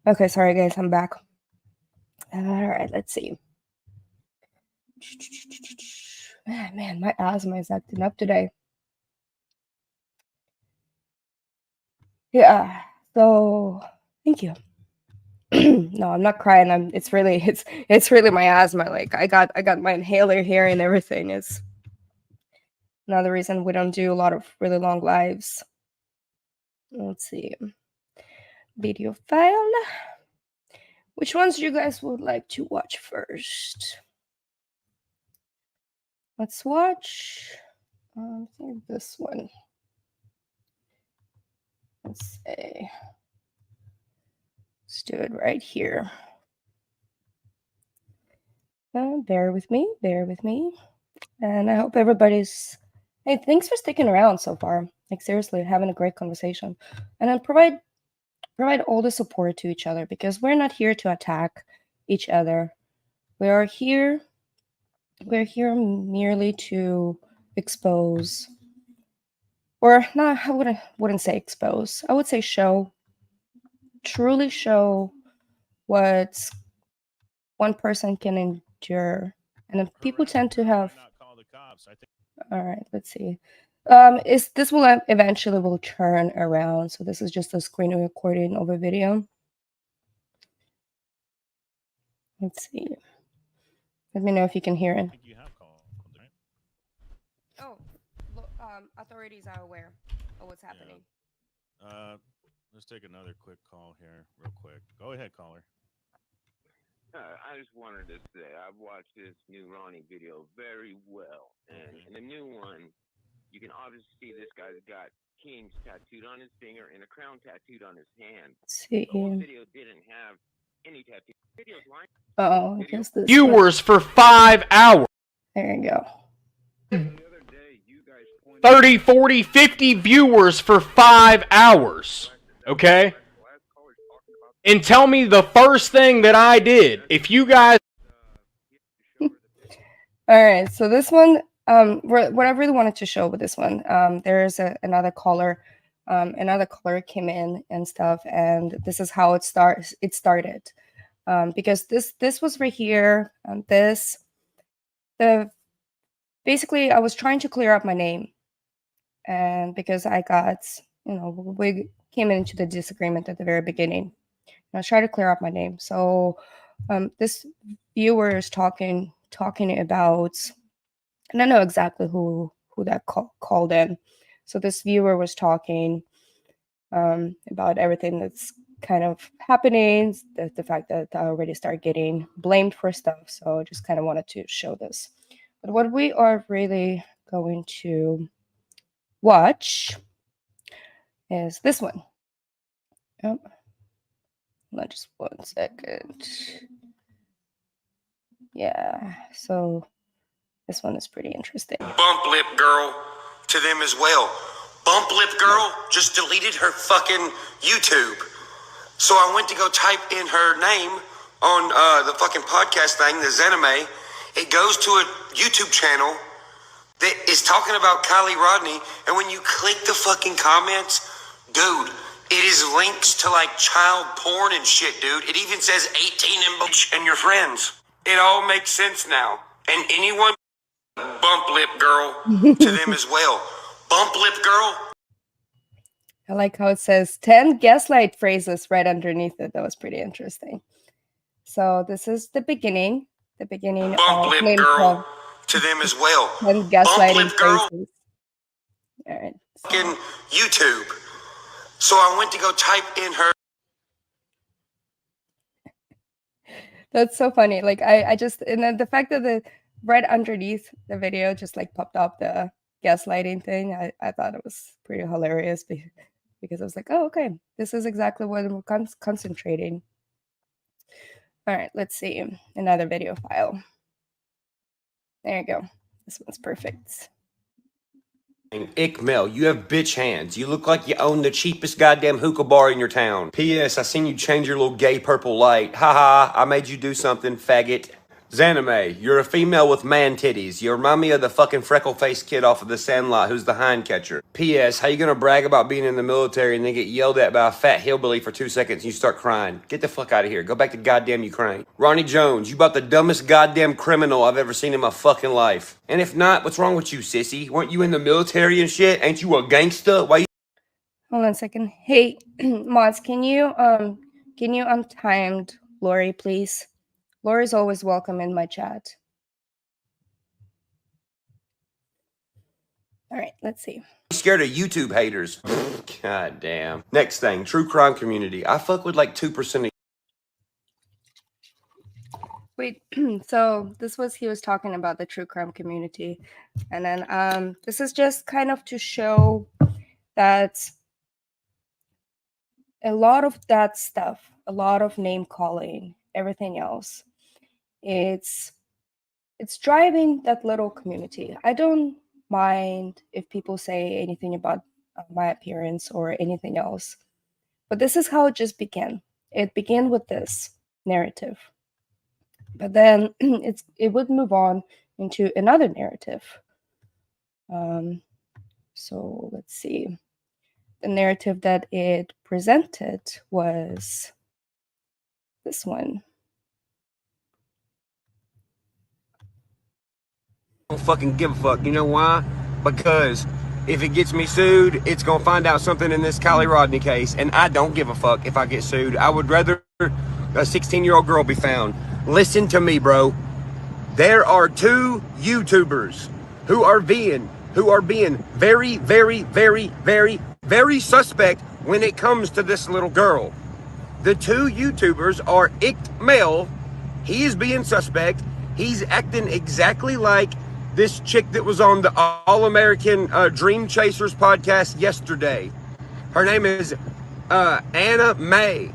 Okay, sorry guys, I'm back. All right, let's see. Man, my asthma is acting up today. Yeah, so thank you. No, I'm not crying. It's really my asthma. Like I got my inhaler here and everything. Is another reason we don't do a lot of really long lives. Let's see. Video file. Which ones you guys would like to watch first? Let's watch I think this one. Let's see. Let's do it right here. Bear with me. And I hope everybody's, hey, thanks for sticking around so far. Like seriously, having a great conversation. And then provide all the support to each other, because we're not here to attack each other. We're here merely to expose, or no, I wouldn't say expose. I would say truly show what one person can endure. And then people tend to have, all right, let's see. This will eventually will turn around. So this is just a screen recording of a video. Let's see. Let me know if you can hear it. Oh, authorities are aware of what's happening. Yeah. Let's take another quick call here, real quick. Go ahead, caller. I just wanted to say I've watched this new Ronnie video very well, and in the new one, you can obviously see this guy's got kings tattooed on his finger and a crown tattooed on his hand. See. The old video didn't have any tattoo. Video's line. Oh, I guess this viewers for 5 hours. There you go. 30, 40, 50 viewers for 5 hours. Okay? And tell me the first thing that I did. If you guys... All right, so this one, what I really wanted to show with this one, there's another caller. Another caller came in and stuff, and this is how it started. Because this was right here, basically I was trying to clear up my name, and because I got, we came into the disagreement at the very beginning. I was trying to clear up my name. So this viewer is talking about, and I know exactly who that called in. So this viewer was talking about everything that's kind of happening, the fact that I already started getting blamed for stuff. So I just kind of wanted to show this. But what we are really going to watch is this one. Oh, just 1 second. Yeah, so this one is pretty interesting. Bump lip girl to them as well. Bump lip girl just deleted her fucking YouTube. So I went to go type in her name on the fucking podcast thing, the Xanamayx. It goes to a YouTube channel that is talking about Kiely Rodni, and when you click the fucking comments, dude, it is links to like child porn and shit, dude. It even says 18 and your friends. It all makes sense now. And anyone bump lip girl to them as well. Bump lip girl. I like how it says 10 gaslight phrases right underneath it. That was pretty interesting. So this is the beginning. The beginning bump of lip girl to them as well. 10 gaslighting bump lip girl. phrases. All right. Fucking YouTube. So I went to go type in her. That's so funny. Like I just, and then the fact that right underneath the video just like popped up the gaslighting thing. I thought it was pretty hilarious because I was like, oh, okay, this is exactly what we're concentrating. All right, let's see another video file. There you go. This one's perfect. Ick Mel, you have bitch hands. You look like you own the cheapest goddamn hookah bar in your town. P.S. I seen you change your little gay purple light. Haha, I made you do something, faggot. Xanamayx, you're a female with man titties. You remind me of the fucking freckle-faced kid off of The Sandlot who's the hind catcher. P.S. How you gonna brag about being in the military and then get yelled at by a fat hillbilly for 2 seconds and you start crying? Get the fuck out of here. Go back to goddamn Ukraine. Ronnie Jones, you about the dumbest goddamn criminal I've ever seen in my fucking life. And if not, what's wrong with you, sissy? Weren't you in the military and shit? Ain't you a gangsta? Why you... Hold on a second. Hey, mods, can you untimed Lori, please? Lori's always welcome in my chat. All right, let's see. scared of YouTube haters? God damn. Next thing, true crime community. I fuck with like 2% of... Wait, so he was talking about the true crime community. And then this is just kind of to show that a lot of that stuff, a lot of name calling, everything else, it's driving that little community. I don't mind if people say anything about my appearance or anything else, but this is how it just began. It began with this narrative, but then it would move on into another narrative. So let's see. The narrative that it presented was this one. I don't fucking give a fuck. You know why? Because if it gets me sued, it's gonna find out something in this Kiely Rodni case, and I don't give a fuck if I get sued. I would rather a 16-year-old girl be found. Listen to me, bro. There are 2 YouTubers who are being very, very, very, very, very suspect when it comes to this little girl. The 2 YouTubers are Icked Mel. He is being suspect. He's acting exactly like this chick that was on the All-American Dream Chasers podcast yesterday. Her name is Xanamayx.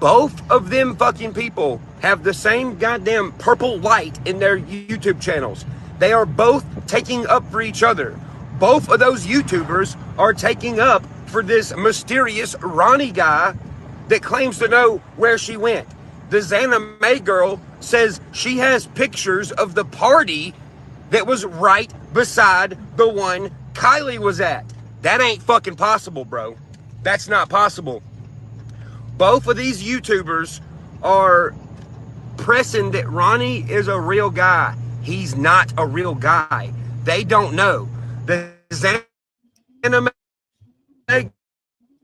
Both of them fucking people have the same goddamn purple light in their YouTube channels. They are both taking up for each other. Both of those YouTubers are taking up for this mysterious Ronnie guy that claims to know where she went. The Xanamayx girl says she has pictures of the party that was right beside the one Kiely was at. That ain't fucking possible, bro. That's not possible. Both of these YouTubers are pressing that Ronnie is a real guy. He's not a real guy. They don't know. The Xanamayx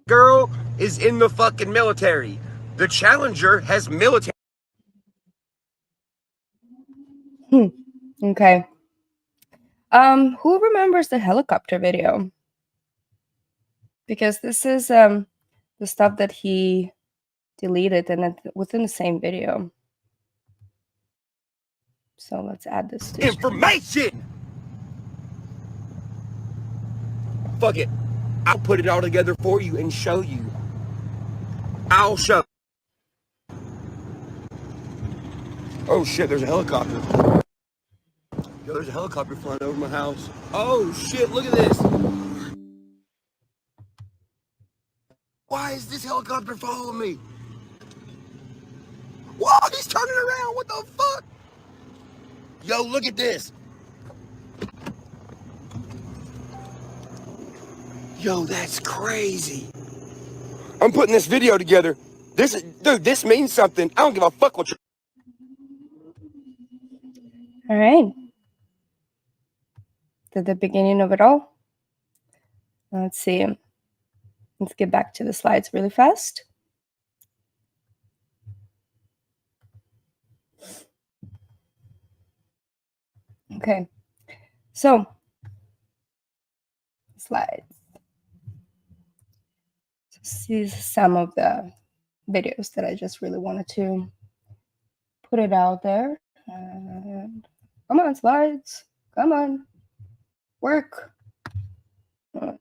girl is in the fucking military. The Challenger has military. Okay. Who remembers the helicopter video? Because this is the stuff that he deleted and within the same video. So let's add this to information. Fuck it. I'll put it all together for you and show you. I'll show. Oh shit, there's a helicopter. Yo, there's a helicopter flying over my house. Oh shit, look at this. Why is this helicopter following me? Whoa, he's turning around. What the fuck? Yo, look at this. Yo, that's crazy. I'm putting this video together. This means something. I don't give a fuck what you're... All right. To the beginning of it all. Let's see. Let's get back to the slides really fast. Okay. So, slides. These are some of the videos that I just really wanted to put it out there. And, Come on, slides. Come on. Work.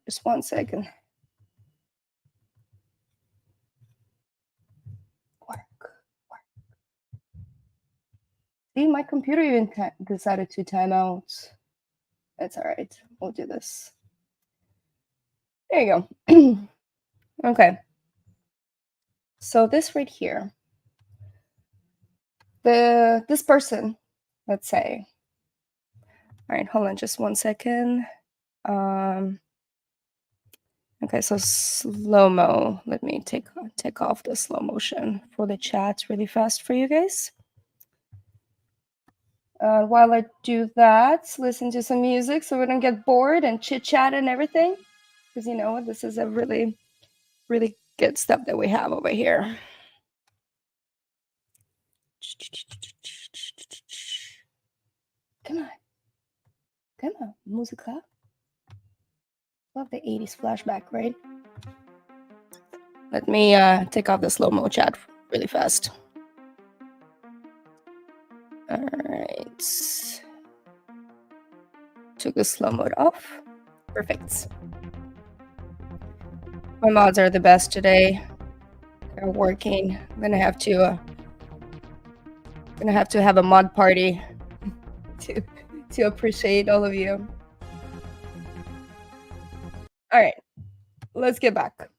Just 1 second. Work. See, my computer even decided to time out. That's all right. We'll do this. There you go. Okay. So this right here, this person, let's say. All right, hold on just 1 second. Okay, so slow-mo. Let me take off the slow motion for the chat really fast for you guys. While I do that, listen to some music so we don't get bored and chit-chat and everything. Because you know what, this is a really, really good stuff that we have over here. Come on. Come on, musica. Love the 80s flashback, right? Let me take off the slow-mo chat really fast. All right. Took the slow mode off. Perfect. My mods are the best today. They're working. I'm gonna have to have a mod party to appreciate all of you. All right, let's get back.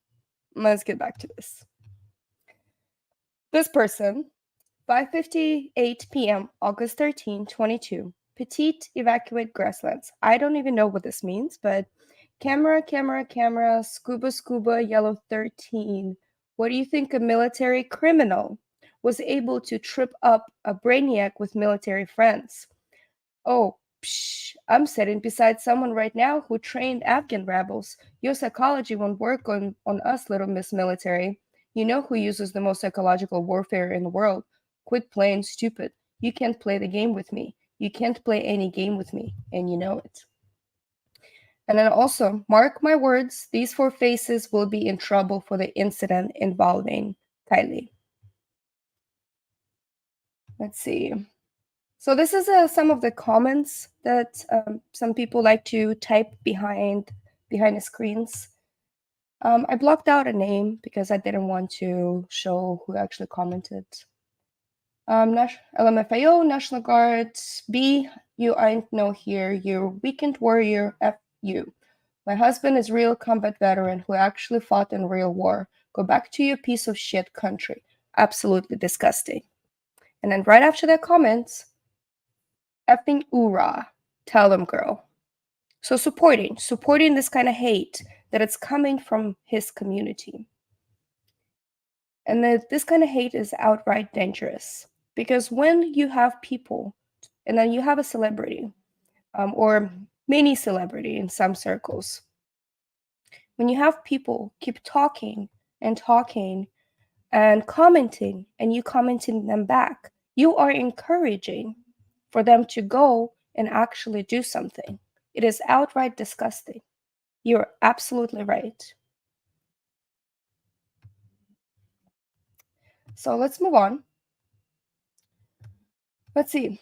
Let's get back to this. This person, 5:58 p.m., August 13, 22. Petite evacuate grasslands. I don't even know what this means, but camera, scuba, yellow 13. What do you think a military criminal was able to trip up a brainiac with military friends? Oh, psh, I'm sitting beside someone right now who trained Afghan rebels. Your psychology won't work on us, little Miss Military. You know who uses the most psychological warfare in the world. Quit playing stupid. You can't play the game with me. You can't play any game with me, and you know it. And then also, mark my words, these 4 faces will be in trouble for the incident involving Kiely. Let's see. So this is some of the comments that some people like to type behind the screens. I blocked out a name because I didn't want to show who actually commented. LMFAO, National Guard, B, you ain't no here, you weekend warrior, F you. My husband is real combat veteran who actually fought in real war. Go back to your piece of shit country. Absolutely disgusting. And then right after that comment, effing oorah, tell them girl. So supporting this kind of hate that it's coming from his community. And that this kind of hate is outright dangerous. Because when you have people, and then you have a celebrity, or mini celebrity in some circles, when you have people keep talking and commenting, and you commenting them back, you are encouraging for them to go and actually do something. It is outright disgusting. You're absolutely right. So let's move on. Let's see.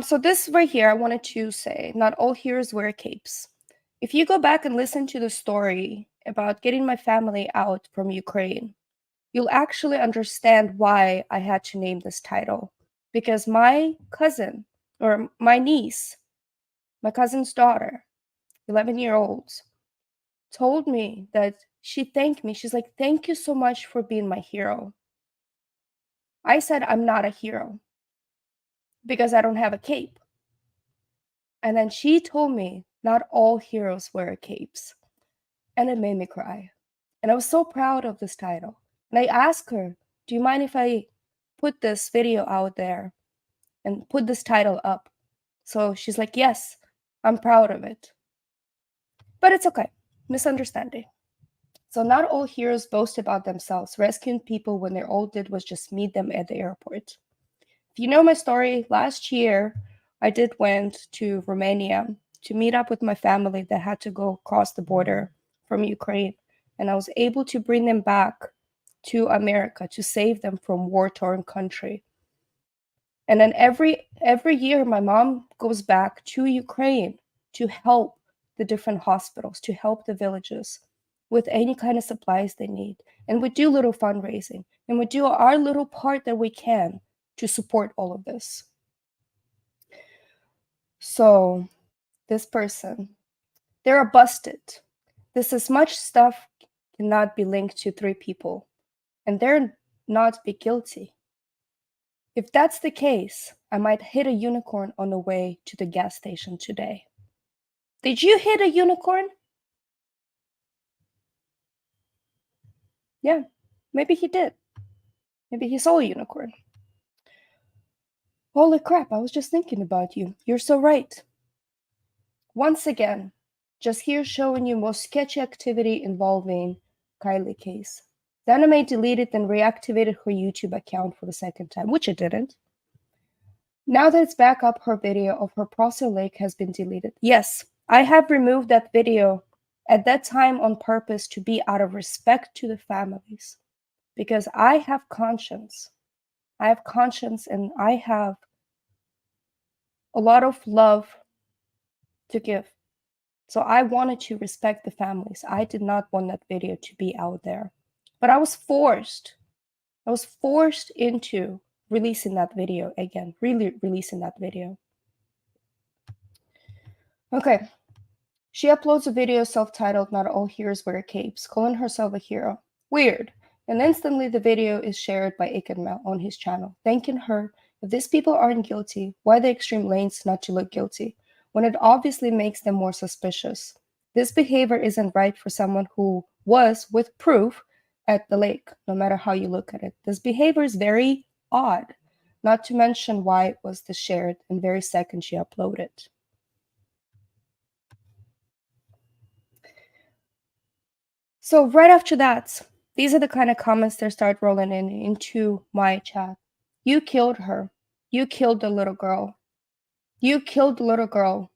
So this right here, I wanted to say, not all heroes wear capes. If you go back and listen to the story about getting my family out from Ukraine, you'll actually understand why I had to name this title. Because my cousin, or my niece, my cousin's daughter, 11-year-old, told me that she thanked me. She's like, thank you so much for being my hero. I said, I'm not a hero because I don't have a cape. And then she told me, not all heroes wear capes. And it made me cry. And I was so proud of this title. And I asked her, do you mind if I put this video out there and put this title up? So she's like, yes, I'm proud of it. But it's okay. Misunderstanding. So not all heroes boast about themselves. Rescuing people when they all did was just meet them at the airport. If you know my story, last year I went to Romania to meet up with my family that had to go across the border from Ukraine. And I was able to bring them back to America to save them from war-torn country. And then every year, my mom goes back to Ukraine to help the different hospitals, to help the villages with any kind of supplies they need. And we do little fundraising, and we do our little part that we can to support all of this. So this person, they're busted. This as much stuff cannot be linked to 3 people, and they're not be guilty. If that's the case, I might hit a unicorn on the way to the gas station today. Did you hit a unicorn? Yeah, maybe he did. Maybe he saw a unicorn. Holy crap, I was just thinking about you. You're so right. Once again, just here showing you most sketchy activity involving Kiely case. Xanamayx deleted and reactivated her YouTube account for the 2nd time, which it didn't. Now that it's back up, her video of her Prosser Lake has been deleted. Yes, I have removed that video at that time on purpose to be out of respect to the families. Because I have conscience. I have conscience and I have a lot of love to give. So I wanted to respect the families. I did not want that video to be out there. But I was forced. I was forced into releasing that video again. Really releasing that video. Okay. She uploads a video self-titled Not All Heroes Wear Capes, calling herself a hero. Weird. And instantly the video is shared by Ikadmel on his channel, thanking her. If these people aren't guilty, why the extreme lengths not to look guilty, when it obviously makes them more suspicious? This behavior isn't right for someone who was, with proof, at the lake, no matter how you look at it. This behavior is very odd, not to mention why it was the shared and very second she uploaded. So right after that, these are the kind of comments that start rolling into my chat. You killed her. You killed the little girl. You killed the little girl.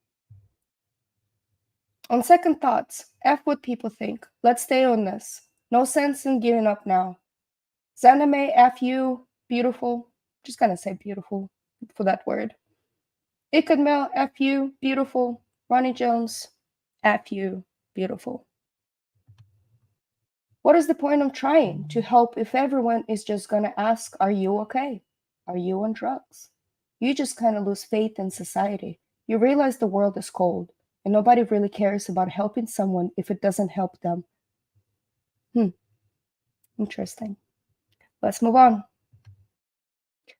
On second thoughts, F what people think. Let's stay on this. No sense in giving up now. Xanamayx, F you, beautiful. Just gonna say beautiful for that word. Ikadmel, F you, beautiful. Ronnie Jones, F you, beautiful. What is the point of trying to help if everyone is just gonna ask, are you okay? Are you on drugs? You just kind of lose faith in society. You realize the world is cold and nobody really cares about helping someone if it doesn't help them. Interesting. Let's move on.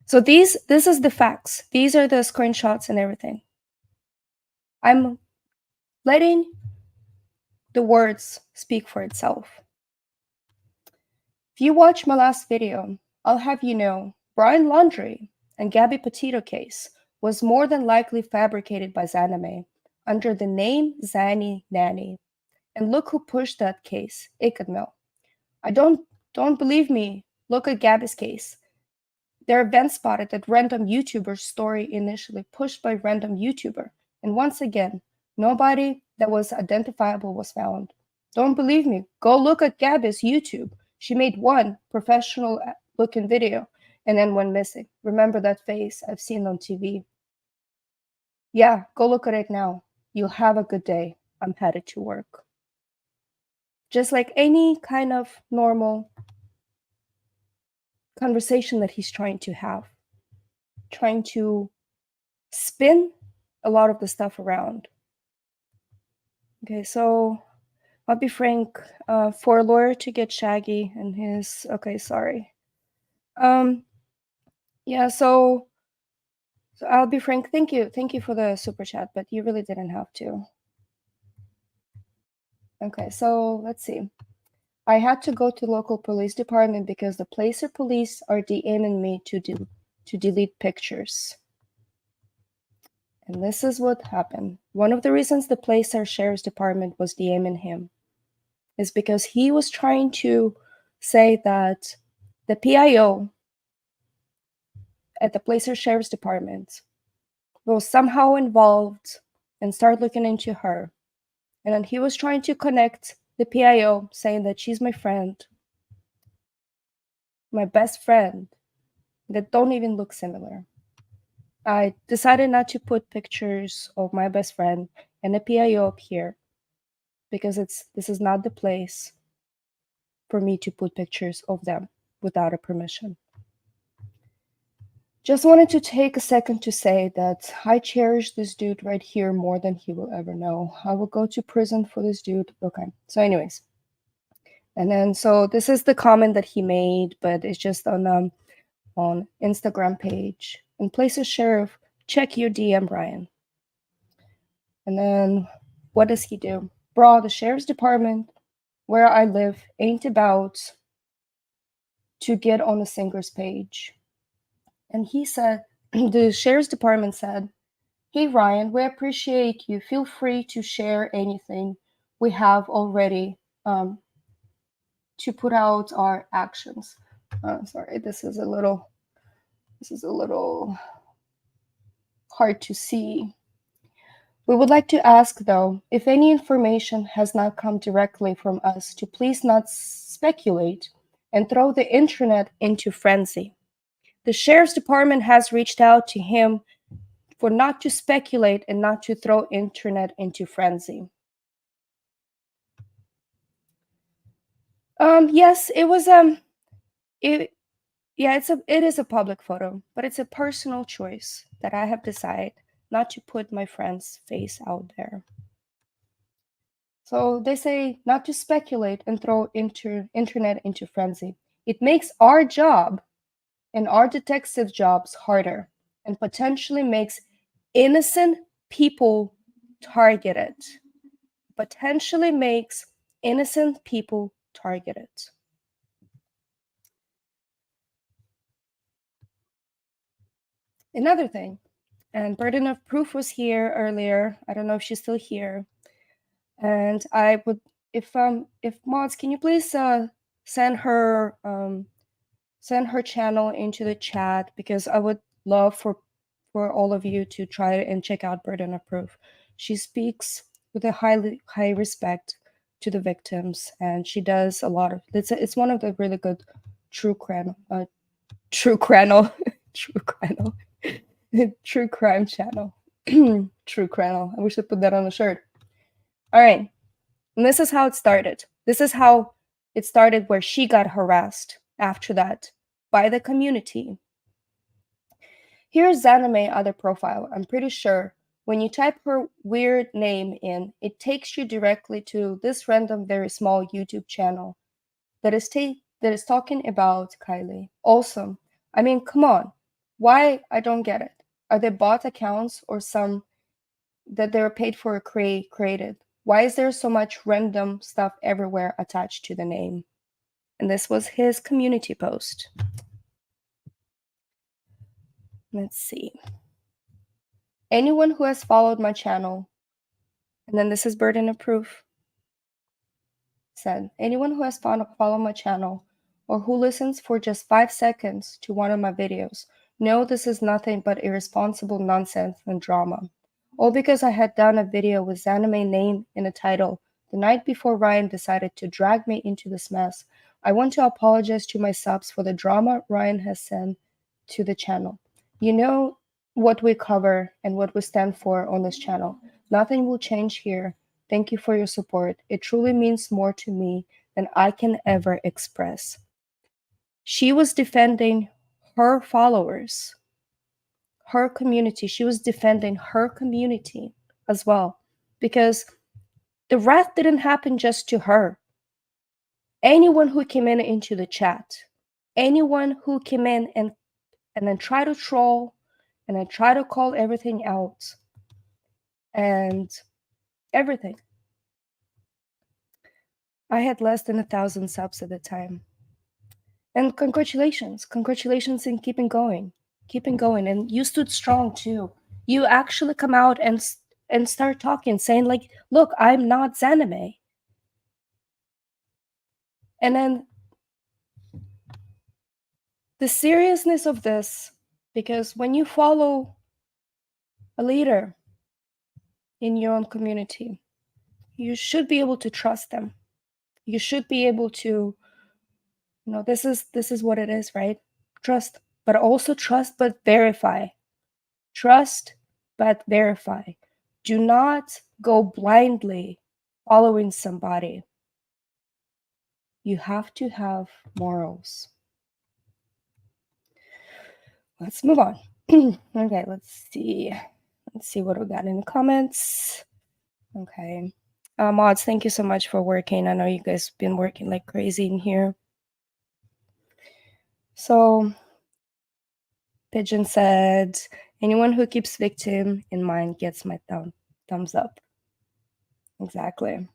So this is the facts. These are the screenshots and everything. I'm letting the words speak for itself. If you watch my last video, I'll have you know Brian Laundrie and Gabby Petito case was more than likely fabricated by Xanamayx under the name Zanny Nanny. And look who pushed that case, Ikadmel. Don't believe me. Look at Gabby's case. Their event spotted that random YouTuber's story initially pushed by random YouTuber. And once again, nobody that was identifiable was found. Don't believe me? Go look at Gabby's YouTube. She made one professional looking video and then went missing. Remember that face I've seen on TV? Yeah, go look at it now. You'll have a good day. I'm headed to work. Just like any kind of normal conversation that he's trying to have. Trying to spin a lot of the stuff around. Okay, so I'll be frank, for a lawyer to get Shaggy and his, okay, sorry. Yeah, so I'll be frank, thank you for the super chat, but you really didn't have to. Okay, so let's see. I had to go to local police department because the Placer police are DMing me to delete pictures. And this is what happened. One of the reasons the Placer Sheriff's Department was DMing him is because he was trying to say that the PIO at the Placer Sheriff's Department was somehow involved and start looking into her. And then he was trying to connect the PIO, saying that she's my friend, my best friend, that don't even look similar. I decided not to put pictures of my best friend and a PIO up here because this is not the place for me to put pictures of them without a permission. Just wanted to take a second to say that I cherish this dude right here more than he will ever know. I will go to prison for this dude. Okay. So anyways. And then so this is the comment that he made, but it's just on Instagram page. And places sheriff, check your DM, Brian. And then what does he do? Bro, the sheriff's department where I live ain't about to get on the singer's page. And he said, the sheriff's department said, hey, Ryan, we appreciate you. Feel free to share anything we have already to put out our actions. Sorry, this is a little hard to see. We would like to ask, though, if any information has not come directly from us, to please not speculate and throw the internet into frenzy. The sheriff's department has reached out to him for not to speculate and not to throw internet into frenzy. Yes, it was it is a public photo, but it's a personal choice that I have decided not to put my friend's face out there. So they say not to speculate and throw internet into frenzy. It makes our job and our detective jobs harder and potentially makes innocent people targeted. Potentially makes innocent people targeted. Another thing, and burden of proof was here earlier. I don't know if she's still here. And I would, if mods, can you please send her channel into the chat, because I would love for all of you to try and check out burden of proof. She speaks with a high respect to the victims, and she does a lot of it's one of the really good true crime true crime channel. True crime. I wish I put that on a shirt. All right. And this is how it started. This is how it started, where she got harassed after that by the community. Here's Xanamayx other profile. I'm pretty sure when you type her weird name in, it takes you directly to this random, very small YouTube channel that is talking about Kiely. Awesome. I mean, come on. Why? I don't get it. Are they bot accounts or some that they're paid for created? Why is there so much random stuff everywhere attached to the name? And this was his community post. Let's see. Anyone who has followed my channel, and then this is burden of proof, said, anyone who has followed my channel or who listens for just 5 seconds to one of my videos, know this is nothing but irresponsible nonsense and drama. All because I had done a video with Xanamayx name in the title the night before Ryan decided to drag me into this mess. I want to apologize to my subs for the drama Ryan has sent to the channel. You know what we cover and what we stand for on this channel. Nothing will change here. Thank you for your support. It truly means more to me than I can ever express. She was defending her followers, her community. She was defending her community as well, because the wrath didn't happen just to her. Anyone who came into the chat, anyone who came in and then try to troll and then try to call everything out and everything. I had less than 1,000 subs at the time. And congratulations in keeping going. And you stood strong too. You actually come out and start talking, saying like, look, I'm not Xanamayx. And then the seriousness of this, because when you follow a leader in your own community, you should be able to trust them. You should be able to, this is what it is, right? Trust, but also trust, but verify. Trust, but verify. Do not go blindly following somebody. You have to have morals. Let's move on. Okay, let's see. Let's see what we got in the comments. Okay. Mods, thank you so much for working. I know you guys been working like crazy in here. So, Pigeon said, anyone who keeps victim in mind gets my thumbs up. Exactly.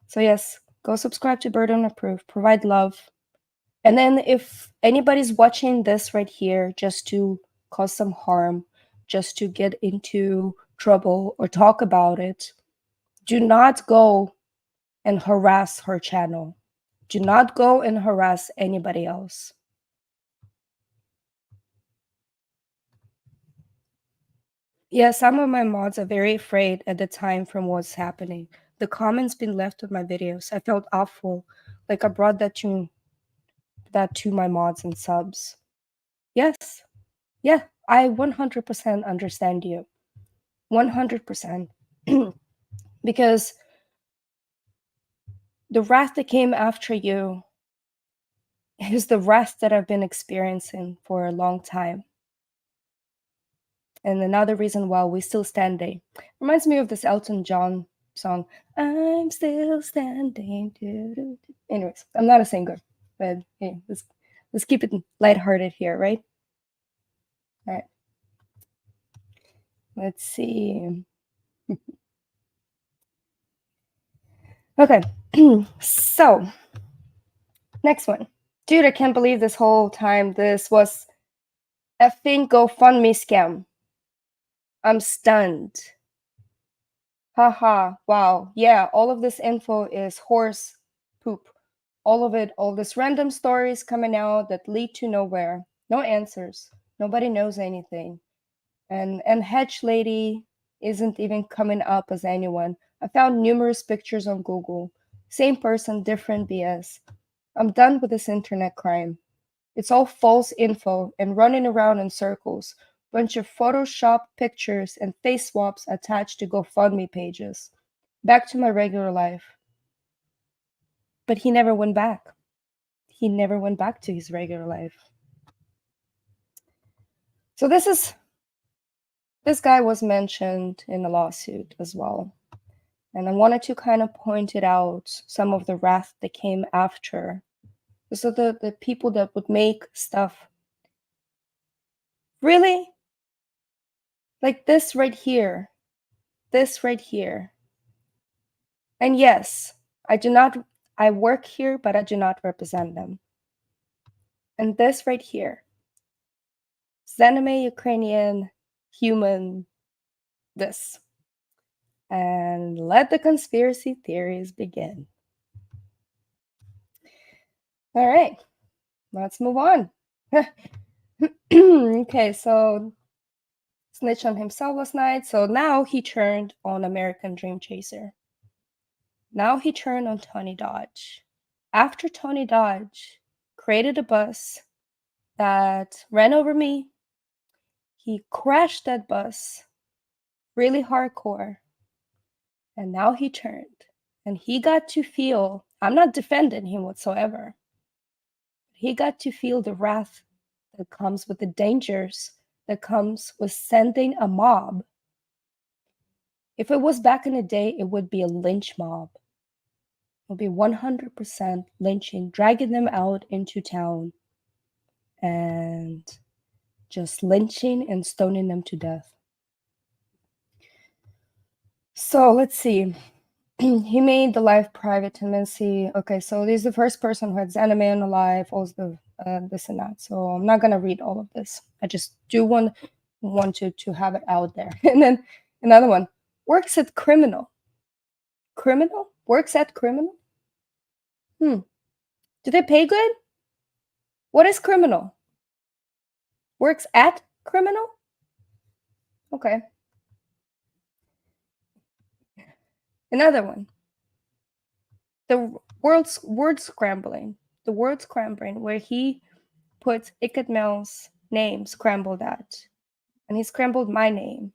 So yes, go subscribe to Burden of Proof, provide love. And then if anybody's watching this right here just to cause some harm, just to get into trouble or talk about it, do not go and harass her channel. Do not go and harass anybody else. Yeah, some of my mods are very afraid at the time from what's happening. The comments been left with my videos. I felt awful. Like I brought that to my mods and subs. Yes. Yeah, I 100% understand you. 100%. Because the wrath that came after you is the wrath that I've been experiencing for a long time. And another reason why we still standing. Reminds me of this Elton John song. I'm still standing. Anyways, I'm not a singer, but hey, let's keep it lighthearted here, right? All right. Let's see. Okay. So, next one. Dude, I can't believe this whole time this was a effing GoFundMe scam. I'm stunned. Haha, wow. Yeah, all of this info is horse poop. All of it, all this random stories coming out that lead to nowhere. No answers. Nobody knows anything. And Hedge Lady isn't even coming up as anyone. I found numerous pictures on Google. Same person, different BS. I'm done with this internet crime. It's all false info and running around in circles. Bunch of Photoshop pictures and face swaps attached to GoFundMe pages. Back to my regular life. But he never went back. He never went back to his regular life. So this guy was mentioned in a lawsuit as well. And I wanted to kind of point it out, some of the wrath that came after. So the people that would make stuff. Really? Like this right here. This right here. And yes, I work here, but I do not represent them. And this right here. Xanamayx, Ukrainian, human, this. And let the conspiracy theories begin. All right, let's move on. Okay, so snitched on himself last night. So now he turned on American Dream Chaser. Now he turned on Tony Dodge. After Tony Dodge created a bus that ran over me, he crashed that bus really hardcore. And now he turned. And he got to feel, I'm not defending him whatsoever. He got to feel the wrath that comes with the dangers that comes with sending a mob. If it was back in the day, it would be a lynch mob. It would be 100% lynching, dragging them out into town and just lynching and stoning them to death. So let's see. He made the live private tendency. Okay, so he's the first person who had Xanamayx on the live, also the this and that. So I'm not gonna read all of this. I just do want to have it out there. And then another one, works at criminal. Criminal? Works at criminal? Do they pay good? What is criminal? Works at criminal? Okay. Another one. The word scrambling. The word scrambling where he puts Icketmel's name scrambled at. And he scrambled my name.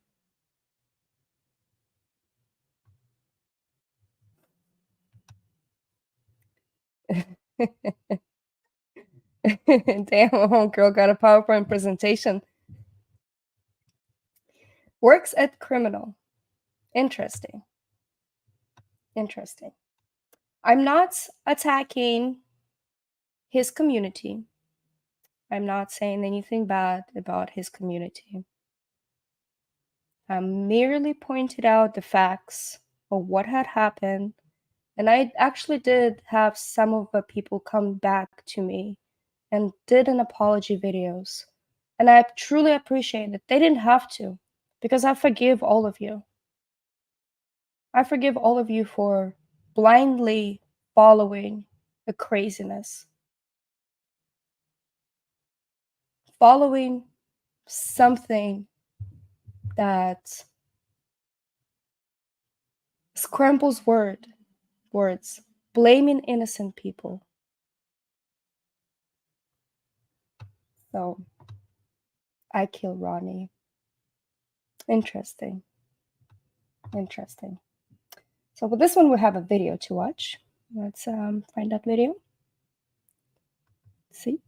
Damn, homegirl got a PowerPoint presentation. Works at criminal. Interesting. Interesting. I'm not attacking his community. I'm not saying anything bad about his community. I merely pointed out the facts of what had happened. And I actually did have some of the people come back to me and did an apology videos. And I truly appreciate that they didn't have to, because I forgive all of you. I forgive all of you for blindly following the craziness. Following something that scrambles words, blaming innocent people. So, I kill Ronnie. Interesting. Interesting. So with this one, we have a video to watch. Let's find that video. See?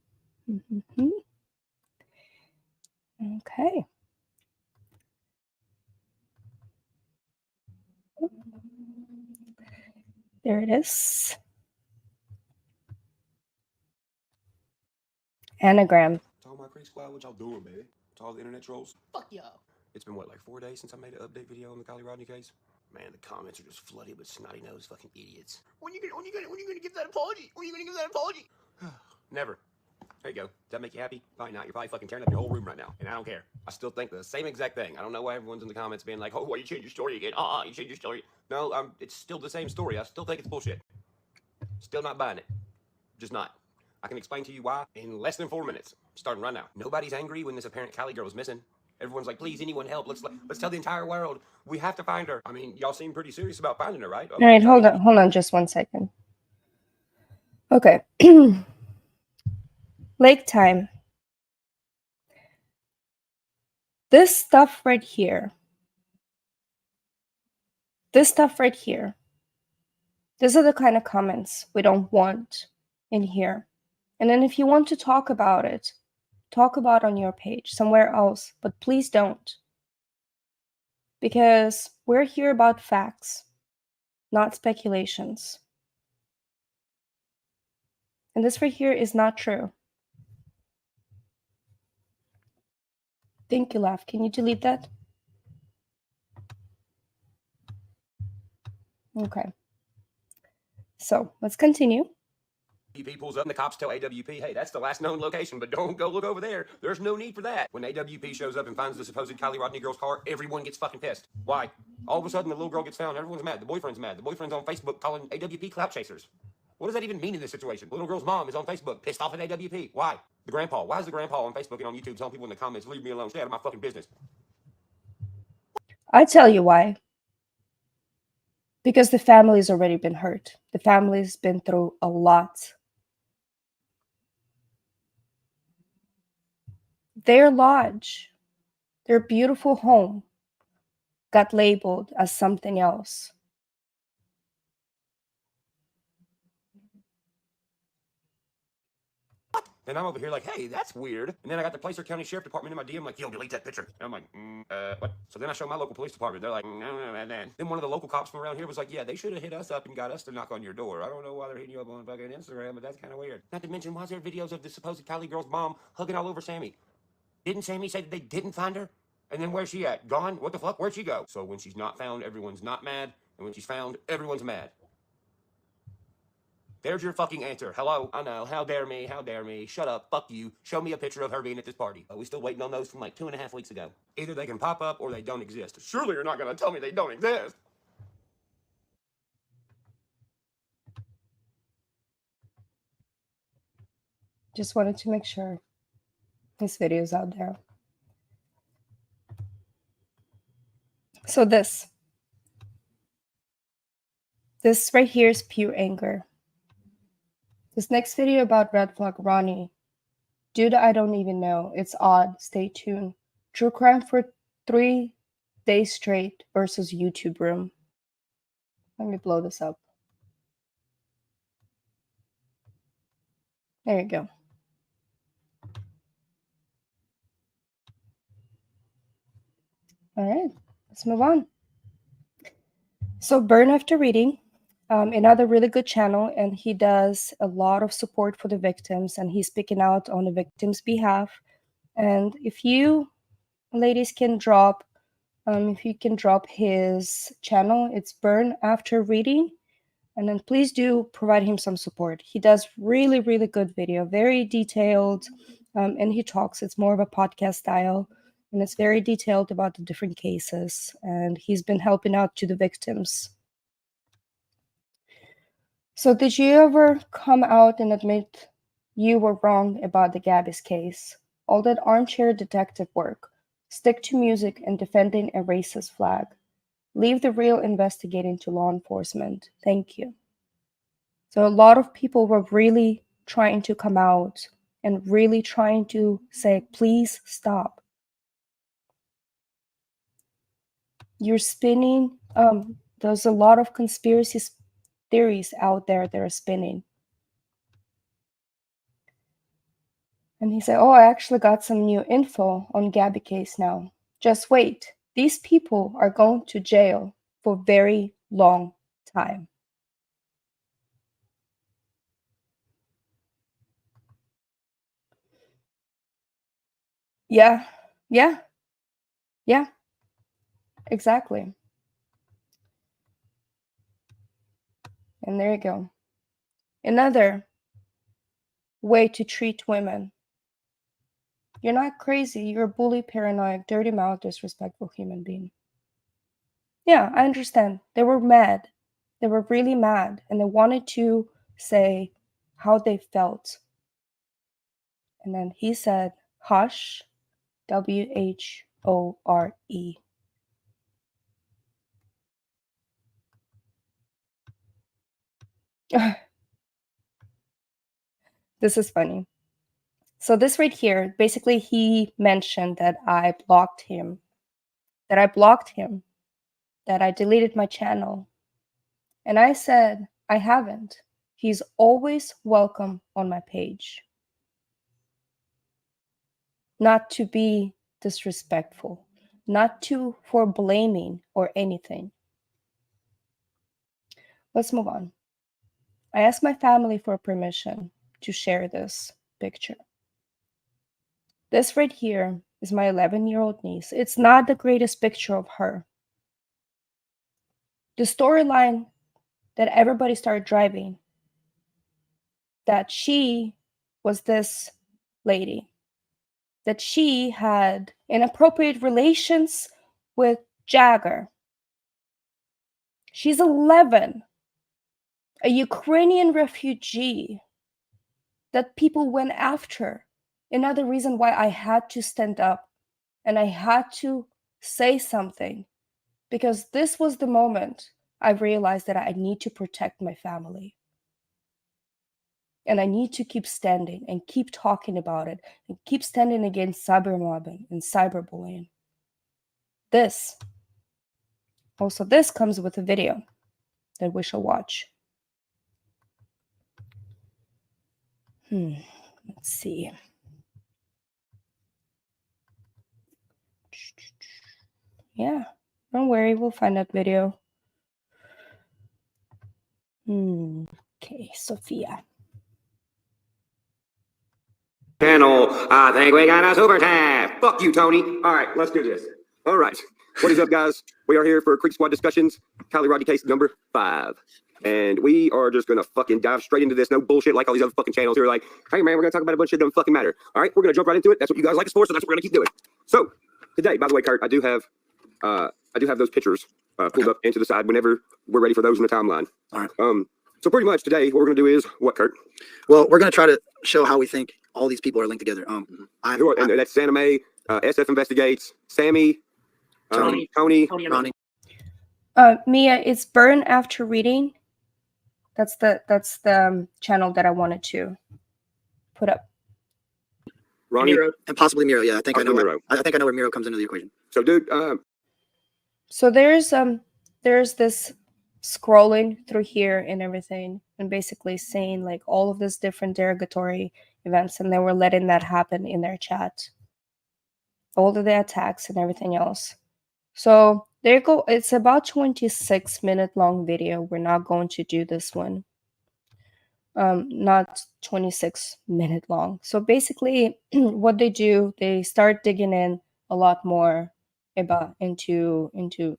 Mm-hmm. Okay. There it is. Anagram. To all my Creek Squad, what y'all doing, baby? To all the internet trolls, fuck y'all. It's been, what, like 4 days since I made an update video on the Kiely Rodni case? Man, the comments are just flooded with snotty-nosed fucking idiots. When you gonna give that apology? When you gonna give that apology? Never. There you go. Does that make you happy? Probably not. You're probably fucking tearing up your whole room right now. And I don't care. I still think the same exact thing. I don't know why everyone's in the comments being like, oh, why you changed your story again? You changed your story. No, it's still the same story. I still think it's bullshit. Still not buying it. Just not. I can explain to you why in less than 4 minutes. Starting right now. Nobody's angry when this apparent Kiely girl is missing. Everyone's like, please, anyone help. Let's tell the entire world. We have to find her. I mean, y'all seem pretty serious about finding her, right? All right, hold on just 1 second. Okay. Lake time. This stuff right here. These are the kind of comments we don't want in here. And then if you want to talk about it, talk about it on your page, somewhere else. But please don't. Because we're here about facts, not speculations. And this right here is not true. Thank you, Laugh. Can you delete that? Okay. So let's continue. AWP pulls up and the cops tell AWP, hey, that's the last known location, but don't go look over there. There's no need for that. When AWP shows up and finds the supposed Kiely Rodni girl's car, everyone gets fucking pissed. Why? All of a sudden, the little girl gets found. Everyone's mad. The boyfriend's mad. The boyfriend's on Facebook calling AWP clout chasers. What does that even mean in this situation? The little girl's mom is on Facebook pissed off at AWP. Why? The grandpa. Why is the grandpa on Facebook and on YouTube telling people in the comments, leave me alone, stay out of my fucking business? I tell you why. Because the family's already been hurt. The family's been through a lot. Their lodge, their beautiful home, got labeled as something else. And I'm over here like, hey, that's weird. And then I got the Placer County Sheriff Department in my DM like, yo, delete that picture. And I'm like, what? So then I show my local police department. They're like, no. Then one of the local cops from around here was like, yeah, they should have hit us up and got us to knock on your door. I don't know why they're hitting you up on fucking Instagram, but that's kind of weird. Not to mention, why is there videos of the supposed Kiely girl's mom hugging all over Sammy? Didn't Sammy say that they didn't find her? And then where's she at? Gone? What the fuck? Where'd she go? So when she's not found, everyone's not mad. And when she's found, everyone's mad. There's your fucking answer. Hello? I know. How dare me? How dare me? Shut up. Fuck you. Show me a picture of her being at this party. Are we still waiting on those from like 2.5 weeks ago? Either they can pop up or they don't exist. Surely you're not going to tell me they don't exist. Just wanted to make sure this video is out there. So this right here is pure anger. This next video about Red Flag Ronnie, dude, I don't even know. It's odd. Stay tuned. True crime for 3 days straight versus YouTube room. Let me blow this up. There you go. All right, let's move on. So Burn After Reading, another really good channel, and he does a lot of support for the victims, and he's speaking out on the victims' behalf. And if you ladies can drop, if you can drop his channel, it's Burn After Reading, and then please do provide him some support. He does really, really good video, very detailed, and he talks. It's more of a podcast style, and it's very detailed about the different cases, and he's been helping out to the victims. So did you ever come out and admit you were wrong about the Gabby's case? All that armchair detective work, stick to music and defending a racist flag. Leave the real investigating to law enforcement. Thank you. So a lot of people were really trying to come out and really trying to say, please stop. You're spinning. There's a lot of conspiracy theories out there that are spinning. And he said, oh, I actually got some new info on Gabby case now. Just wait. These people are going to jail for a very long time. Yeah, yeah, yeah, exactly. And there you go. Another way to treat women. You're not crazy. You're a bully, paranoid, dirty mouth, disrespectful human being. Yeah, I understand. They were mad. They were really mad. And they wanted to say how they felt. And then he said, hush, W-H-O-R-E. This is funny. So this right here, basically he mentioned that I blocked him, that I deleted my channel. And I said, I haven't. He's always welcome on my page. Not to be disrespectful, not for blaming or anything. Let's move on. I asked my family for permission to share this picture. This right here is my 11-year-old niece. It's not the greatest picture of her. The storyline that everybody started driving, that she was this lady, that she had inappropriate relations with Jagger. She's 11, a Ukrainian refugee that people went after. Another reason why I had to stand up and I had to say something, because this was the moment I realized that I need to protect my family. And I need to keep standing and keep talking about it and keep standing against cybermobbing and cyberbullying. This comes with a video that we shall watch. Let's see. Yeah, don't worry, we'll find that video. Okay, Sophia. Channel, I think we got a super tab. Fuck you, Tony. All right, let's do this. All right. What is up, guys? We are here for Creek Squad discussions. Kiely Rodni case number 5. And we are just going to fucking dive straight into this. No bullshit like all these other fucking channels who are like, hey, man, we're going to talk about a bunch of shit that don't fucking matter. All right, we're going to jump right into it. That's what you guys like us for, so that's what we're going to keep doing. So, today, by the way, Kurt, I do have those pictures pulled up into the side whenever we're ready for those in the timeline. All right. So pretty much today, what we're going to do is what, Kurt? Well, we're going to try to show how we think all these people are linked together. And that's Xanamayx, SF Investigates, Sammy, Tony, Ronnie. Mia, it's Burn After Reading. That's the channel that I wanted to put up. Ronnie and possibly Miro. Yeah, I think I know. Miro. I think I know where Miro comes into the equation. So, dude, So there's this scrolling through here and everything, and basically saying like all of this different derogatory events, and they were letting that happen in their chat, all of the attacks and everything else. So there you go. It's about 26-minute long video. We're not going to do this one. Not 26-minute long. So basically, what they do, they start digging in a lot more about into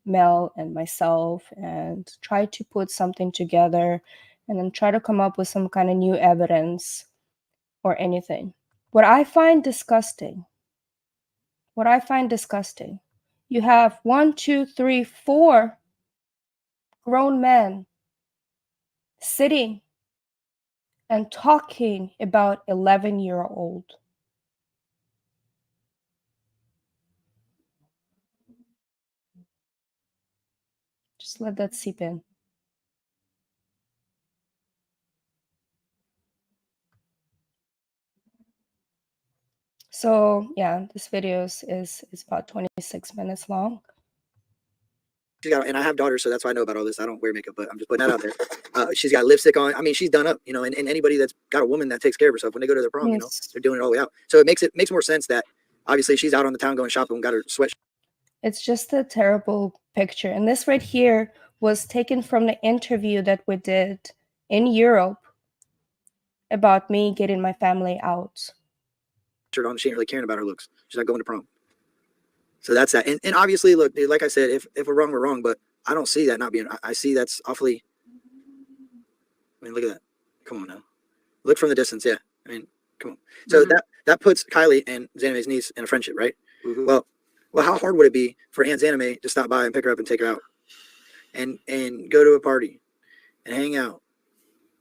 Mel and myself, and try to put something together, and then try to come up with some kind of new evidence or anything. What I find disgusting. You have 1, 2, 3, 4 grown men sitting and talking about 11-year-old. Just let that seep in. So yeah, this video is about 26 minutes long. And I have daughters, so that's why I know about all this. I don't wear makeup, but I'm just putting that out there. She's got lipstick on. I mean, she's done up, you know, and anybody that's got a woman that takes care of herself, when they go to their prom, you know, they're doing it all the way out. So it makes more sense that obviously she's out on the town going shopping and got her sweat. It's just a terrible picture. And this right here was taken from the interview that we did in Europe about me getting my family out. She ain't really caring about her looks. She's not going to prom. So that's that. And obviously, look, dude, like I said, if we're wrong, but I don't see that not being, I see that's awfully, I mean, look at that. Come on now. Look from the distance, yeah. I mean, come on. So that puts Kiely and Xanamay's niece in a friendship, right? Well, how hard would it be for Aunt Xanamay to stop by and pick her up and take her out and go to a party and hang out,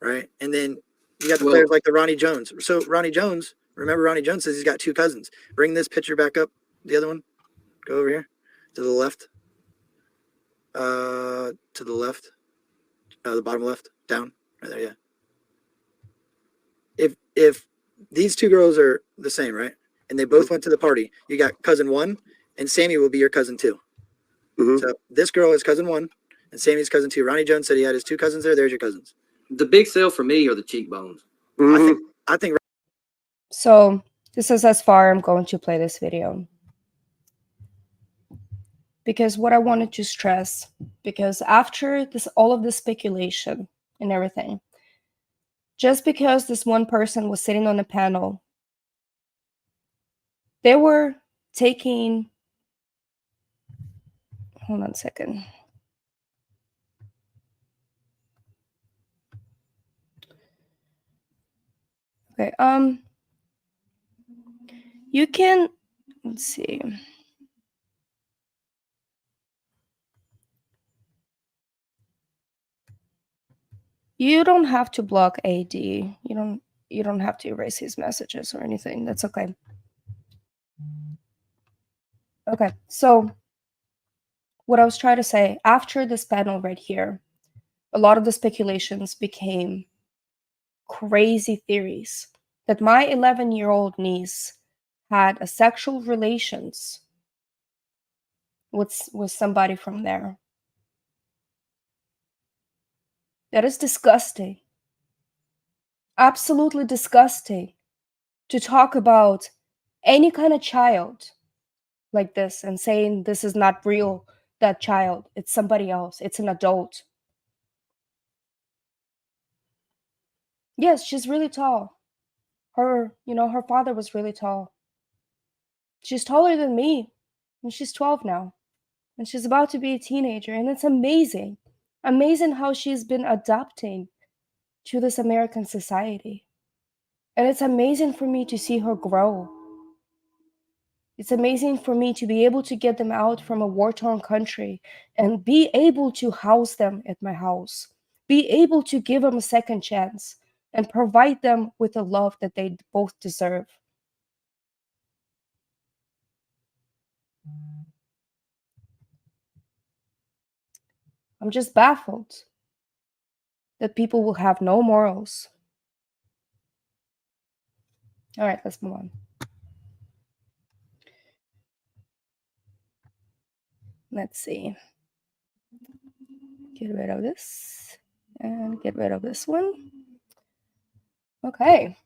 right? And then you got the players like the Ronnie Jones. So Ronnie Jones, remember Ronnie Jones says he's got 2 cousins. Bring this picture back up, the other one. Go over here to the left. To the left. The bottom left. Down. Right there, yeah. If these 2 girls are the same, right? And they both went to the party, you got cousin 1, and Sammy will be your cousin 2. So this girl is cousin 1, and Sammy's cousin 2. Ronnie Jones said he had his 2 cousins there. There's your cousins. The big sale for me are the cheekbones. I think. So this is as far I'm going to play this video. Because what I wanted to stress, because after this, all of the speculation and everything, just because this one person was sitting on a panel, they were taking, hold on a second. Okay, you can, let's see. You don't have to block AD. You don't have to erase his messages or anything. That's okay. Okay, so what I was trying to say, after this panel right here, a lot of the speculations became crazy theories that my 11-year-old niece had a sexual relations with somebody from there. That is disgusting. Absolutely disgusting to talk about any kind of child like this and saying this is not real, that child, it's somebody else, it's an adult. Yes, she's really tall. Her father was really tall. She's taller than me, and she's 12 now, and she's about to be a teenager, and it's amazing. Amazing how she's been adapting to this American society. And it's amazing for me to see her grow. It's amazing for me to be able to get them out from a war-torn country and be able to house them at my house, be able to give them a second chance and provide them with the love that they both deserve. I'm just baffled that people will have no morals. All right, let's move on. Let's see. Get rid of this and get rid of this one. Okay.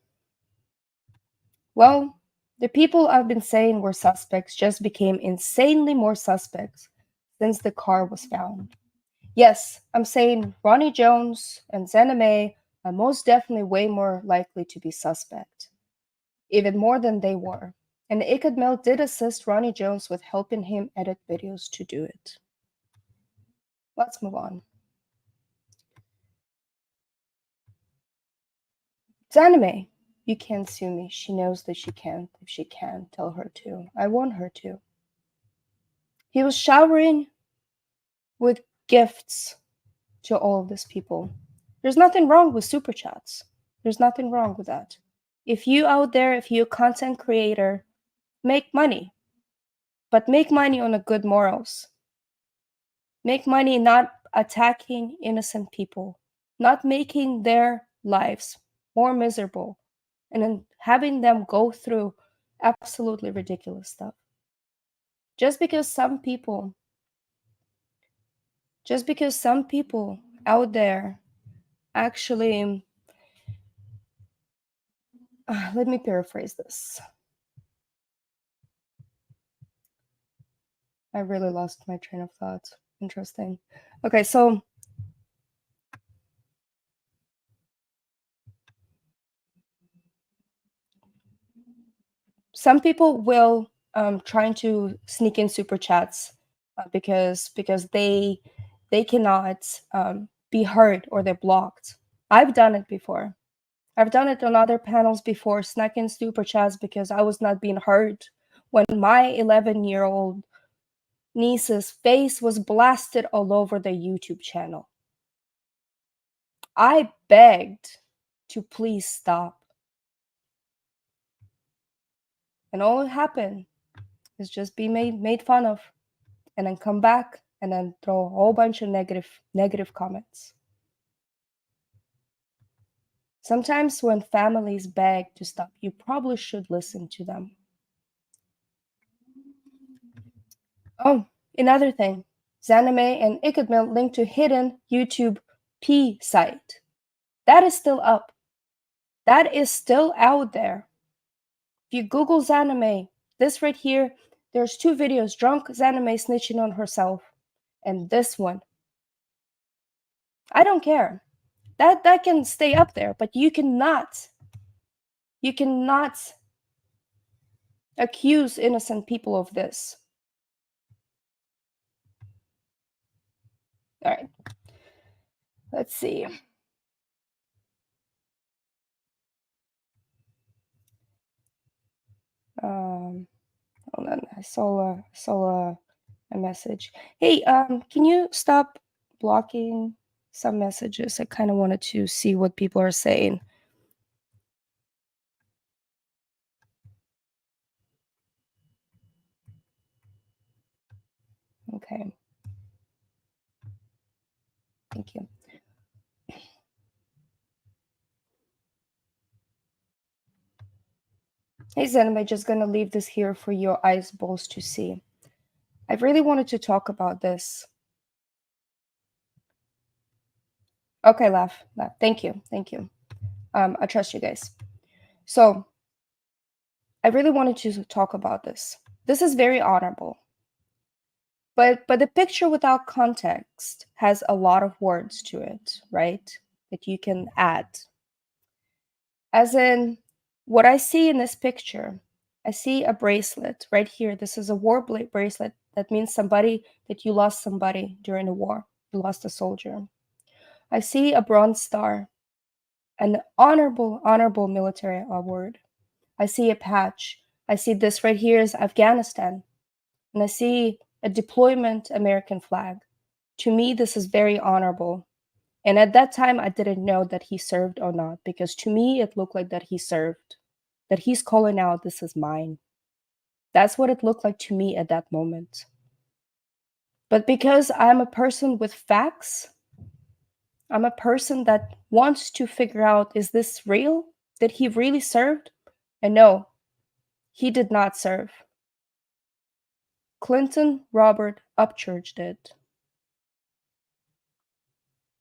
Well, the people I've been saying were suspects just became insanely more suspects since the car was found. Yes, I'm saying Ronnie Jones and Xanamayx are most definitely way more likely to be suspect, even more than they were. And Icadmel did assist Ronnie Jones with helping him edit videos to do it. Let's move on. Xanamayx, you can't sue me. She knows that she can't. If she can, tell her to. I want her to. He was showering with gifts to all of these people. There's nothing wrong with super chats. There's nothing wrong with that. If you out there, if you're a content creator, make money. But make money on a good morals. Make money not attacking innocent people, not making their lives more miserable, and then having them go through absolutely ridiculous stuff. Just because some people out there actually, let me paraphrase this. I really lost my train of thought. Interesting. Okay, so some people will trying to sneak in super chats because they cannot be heard or they're blocked. I've done it before. I've done it on other panels before, snuck in super chats because I was not being heard when my 11-year-old niece's face was blasted all over the YouTube channel. I begged to please stop. And all that happened is just be made fun of and then come back and then throw a whole bunch of negative comments. Sometimes when families beg to stop, you probably should listen to them. Oh, another thing. Xanamayx and Icadmel linked to hidden YouTube P site. That is still up. That is still out there. If you Google Xanamayx, this right here, there's 2 videos, drunk Xanamayx snitching on herself, and this one. I don't care. That can stay up there, but you cannot accuse innocent people of this. All right. Let's see. Hold on. I saw a message. Hey, can you stop blocking some messages? I kind of wanted to see what people are saying. Okay. Thank you. Hey, Zen, I'm just going to leave this here for your eyeballs to see. I really wanted to talk about this. Okay, laugh. Thank you. I trust you guys. So, I really wanted to talk about this. This is very honorable. But the picture without context has a lot of words to it, right? That you can add. As in, what I see in this picture, I see a bracelet right here. This is a war bracelet. That means that you lost somebody during a war. You lost a soldier. I see a bronze star, an honorable military award. I see a patch. I see this right here is Afghanistan. And I see a deployment American flag. To me, this is very honorable. And at that time, I didn't know that he served or not, because to me, it looked like that he served, that he's calling out, this is mine. That's what it looked like to me at that moment. But because I'm a person with facts, I'm a person that wants to figure out, is this real? Did he really serve? And no, he did not serve. Clinton Robert Upchurch did.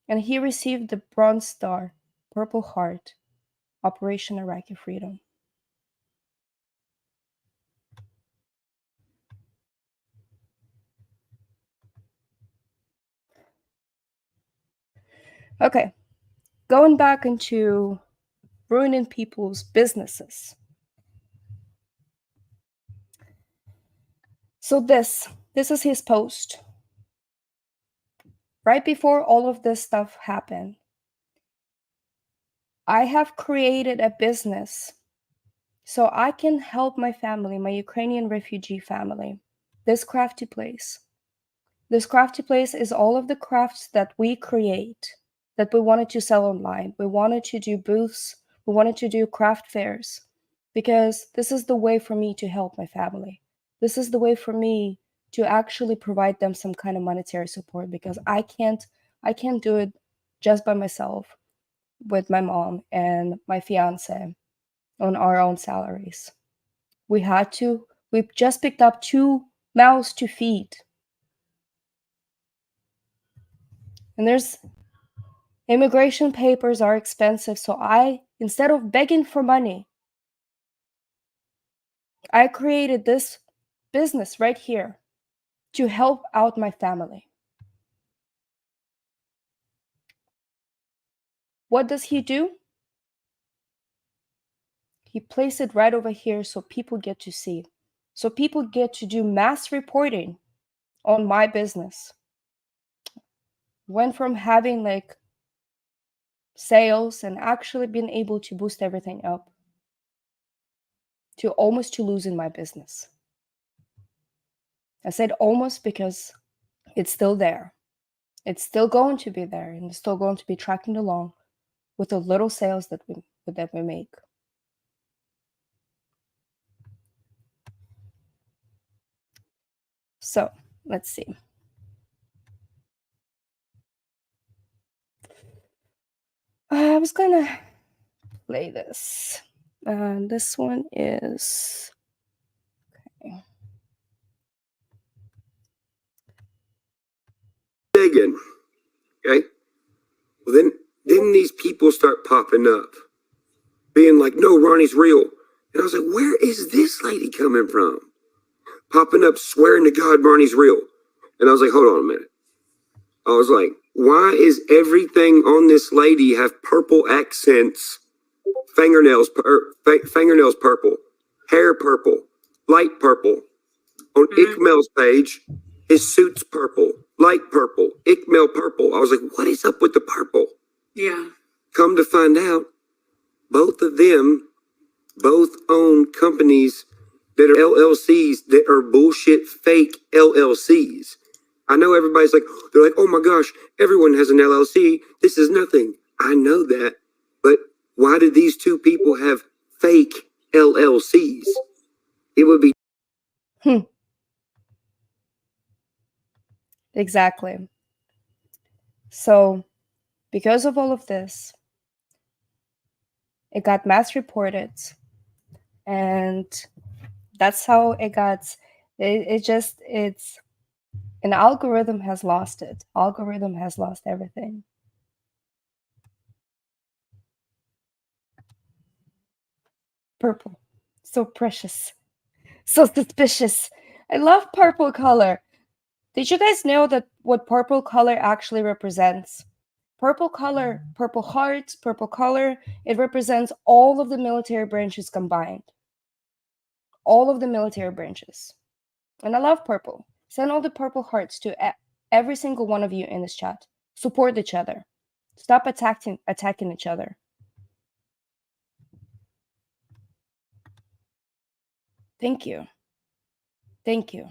And he received the Bronze Star, Purple Heart, Operation Iraqi Freedom. Okay, going back into ruining people's businesses. So this is his post. Right before all of this stuff happened, I have created a business so I can help my family, my Ukrainian refugee family. This crafty place. This crafty place is all of the crafts that we create, that we wanted to sell online. We wanted to do booths. We wanted to do craft fairs, because this is the way for me to help my family. This is the way for me to actually provide them some kind of monetary support, because I can't do it just by myself with my mom and my fiance on our own salaries. We just picked up 2 mouths to feed. And there's immigration papers are expensive, so instead of begging for money, I created this business right here to help out my family. What does he do? He placed it right over here so people get to see. So people get to do mass reporting on my business. Went from having like sales and actually being able to boost everything up to almost to losing my business. I said almost because it's still there. It's still going to be there, and it's still going to be tracking along with the little sales that we make. So let's see. I was gonna play this. This one is okay. Digging. Okay. Well, then these people start popping up, being like, "No, Ronnie's real." And I was like, "Where is this lady coming from?" Popping up, swearing to God, Ronnie's real. And I was like, "Hold on a minute." I was like, "Why is everything on this lady have purple accents? Fingernails purple, hair purple, light purple. On Ikmel's page, his suit's purple, light purple, Ikmel purple." I was like, "What is up with the purple?" Yeah. Come to find out, both of them both own companies that are LLCs that are bullshit fake LLCs. I know everybody's like, they're like, "Oh my gosh, everyone has an LLC. This is nothing." I know that, but why did these two people have fake LLCs? It would be Exactly. So, because of all of this, it got mass reported, and that's how it got. It's an algorithm has lost it. Algorithm has lost everything. Purple, so precious, so suspicious. I love purple color. Did you guys know that what purple color actually represents? Purple color, purple hearts, purple color, it represents all of the military branches combined. All of the military branches. And I love purple. Send all the purple hearts to every single one of you in this chat. Support each other. Stop attacking each other. Thank you. Thank you.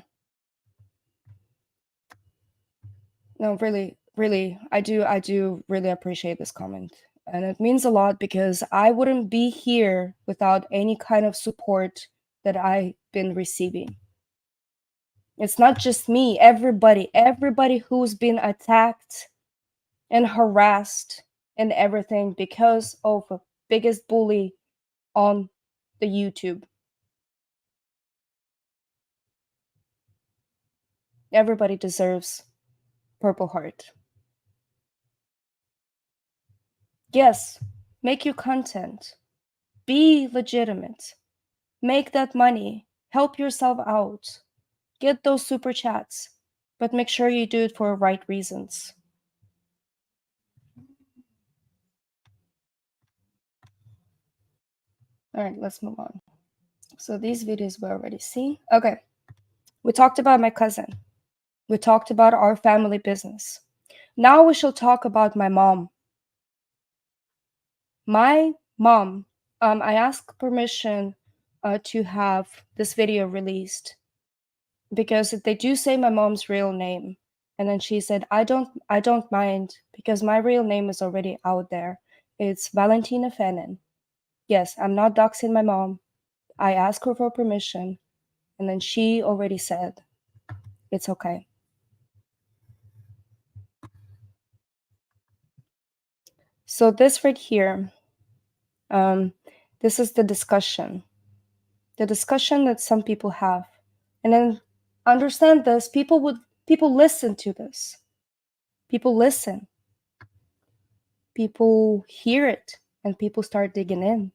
No, really, I do really appreciate this comment. And it means a lot because I wouldn't be here without any kind of support that I've been receiving. It's not just me, everybody who's been attacked and harassed and everything because of the biggest bully on the YouTube. Everybody deserves Purple Heart. Yes, make your content. Be legitimate. Make that money. Help yourself out. Get those super chats. But make sure you do it for right reasons. All right, let's move on. So these videos we already see. Okay, we talked about my cousin. We talked about our family business. Now we shall talk about my mom. My mom, I asked permission to have this video released because they do say my mom's real name. And then she said, I don't mind because my real name is already out there. It's Valentina Fanon. Yes, I'm not doxing my mom. I asked her for permission, and then she already said, it's okay. So this right here, this is the discussion that some people have. And then understand this, people listen to this. People listen. People hear it, and people start digging in.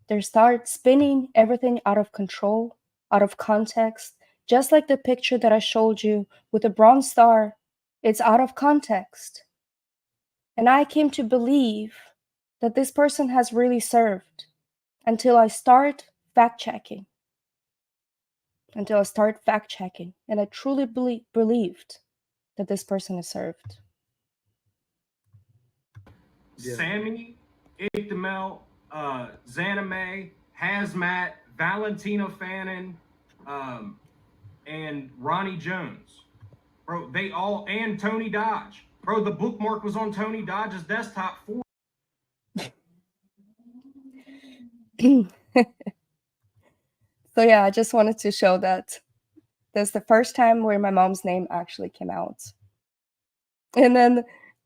They start spinning everything out of control, out of context, just like the picture that I showed you with the bronze star. It's out of context. And I came to believe that this person has really served until I start fact-checking. And I truly believed that this person is served. Sammy, Ictamel, Xanamayx, Hazmat, Valentina Fanon, and Ronnie Jones. Bro, they all, and Tony Dodge. Bro, the bookmark was on Tony Dodge's desktop for. So yeah, I just wanted to show that that's the first time where my mom's name actually came out. And then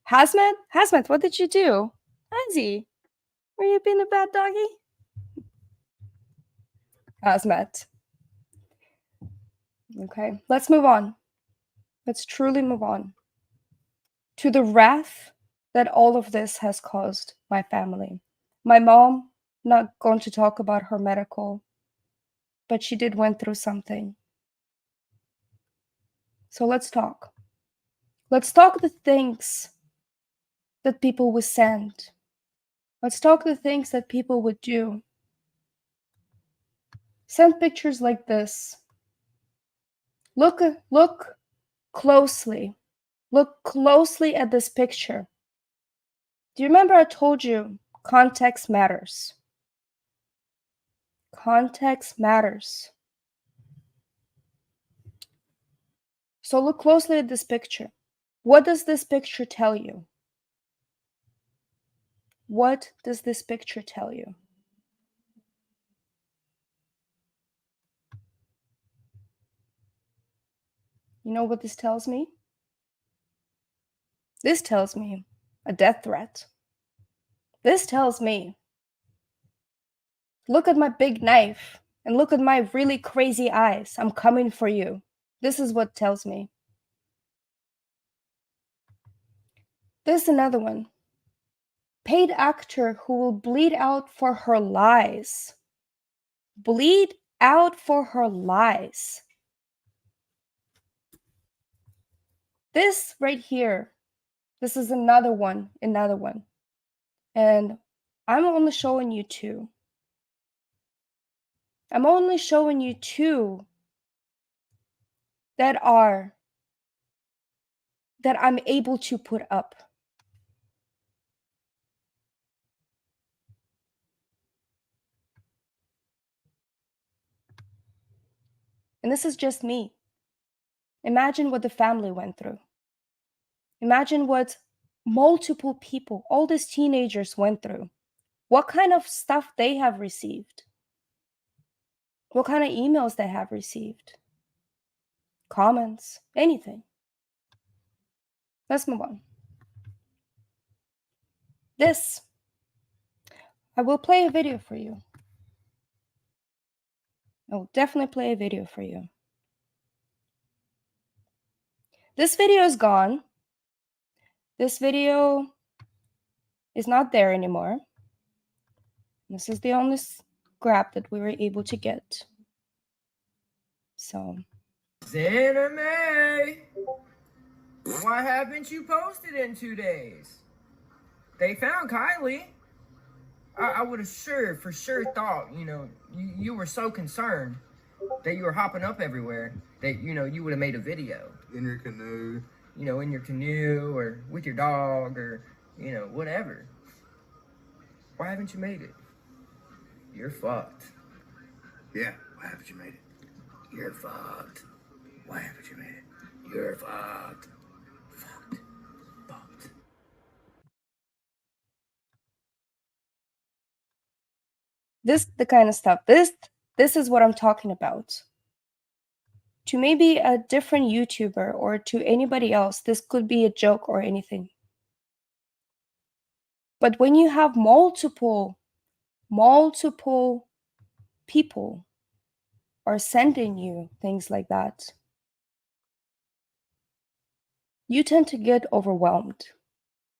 Hazmat, what did you do? Ozzy, were you being a bad doggy? Hazmat. Okay, let's move on. Let's truly move on to the wrath that all of this has caused my family. My mom, not going to talk about her medical, but she did went through something. So let's talk. Let's talk the things that people would send. Let's talk the things that people would do. Send pictures like this. Look closely. Look closely at this picture. Do you remember I told you context matters? Context matters. So look closely at this picture. What does this picture tell you? What does this picture tell you? You know what this tells me? This tells me a death threat. This tells me, look at my big knife and look at my really crazy eyes. I'm coming for you. This is what tells me. There's another one. Paid actor who will bleed out for her lies. Bleed out for her lies. This right here, this is another one. And I'm only showing you two. I'm only showing you two that I'm able to put up. And this is just me. Imagine what the family went through. Imagine what multiple people, all these teenagers went through. What kind of stuff they have received. What kind of emails they have received. Comments, anything. Let's move on. This, I will play a video for you. I will definitely play a video for you. This video is gone. This video is not there anymore. This is the only scrap that we were able to get. So. Xanamayx, why haven't you posted in 2 days? They found Kiely. I would have for sure thought, you were so concerned that you were hopping up everywhere that, you would have made a video. In your canoe. In your canoe or with your dog or, whatever. Why haven't you made it? You're fucked. Yeah, why haven't you made it? You're fucked. Why haven't you made it? You're fucked. This the kind of stuff. This is what I'm talking about. To maybe a different YouTuber or to anybody else, this could be a joke or anything. But when you have multiple people are sending you things like that, you tend to get overwhelmed.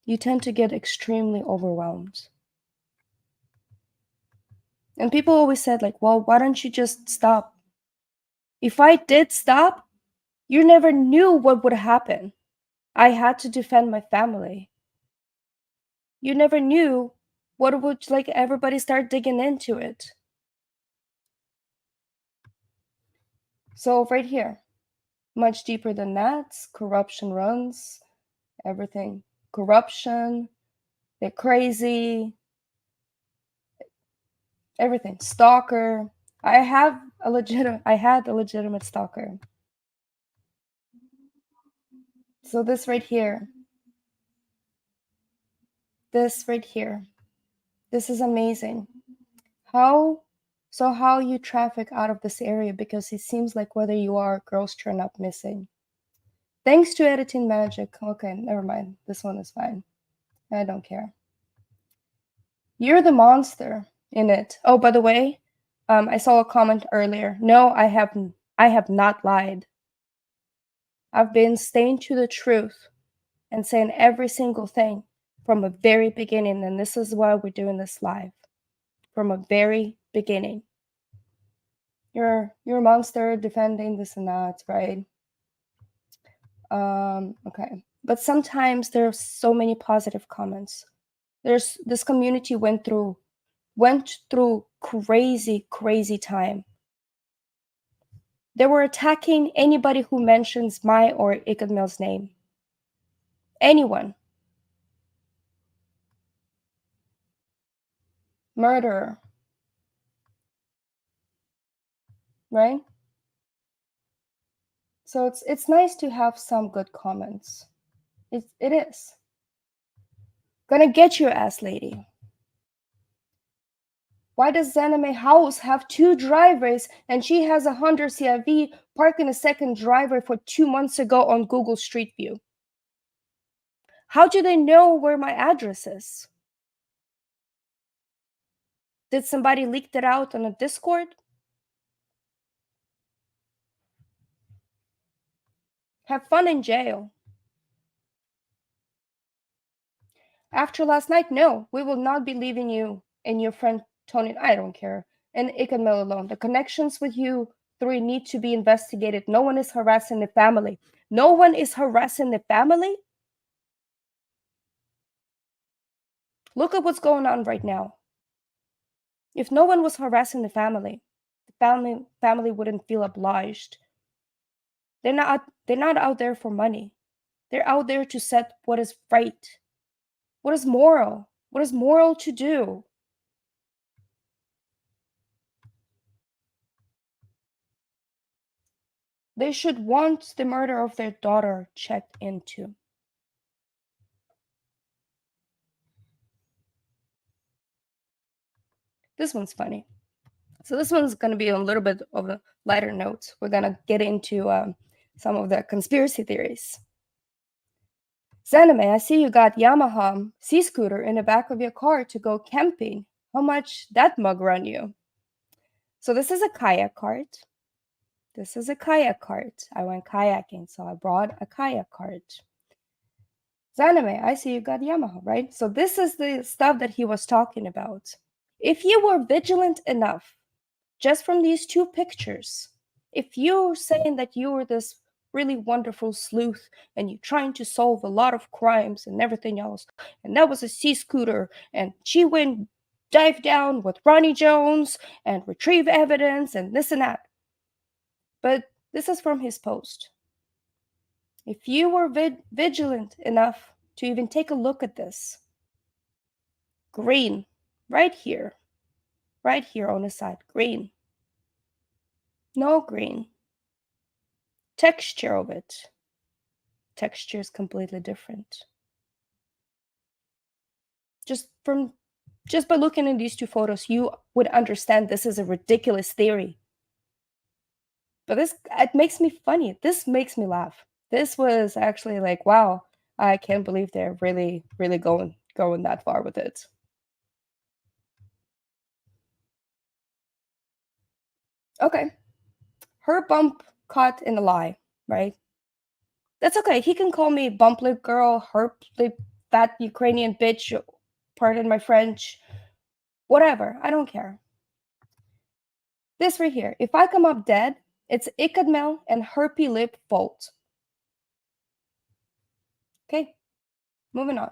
You tend to get extremely overwhelmed. And people always said, like, well, why don't you just stop? If I did stop, you never knew what would happen. I had to defend my family. You never knew what would, like, everybody start digging into it. So right here, much deeper than that, corruption runs, everything. Corruption, they're crazy, everything. Stalker. I had a legitimate stalker. So this right here. This is amazing. How you traffic out of this area, because it seems like whether you are, girls turn up missing. Thanks to editing magic. Okay, never mind. This one is fine. I don't care. You're the monster in it. Oh, by the way, I saw a comment earlier. No, I have not lied. I've been staying to the truth and saying every single thing from the very beginning, and this is why we're doing this live. From a very beginning. You're a monster defending this and that, right? Okay. But sometimes there are so many positive comments. This community went through crazy time. They were attacking anybody who mentions my or Ikadmel's name. Anyone. Murderer. Right? So it's nice to have some good comments. It is. Gonna get your ass, lady. Why does Xanamayx house have 2 driveways and she has a Honda CRV parking a second driveway for 2 months ago on Google Street View? How do they know where my address is? Did somebody leak that out on a Discord? Have fun in jail. After last night, no, we will not be leaving you and your friend Tony, I don't care, and Ikadmel alone. The connections with you 3 need to be investigated. No one is harassing the family. No one is harassing the family? Look at what's going on right now. If no one was harassing the family wouldn't feel obliged. They're not out there for money. They're out there to set what is right. What is moral? What is moral to do? They should want the murder of their daughter checked into. This one's funny. So this one's going to be a little bit of a lighter note. We're going to get into some of the conspiracy theories. Xanamayx, I see you got Yamaha C-scooter in the back of your car to go camping. How much that mug run you? So this is a kayak cart. This is a kayak cart. I went kayaking, so I brought a kayak cart. Xanamayx, I see you got Yamaha, right? So this is the stuff that he was talking about. If you were vigilant enough, just from these two pictures, if you're saying that you were this really wonderful sleuth and you're trying to solve a lot of crimes and everything else, and that was a sea scooter, and she went dive down with Ronnie Jones and retrieve evidence and this and that. But this is from his post. If you were vigilant enough to even take a look at this, green, right here on the side, green. No green. Texture of it. Texture is completely different. Just by looking at these two photos, you would understand this is a ridiculous theory. But it makes me funny. This makes me laugh. This was actually like, wow, I can't believe they're really, really going that far with it. Okay. Her bump caught in a lie, right? That's okay. He can call me bump lip girl, herp lip, fat Ukrainian bitch, pardon my French, whatever. I don't care. This right here, if I come up dead, it's Ikadmel and herpy lip fault. Okay, moving on.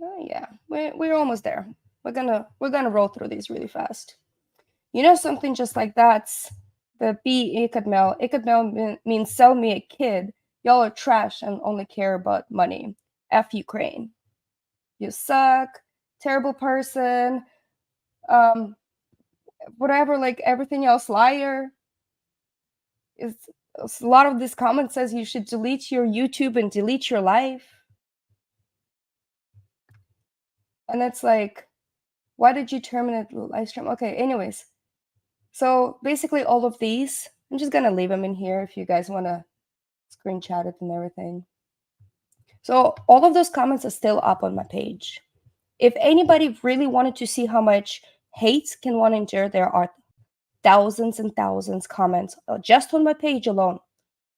Oh yeah, we're almost there. We're gonna roll through these really fast. You know something just like that's the B Ikadmel. Ikadmel means sell me a kid. Y'all are trash and only care about money. F Ukraine. You suck. Terrible person. Whatever, like everything else, liar. A lot of this comment says you should delete your YouTube and delete your life. And it's like, why did you terminate the live stream? Okay, anyways. So basically all of these, I'm just gonna leave them in here if you guys wanna screenshot it and everything. So all of those comments are still up on my page. If anybody really wanted to see how much hate can one endure, there are thousands and thousands comments just on my page alone.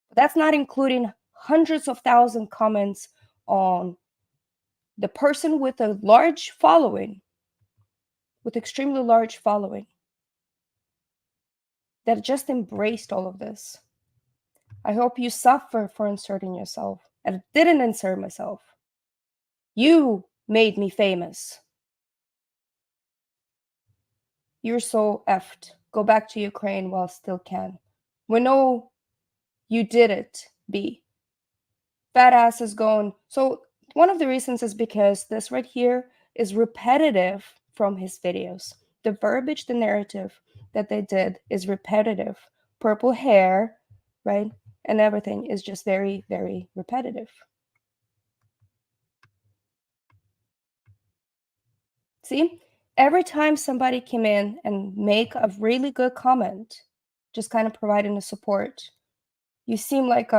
But that's not including hundreds of thousands comments on the person with a large following, with extremely large following, that just embraced all of this. I hope you suffer for inserting yourself. And I didn't insert myself. You made me famous. You're so effed. Go back to Ukraine while still can. We know you did it, B. Fat ass is going. So one of the reasons is because this right here is repetitive from his videos. The verbiage, the narrative that they did is repetitive. Purple hair, right? And everything is just very, very repetitive. See, every time somebody came in and make a really good comment, just kind of providing the support, you seem like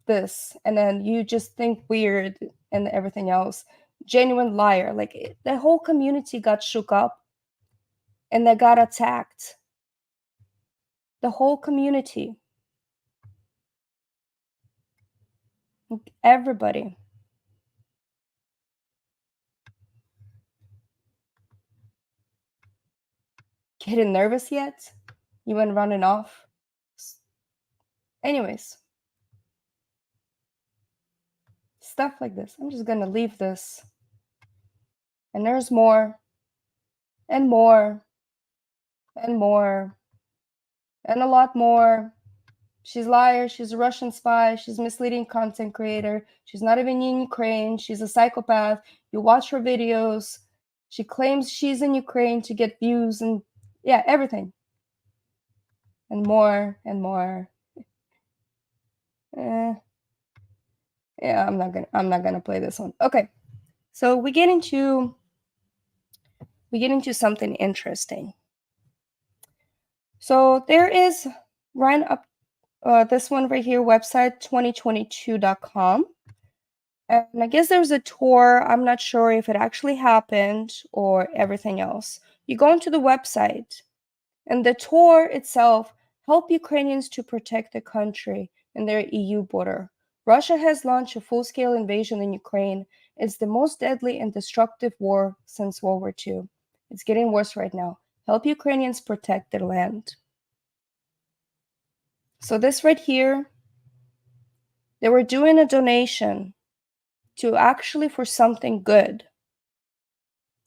this, and then you just think weird and everything else. Genuine liar. Like the whole community got shook up and they got attacked. The whole community. Everybody. Getting nervous yet? You went running off? Anyways. Stuff like this. I'm just gonna leave this. And there's more. And more. And more. And a lot more. She's a liar. She's a Russian spy. She's a misleading content creator. She's not even in Ukraine. She's a psychopath. You watch her videos. She claims she's in Ukraine to get views and yeah, everything. And more and more. Yeah, I'm not gonna play this one. Okay. So we get into something interesting. So there is Ryan up this one right here, website 2022.com. And I guess there's a tour. I'm not sure if it actually happened or everything else. You go into the website And the tour itself helped Ukrainians to protect the country and their EU border. Russia has launched a full-scale invasion in Ukraine. It's the most deadly and destructive war since World War II. It's getting worse right now. Help Ukrainians protect their land. So this right here, they were doing a donation to actually for something good.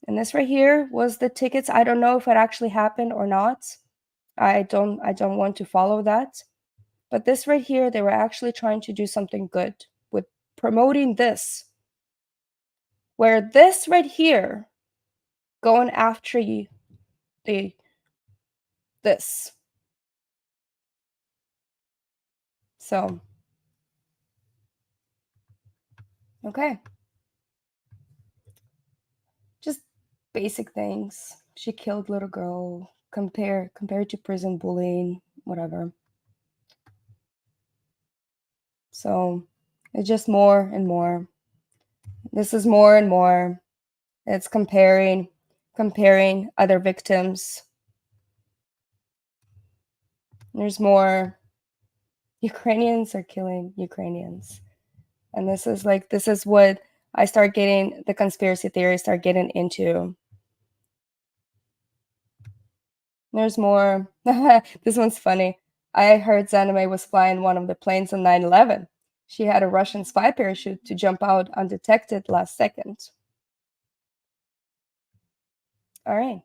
And this right here was the tickets. I don't know if it actually happened or not. I don't want to follow that. But this right here, they were actually trying to do something good with promoting this. Where this right here, going after you, this. So, okay. Just basic things. She killed little girl, compared to prison bullying, whatever. So, it's just more and more. This is more and more. It's comparing other victims. There's more. Ukrainians are killing Ukrainians. And this is what I start getting, the conspiracy theories start getting into. There's more. This one's funny. I heard Xanamayx was flying one of the planes on 9/11. She had a Russian spy parachute to jump out undetected last second. All right.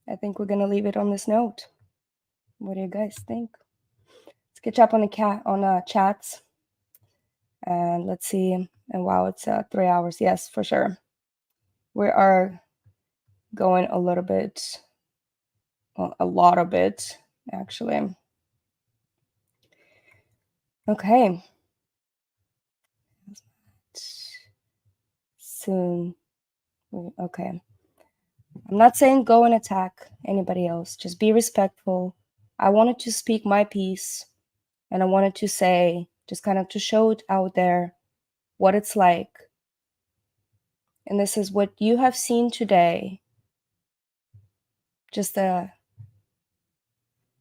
I think we're gonna leave it on this note. What do you guys think? Let's catch up on the chats. And let's see. And wow, it's 3 hours. Yes, for sure. We are going a little bit, well, a lot of it, actually. Okay. Soon. Okay. I'm not saying go and attack anybody else. Just be respectful. I wanted to speak my piece, and I wanted to say, just kind of to show it out there what it's like. And this is what you have seen today. Just a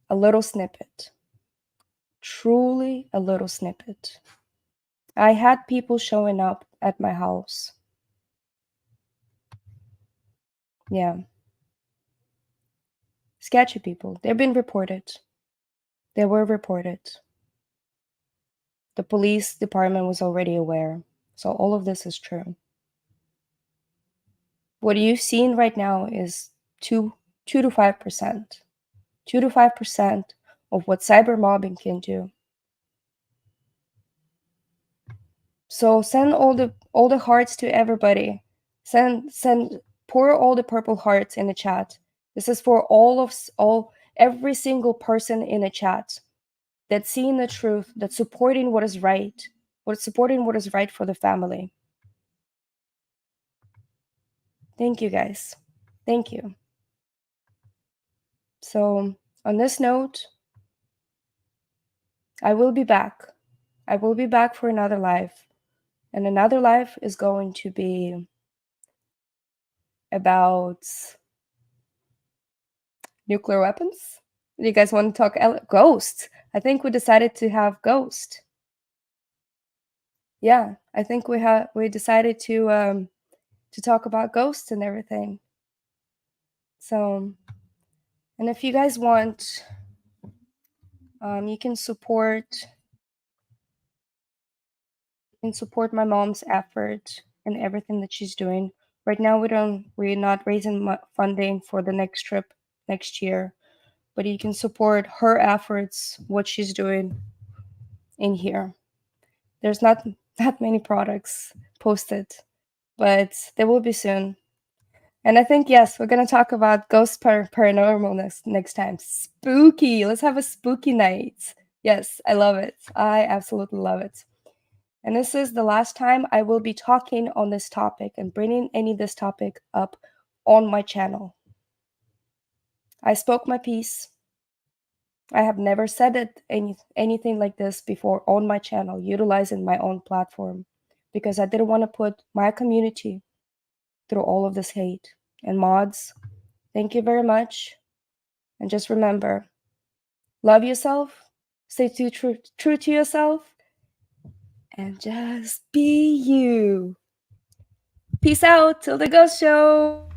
little snippet. Truly a little snippet. I had people showing up at my house. Yeah. Sketchy people. They've been reported. They were reported. The police department was already aware. So all of this is true. What you've seen right now is 2 to 5%. 2 to 5% of what cyber mobbing can do. So send all the hearts to everybody. Pour all the purple hearts in the chat. This is for every single person in the chat that's seeing the truth, that's supporting what is right, supporting what is right for the family. Thank you, guys. Thank you. So on this note, I will be back. I will be back for another live. And another live is going to be about nuclear weapons. Do you guys want to talk ghosts? I think we decided to have ghost. Yeah, I think we decided to talk about ghosts and everything. So, and if you guys want, you can support my mom's effort and everything that she's doing. Right now, we're not raising funding for the next trip next year, but you can support her efforts, what she's doing in here. There's not that many products posted, but they will be soon. And I think, yes, we're going to talk about ghost paranormal next time. Spooky. Let's have a spooky night. Yes, I love it. I absolutely love it. And this is the last time I will be talking on this topic and bringing this topic up on my channel. I spoke my piece. I have never said anything like this before on my channel, utilizing my own platform, because I didn't want to put my community through all of this hate. And mods, thank you very much. And just remember, love yourself, stay true to yourself, and just be you. Peace out till the ghost show.